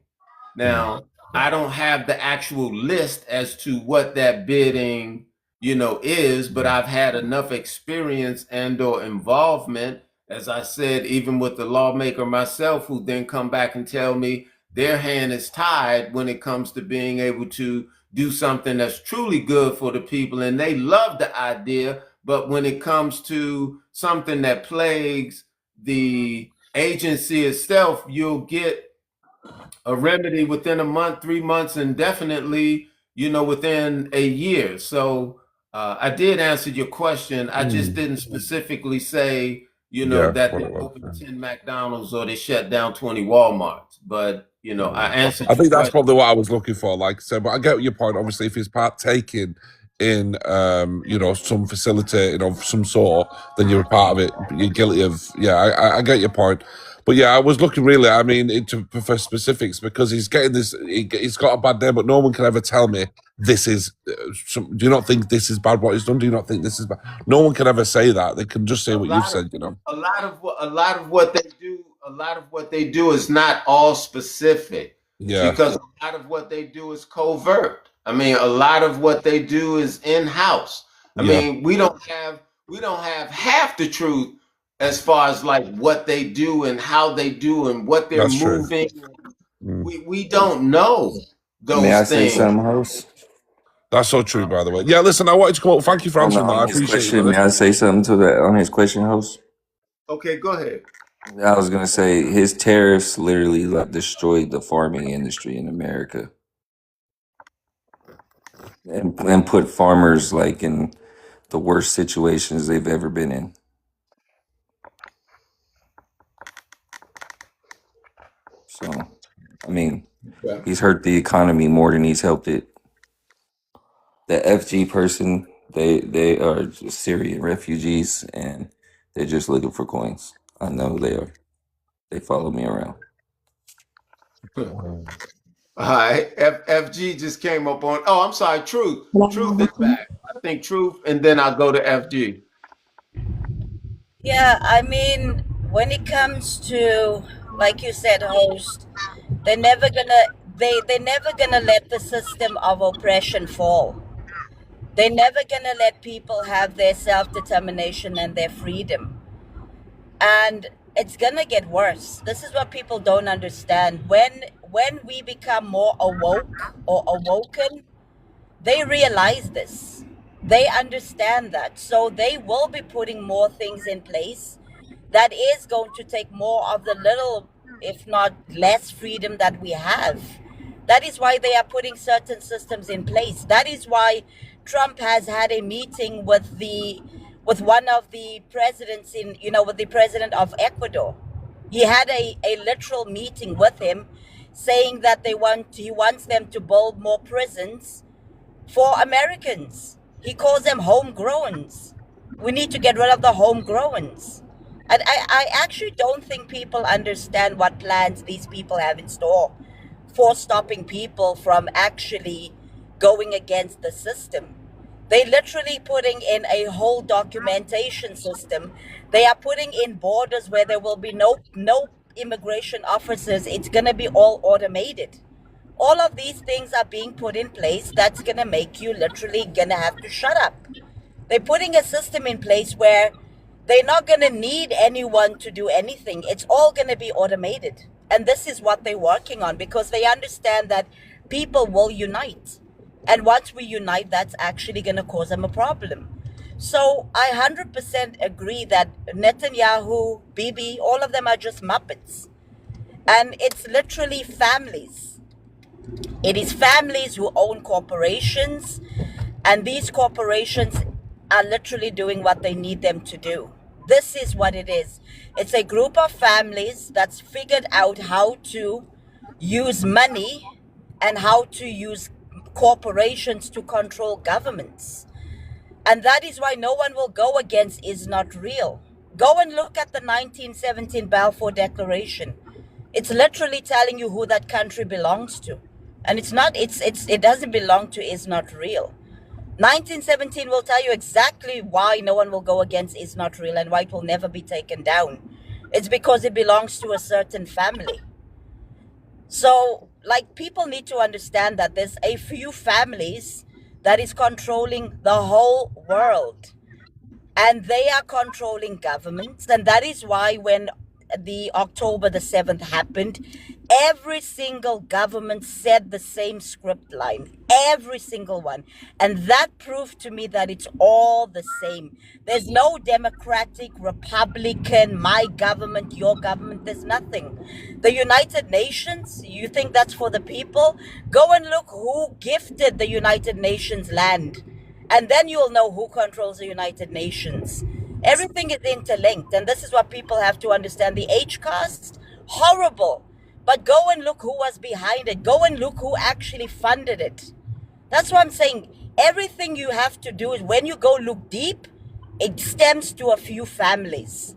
Now, I don't have the actual list as to what that bidding, is, but I've had enough experience and or involvement, as I said, even with the lawmaker myself, who then come back and tell me their hand is tied when it comes to being able to do something that's truly good for the people. And they love the idea, but when it comes to something that plagues the agency itself, you'll get a remedy within a month, 3 months, and definitely, within a year. So I did answer your question. I just didn't specifically say, Yeah, that what they it was. opened 10 McDonald's or they shut down 20 Walmarts. But, I answered I your think that's question. probably what I was looking for. Like I said, but I get your point. Obviously, if he's partaking in, some facilitating of some sort, then you're a part of it. You're guilty of. Yeah, I get your point. But yeah, I was looking really. I mean, for specifics because he's getting this. He's got a bad name, but no one can ever tell me this is. Do you not think this is bad? What he's done? Do you not think this is bad? No one can ever say that. They can just say A what you've lot of said. a lot of what they do is not all specific, Yeah, because a lot of what they do is covert. I mean, a lot of what they do is in-house. I yeah, mean, we don't have half the truth as far as like what they do and how they do and what they're that's true. moving. Mm. We don't know May I those say things. something, host? That's so true, by the way. Yeah, listen, I wanted to come up. Thank you for answering that. I On his appreciate it, question, may brother. I say something to that on his question, host? Okay, go ahead. I was gonna say his tariffs literally like destroyed the farming industry in America and put farmers like in the worst situations they've ever been in. So, I mean, Yeah. he's hurt the economy more than he's helped it. The FG person, they are just Syrian refugees and they're just looking for coins. I know they are. They follow me around. All right, FG just came up on. Oh, I'm sorry, Truth. Truth is back. I think Truth, and then I'll go to FG. Yeah, I mean, when it comes to, like you said, host, they're never gonna they're never gonna let the system of oppression fall. They're never gonna let people have their self-determination and their freedom. And it's gonna get worse. This is what people don't understand. When we become more awoke or awoken, they realize this. They understand that. So they will be putting more things in place that is going to take more of the little, if not less, freedom that we have. That is why they are putting certain systems in place. That is why Trump has had a meeting with one of the presidents with the president of Ecuador. He had a literal meeting with him saying that he wants them to build more prisons for Americans. He calls them homegrowns. We need to get rid of the homegrowns. And I actually don't think people understand what plans these people have in store for stopping people from actually going against the system. They're literally putting in a whole documentation system. They are putting in borders where there will be no immigration officers. It's going to be all automated. All of these things are being put in place that's going to make you literally going to have to shut up. They're putting a system in place where they're not going to need anyone to do anything. It's all going to be automated. And this is what they're working on because they understand that people will unite. And once we unite, that's actually going to cause them a problem. So I 100% agree that Netanyahu, Bibi, all of them are just Muppets. And it's literally families. It is families who own corporations, and these corporations are literally doing what they need them to do. This is what it is. It's a group of families that's figured out how to use money and how to use corporations to control governments. And that is why no one will go against is not real. Go and look at the 1917 Balfour Declaration. It's literally telling you who that country belongs to. And it doesn't belong to is not real. 1917 will tell you exactly why no one will go against is not real and why it will never be taken down. It's because it belongs to a certain family. So, like, people need to understand that there's a few families that is controlling the whole world. And they are controlling governments. And that is why when the October the 7th happened, every single government said the same script line. Every single one. And that proved to me that it's all the same. There's no Democratic, Republican, my government, your government. There's nothing. The United Nations, you think that's for the people? Go and look who gifted the United Nations land. And then you'll know who controls the United Nations. Everything is interlinked. And this is what people have to understand. The HCAST, horrible. But go and look who was behind it. Go and look who actually funded it. That's what I'm saying. Everything you have to do is when you go look deep, it stems to a few families.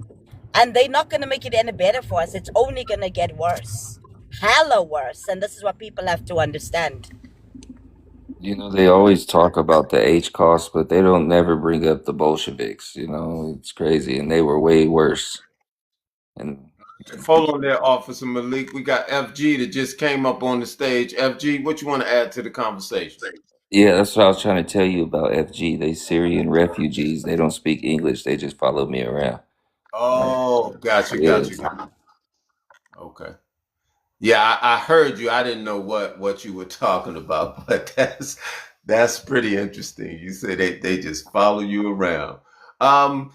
And they're not going to make it any better for us. It's only going to get worse. Hella worse. And this is what people have to understand. You know, they always talk about the HCOS, but they don't never bring up the Bolsheviks. You know, it's crazy, and they were way worse. And Hold on there, Officer Malik. We got FG that just came up on the stage. FG, what you want to add to the conversation? yeah, that's what I was trying to tell you about FG. They Syrian refugees. They don't speak English. They just follow me around. Oh, gotcha, Yeah. gotcha. Okay. Yeah, I heard you. I didn't know what you were talking about, but that's pretty interesting. You said they just follow you around. But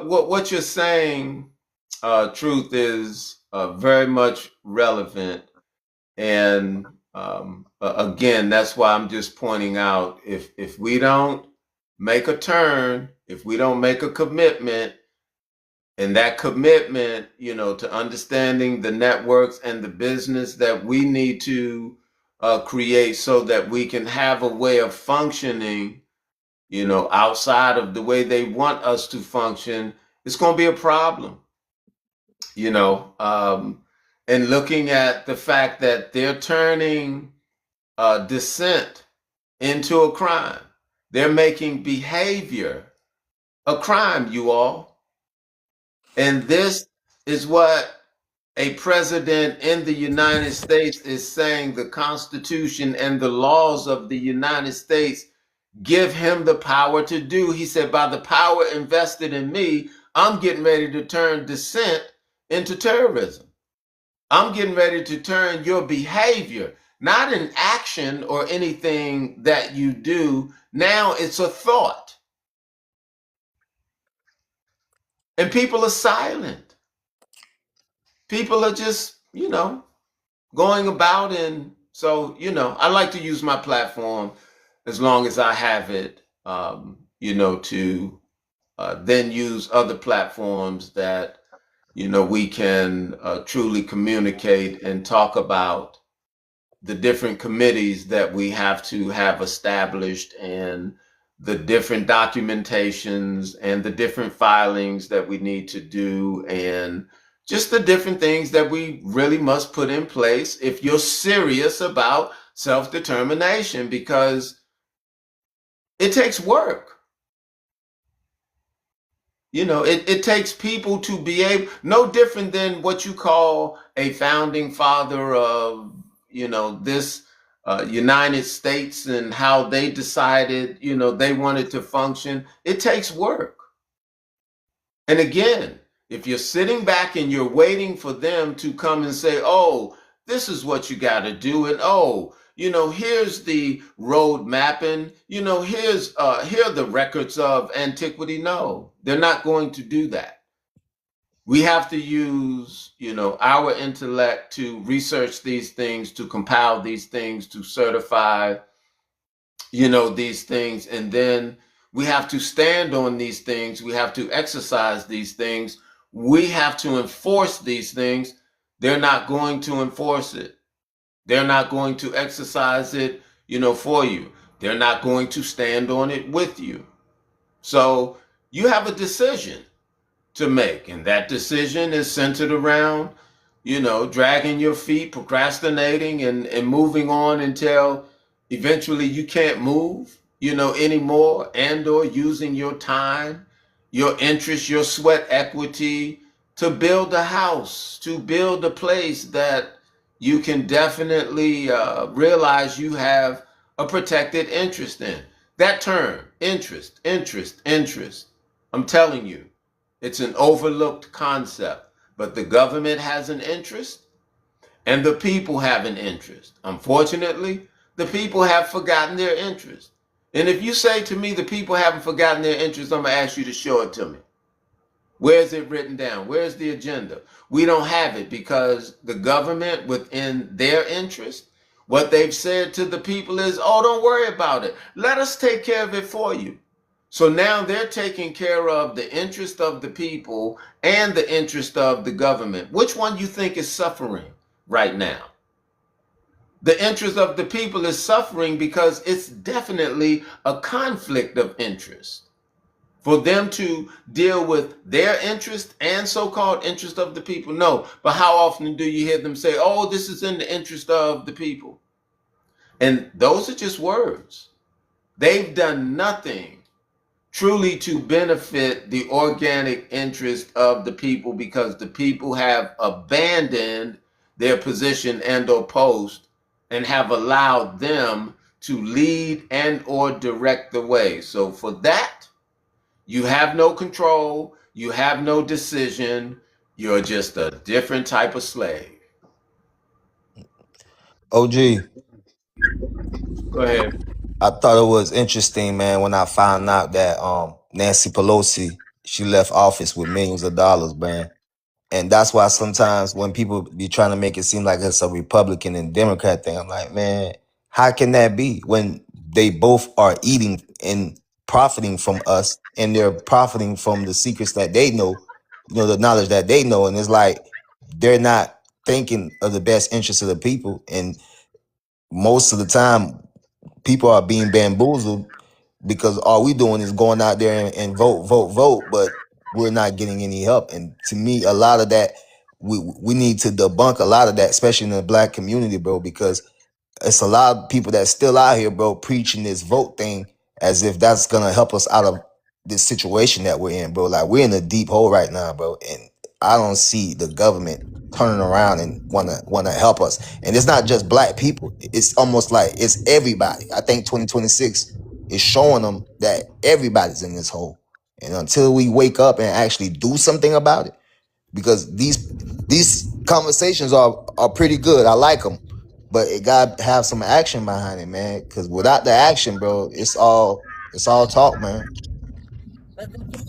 what you're saying, truth is very much relevant, and again, that's why I'm just pointing out if we don't make a turn, if we don't make a commitment. And that commitment, to understanding the networks and the business that we need to create so that we can have a way of functioning, outside of the way they want us to function, it's going to be a problem, and looking at the fact that they're turning dissent into a crime. They're making behavior a crime, you all. And this is what a president in the United States is saying the Constitution and the laws of the United States give him the power to do. He said, by the power invested in me, I'm getting ready to turn dissent into terrorism. I'm getting ready to turn your behavior, not an action or anything that you do. Now it's a thought. And people are silent. People are just, going about. And so, I like to use my platform as long as I have it, to then use other platforms that, we can truly communicate and talk about the different committees that we have to have established and the different documentations and the different filings that we need to do and just the different things that we really must put in place if you're serious about self-determination, because it takes work. It takes people to be able, no different than what you call a founding father of, this United States and how they decided, they wanted to function. It takes work. And again, if you're sitting back and you're waiting for them to come and say, oh, this is what you got to do. And, here's the road mapping, here are the records of antiquity. No, they're not going to do that. We have to use, our intellect to research these things, to compile these things, to certify, these things. And then we have to stand on these things. We have to exercise these things. We have to enforce these things. They're not going to enforce it. They're not going to exercise it. for you. They're not going to stand on it with you. So you have a decision to make, and that decision is centered around, dragging your feet, procrastinating, and moving on until eventually you can't move, anymore, and or using your time, your interest, your sweat equity to build a house, to build a place that you can definitely realize you have a protected interest in. That term, interest, interest, interest, I'm telling you, it's an overlooked concept, but the government has an interest and the people have an interest. Unfortunately, the people have forgotten their interest. And if you say to me the people haven't forgotten their interest, I'm going to ask you to show it to me. Where is it written down? Where's the agenda? We don't have it because the government, within their interest, what they've said to the people is, oh, don't worry about it. Let us take care of it for you. So now they're taking care of the interest of the people and the interest of the government. Which one you think is suffering right now? The interest of the people is suffering because it's definitely a conflict of interest. For them to deal with their interest and so-called interest of the people? No. But how often do you hear them say, oh, this is in the interest of the people? And those are just words. They've done nothing truly to benefit the organic interest of the people because the people have abandoned their position and or post and have allowed them to lead and or direct the way. So for that, you have no control, you have no decision, you're just a different type of slave. OG, Go ahead. I thought it was interesting, man, when I found out that Nancy Pelosi, she left office with millions of dollars, man. And that's why sometimes when people be trying to make it seem like it's a Republican and Democrat thing, I'm like, man, how can that be when they both are eating and profiting from us and they're profiting from the secrets that they know, the knowledge that they know. And it's like they're not thinking of the best interest of the people. And most of the time, people are being bamboozled because all we doing is going out there and vote, vote, vote, but we're not getting any help. And to me, a lot of that, we need to debunk a lot of that, especially in the Black community, bro, because it's a lot of people that's still out here, bro, preaching this vote thing as if that's gonna help us out of this situation that we're in, bro. Like, we're in a deep hole right now, bro, and I don't see the government turning around and wanna help us. And it's not just Black people. It's almost like it's everybody. I think 2026 is showing them that everybody's in this hole. And until we wake up and actually do something about it, because these conversations are pretty good. I like them, but it got to have some action behind it, man. Because without the action, bro, it's all talk, man.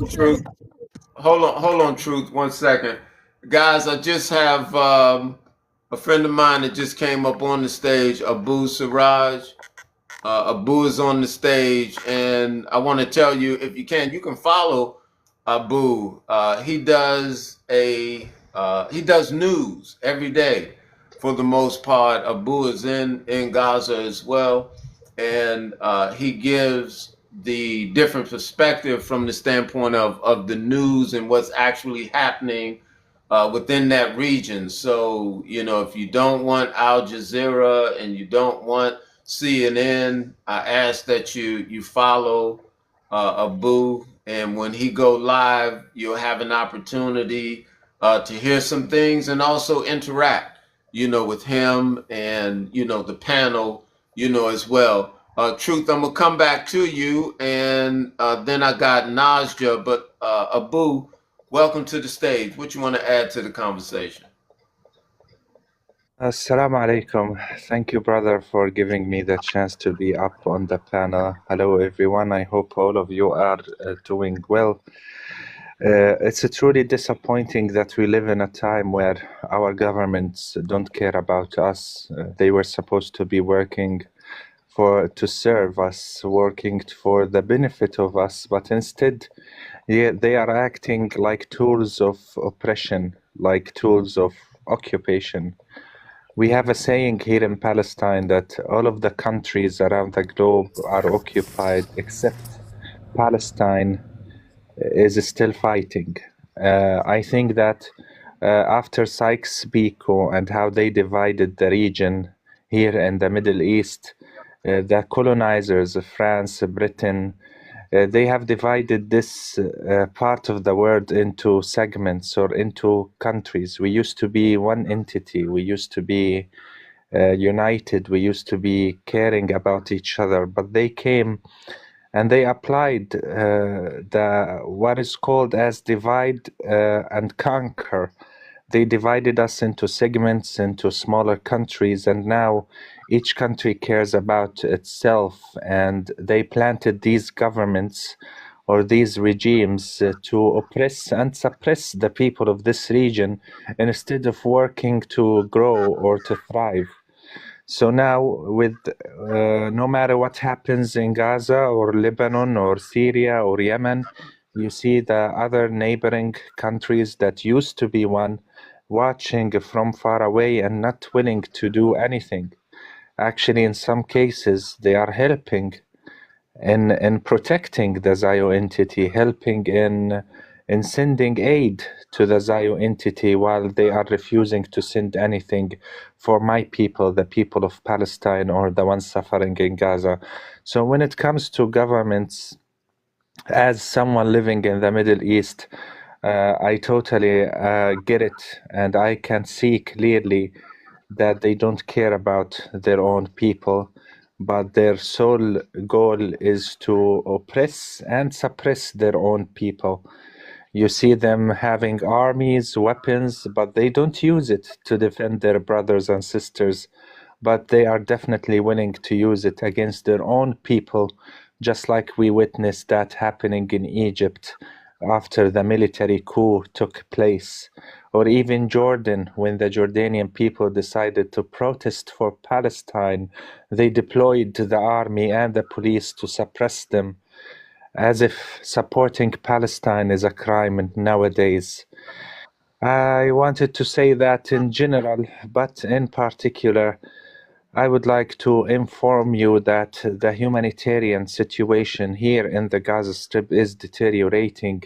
Truth. Hold on, Truth. 1 second. Guys, I just have a friend of mine that just came up on the stage, Abu Siraj. Abu is on the stage, and I want to tell you, if you can follow Abu. He does news every day for the most part. Abu is in Gaza as well, and he gives the different perspective from the standpoint of the news and what's actually happening within that region. So, if you don't want Al Jazeera and you don't want CNN, I ask that you follow Abu, and when he go live, you'll have an opportunity to hear some things and also interact, with him and the panel, as well. Truth, I'm gonna come back to you, and then I got Najja, but Abu, welcome to the stage. What you want to add to the conversation? Assalamu alaikum. Thank you, brother, for giving me the chance to be up on the panel. Hello, everyone. I hope all of you are doing well. It's truly disappointing that we live in a time where our governments don't care about us. They were supposed to be working to serve us, working for the benefit of us, but instead, they are acting like tools of oppression, like tools of occupation. We have a saying here in Palestine that all of the countries around the globe are occupied except Palestine is still fighting. I think that after Sykes-Picot and how they divided the region here in the Middle East, the colonizers of France, Britain, they have divided this part of the world into segments or into countries. We used to be one entity. We used to be united. We used to be caring about each other. But they came and they applied what is called as divide and conquer. They divided us into segments, into smaller countries, and now each country cares about itself, and they planted these governments or these regimes to oppress and suppress the people of this region instead of working to grow or to thrive. So now, with no matter what happens in Gaza or Lebanon or Syria or Yemen, you see the other neighboring countries that used to be one watching from far away and not willing to do anything. Actually, in some cases, they are helping in protecting the Zio entity, helping in sending aid to the Zio entity while they are refusing to send anything for my people, the people of Palestine or the ones suffering in Gaza. So when it comes to governments, as someone living in the Middle East, I totally get it, and I can see clearly that they don't care about their own people, but their sole goal is to oppress and suppress their own people. You see them having armies, weapons, but they don't use it to defend their brothers and sisters, but they are definitely willing to use it against their own people, just like we witnessed that happening in Egypt after the military coup took place, or even Jordan, when the Jordanian people decided to protest for Palestine, they deployed the army and the police to suppress them, as if supporting Palestine is a crime nowadays. I wanted to say that in general, but in particular, I would like to inform you that the humanitarian situation here in the Gaza Strip is deteriorating,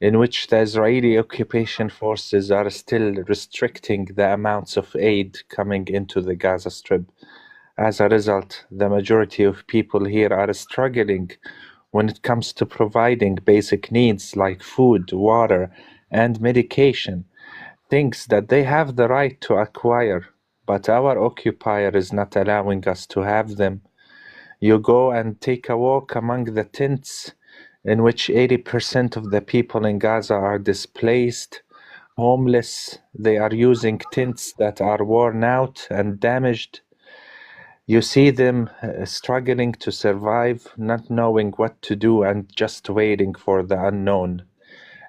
in which the Israeli occupation forces are still restricting the amounts of aid coming into the Gaza Strip. As a result, the majority of people here are struggling when it comes to providing basic needs like food, water, and medication, things that they have the right to acquire, but our occupier is not allowing us to have them. You go and take a walk among the tents, in which 80% of the people in Gaza are displaced, homeless. They are using tents that are worn out and damaged. You see them struggling to survive, not knowing what to do and just waiting for the unknown,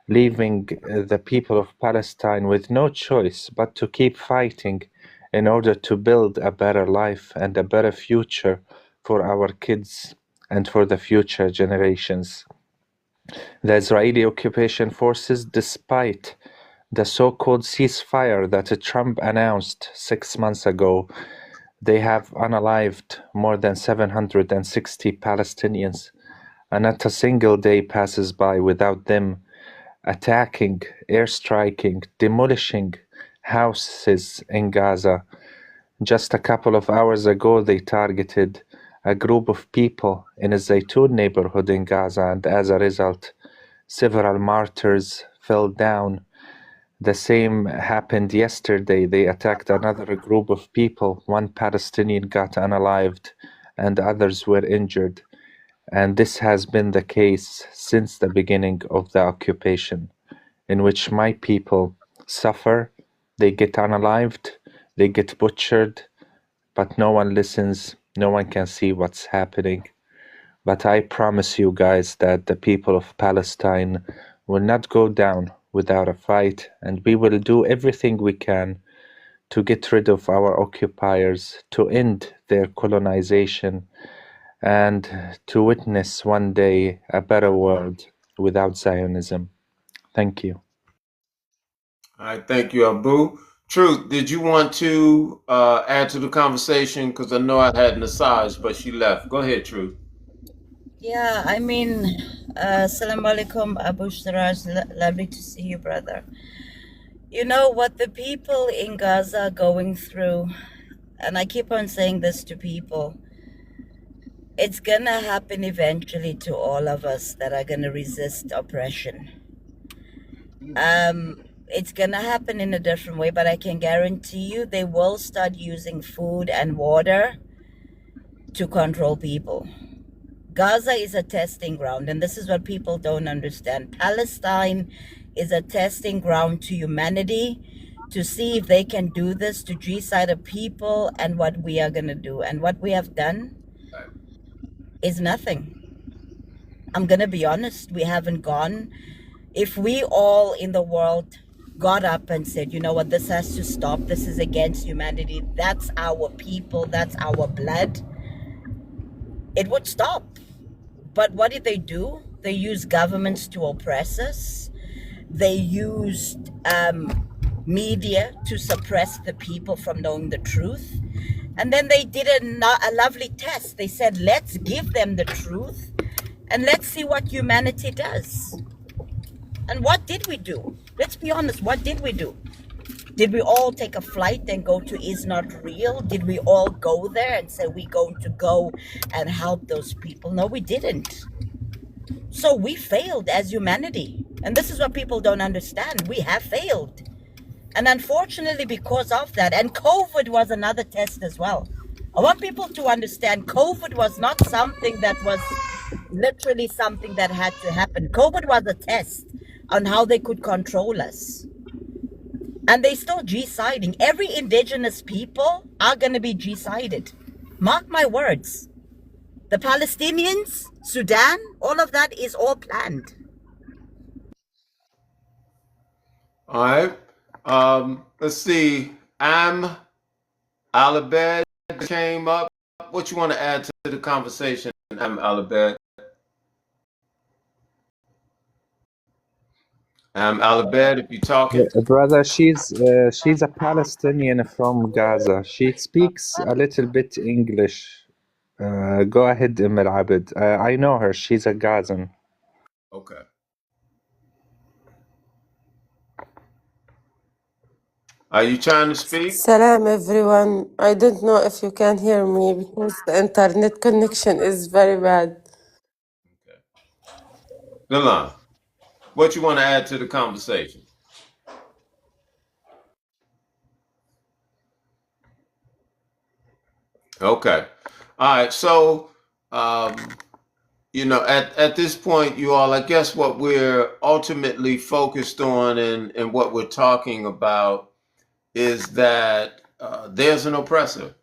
leaving the people of Palestine with no choice but to keep fighting in order to build a better life and a better future for our kids and for the future generations. The Israeli occupation forces, despite the so-called ceasefire that Trump announced 6 months ago, they have unalived more than 760 Palestinians, and not a single day passes by without them attacking, airstriking, demolishing houses in Gaza. Just a couple of hours ago, they targeted a group of people in a Zaytun neighborhood in Gaza, and as a result, several martyrs fell down. The same happened yesterday. They attacked another group of people. One Palestinian got unalived and others were injured. And this has been the case since the beginning of the occupation, in which my people suffer, they get unalived, they get butchered, but no one listens, no one can see what's happening. But I promise you guys that the people of Palestine will not go down without a fight, and we will do everything we can to get rid of our occupiers, to end their colonization, and to witness one day a better world without Zionism. Thank you. All right, thank you, Abu. Truth, did you want to add to the conversation? Because I know I had Nasaj, but she left. Go ahead, Truth. Yeah, I mean, Assalamu alaikum, Abu Siraj. Lovely to see you, brother. You know what the people in Gaza are going through, and I keep on saying this to people, it's gonna happen eventually to all of us that are gonna resist oppression. It's gonna happen in a different way, but I can guarantee you they will start using food and water to control people. Gaza is a testing ground, and this is what people don't understand. Palestine is a testing ground to humanity to see if they can do this to genocide of people and what we are going to do. And what we have done is nothing. I'm going to be honest, we haven't gone. If we all in the world got up and said, you know what, this has to stop, this is against humanity, that's our people, that's our blood, it would stop. But what did they do? They used governments to oppress us. They used media to suppress the people from knowing the truth. And then they did a lovely test. They said, let's give them the truth and let's see what humanity does. And what did we do? Let's be honest, what did we do? Did we all take a flight and go to Is Not Real? Did we all go there and say we're going to go and help those people? No, we didn't. So we failed as humanity. And this is what people don't understand. We have failed. And unfortunately, because of that, and COVID was another test as well. I want people to understand COVID was not something that was literally something that had to happen. COVID was a test on how they could control us. And they still genociding. Every indigenous people are going to be genocided. Mark my words. The Palestinians, Sudan, all of that is all planned. All right. Let's see. Alabed came up. What you want to add to the conversation, Alabed? Alabed, if you're talking. Brother, she's a Palestinian from Gaza. She speaks a little bit English. Go ahead, Abed. I know her. She's a Gazan. Okay. Are you trying to speak? Salam everyone. I don't know if you can hear me because the internet connection is very bad. Milan, what you want to add to the conversation? Okay. All right. So, you know, at this point, you all, I guess what we're ultimately focused on and what we're talking about is that there's an oppressor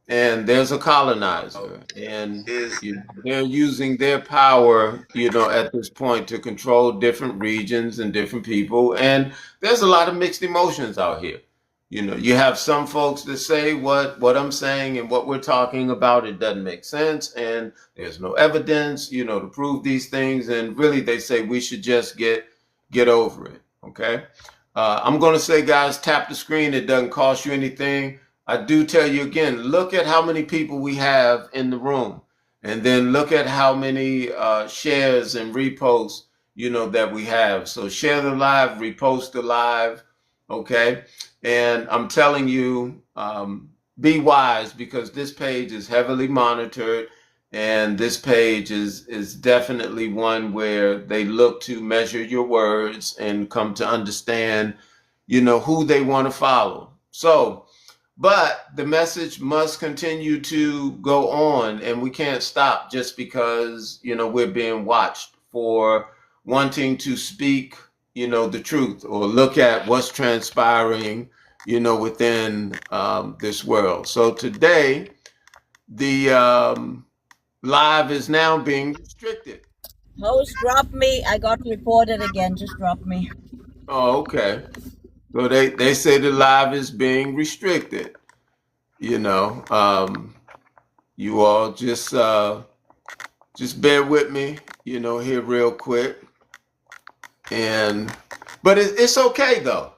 and there's a colonizer, and they're using their power, you know, at this point to control different regions and different people. And there's a lot of mixed emotions out here. You know, you have some folks that say what I'm saying and what we're talking about, it doesn't make sense, and there's no evidence, you know, to prove these things. And really, they say we should just get over it. Okay. I'm going to say, guys, tap the screen. It doesn't cost you anything. I do tell you again, look at how many people we have in the room, and then look at how many shares and reposts, you know, that we have. So share the live, repost the live. Okay. And I'm telling you, be wise, because this page is heavily monitored, and this page is definitely one where they look to measure your words and come to understand, you know, who they want to follow. So, but the message must continue to go on, and we can't stop just because, you know, we're being watched for wanting to speak, you know, the truth or look at what's transpiring, you know, within this world. So today, the live is now being restricted. Host, drop me. I got reported again. Just drop me. Oh, okay. So they say the live is being restricted. You know, you all just bear with me, you know, here real quick. But it's okay though.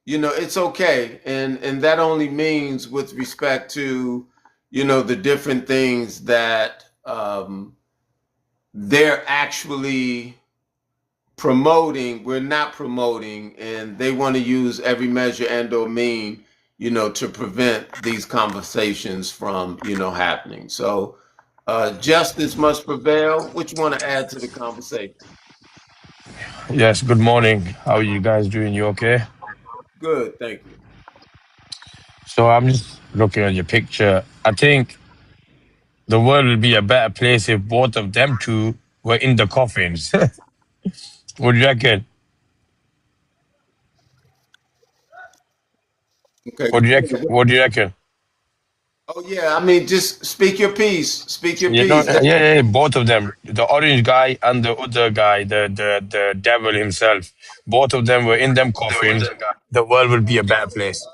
it's okay. And that only means with respect to, the different things that they're actually promoting, we're not promoting, and they want to use every measure and or mean, to prevent these conversations from, happening. So justice must prevail. What you want to add to the conversation? Yes, good morning. How are you guys doing? You okay? Good, thank you. So I'm just looking at your picture. I think the world would be a better place if both of them two were in the coffins. What do you reckon? Okay. What do you reckon? What do you reckon? Oh yeah, I mean, just speak your piece. Speak your You know, piece. yeah, both of them, the orange guy and the other guy, the devil himself. Both of them were in them coffins. The world would be a better place.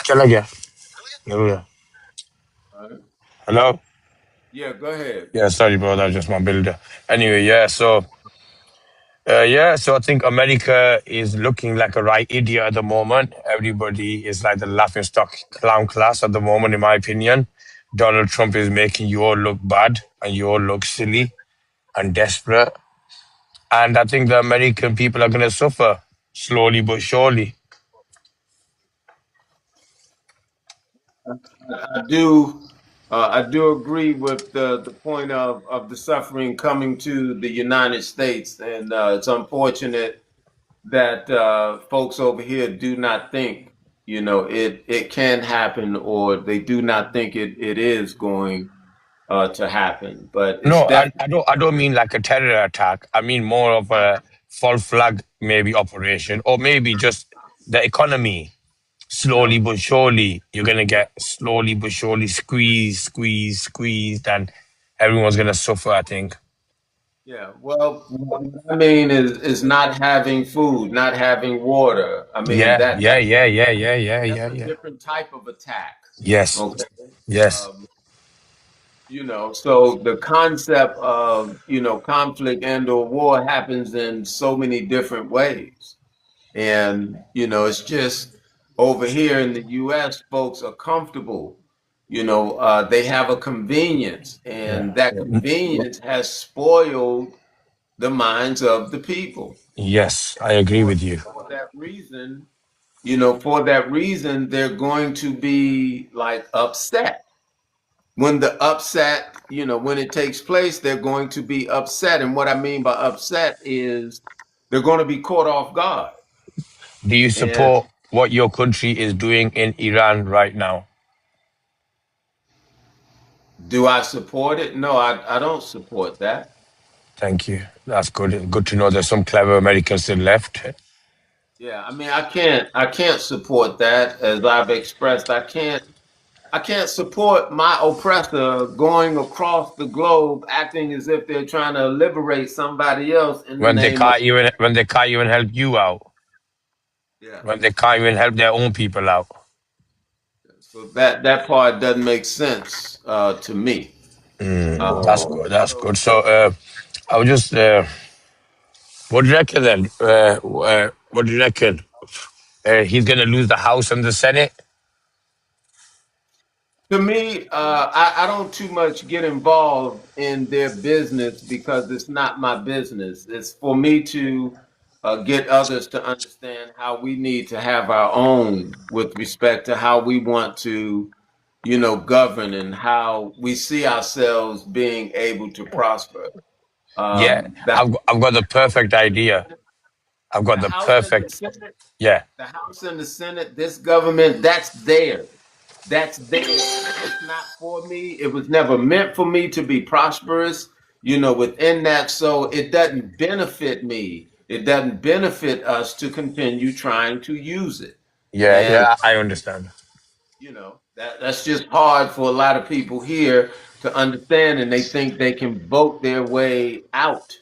चला गया? चला गया? Hello? Yeah, go ahead. Yeah, sorry, bro. That was just my builder. Anyway, so I think America is looking like a right idiot at the moment. Everybody is like the laughing stock clown class at the moment, in my opinion. Donald Trump is making you all look bad and you all look silly and desperate. And I think the American people are going to suffer slowly but surely. I do agree with the point of the suffering coming to the United States, and it's unfortunate that folks over here do not think, it can happen, or they do not think it is going to happen. But it's No, definitely. I don't mean like a terror attack. I mean more of a false flag maybe operation, or maybe just the economy. Slowly but surely, you're gonna get slowly but surely squeezed, and everyone's gonna suffer, I think. Yeah, well, what I mean is not having food, not having water. I mean Yeah, that yeah, that yeah, yeah, yeah, yeah, that's yeah, a yeah. different type of attack. Yes, Okay. yes, Um, so the concept of, conflict and or war happens in so many different ways. And, it's just over here in the US, folks are comfortable. They have a convenience, yeah. and that convenience has spoiled the minds of the people. Yes, I agree with you. For that reason, they're going to be like upset. When the upset, when it takes place, they're going to be upset. And what I mean by upset is they're going to be caught off guard. Do you And support what your country is doing in Iran right now? do I support it? No, I don't support that. Thank you. That's good. Good to know there's some clever Americans still left. Yeah, I mean, I can't support that. As I've expressed, I can't support my oppressor going across the globe acting as if they're trying to liberate somebody else in the When they name of. can't even help you out. Yeah. When they can't even help their own people out. So that part doesn't make sense to me. That's good. That's good. So I was just what do you reckon then? What do you reckon? He's gonna lose the House and the Senate? To me, I don't too much get involved in their business because it's not my business. It's for me to get others to understand how we need to have our own with respect to how we want to, govern and how we see ourselves being able to prosper. Yeah, The I've got the perfect idea. I've got the the House and the perfect. Senate, Yeah, the House and the Senate, this government, that's theirs. That's theirs. It's not for me. It was never meant for me to be prosperous, within that. So it doesn't benefit me. It doesn't benefit us to continue trying to use it. And, yeah. I understand. that's just hard for a lot of people here to understand, and they think they can vote their way out,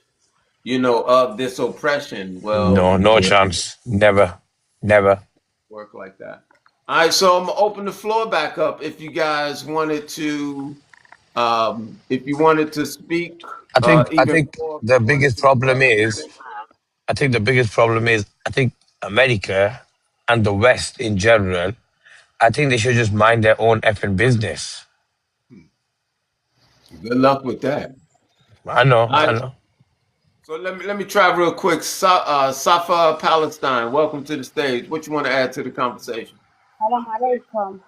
of this oppression. Well, No, no chance. Never, never. work like that. All right, so I'm gonna open the floor back up if you guys wanted to, speak I even think more. If the you wanted biggest to problem is I think the biggest problem is I think America and the West in general, I think they should just mind their own effing business. Good luck with that. I know, All I right. know. So let me try real quick. Safa Palestine, welcome to the stage. What you want to add to the conversation? Salam alaikum.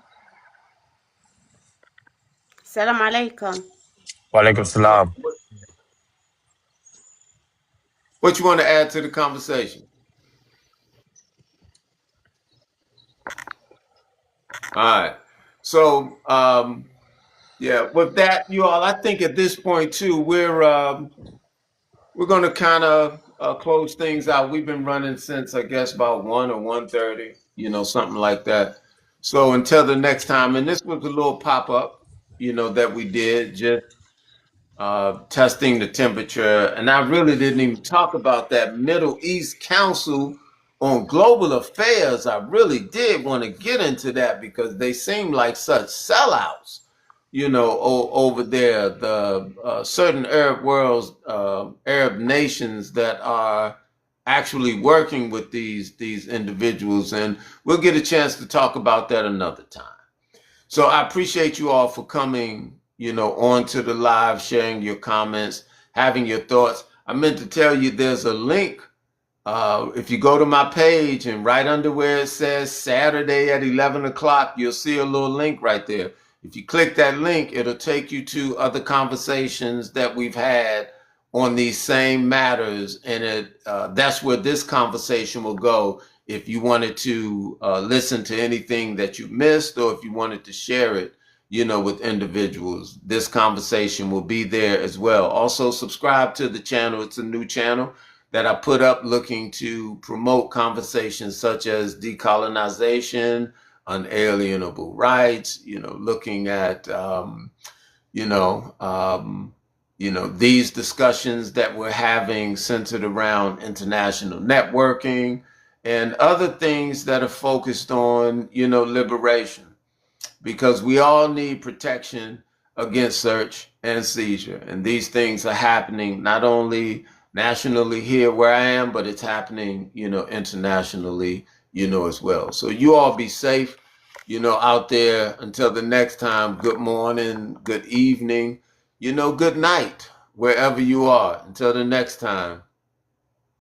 Salam alaikum. Walaikum salam. What you want to add to the conversation? All right. So yeah, with that, you all, I think at this point too, we're going to kind of close things out. We've been running since I guess about 1 or 1:30, something like that. So until the next time, and this was a little pop up, that we did just testing the temperature, and I really didn't even talk about that Middle East Council on Global Affairs. I really did want to get into that because they seem like such sellouts. Over there, the certain Arab nations that are actually working with these individuals, and we'll get a chance to talk about that another time. So I appreciate you all for coming, onto the live, sharing your comments, having your thoughts. I meant to tell you there's a link. If you go to my page and right under where it says Saturday at 11 o'clock, you'll see a little link right there. If you click that link, it'll take you to other conversations that we've had on these same matters. And that's where this conversation will go. If you wanted to listen to anything that you missed, or if you wanted to share it, with individuals, this conversation will be there as well. Also, subscribe to the channel. It's a new channel that I put up looking to promote conversations such as decolonization, unalienable rights, looking at, these discussions that we're having centered around international networking and other things that are focused on, liberation, because we all need protection against search and seizure. And these things are happening not only nationally here where I am, but it's happening, internationally, as well. So you all be safe, out there. Until the next time, good morning, good evening, good night, wherever you are. Until the next time.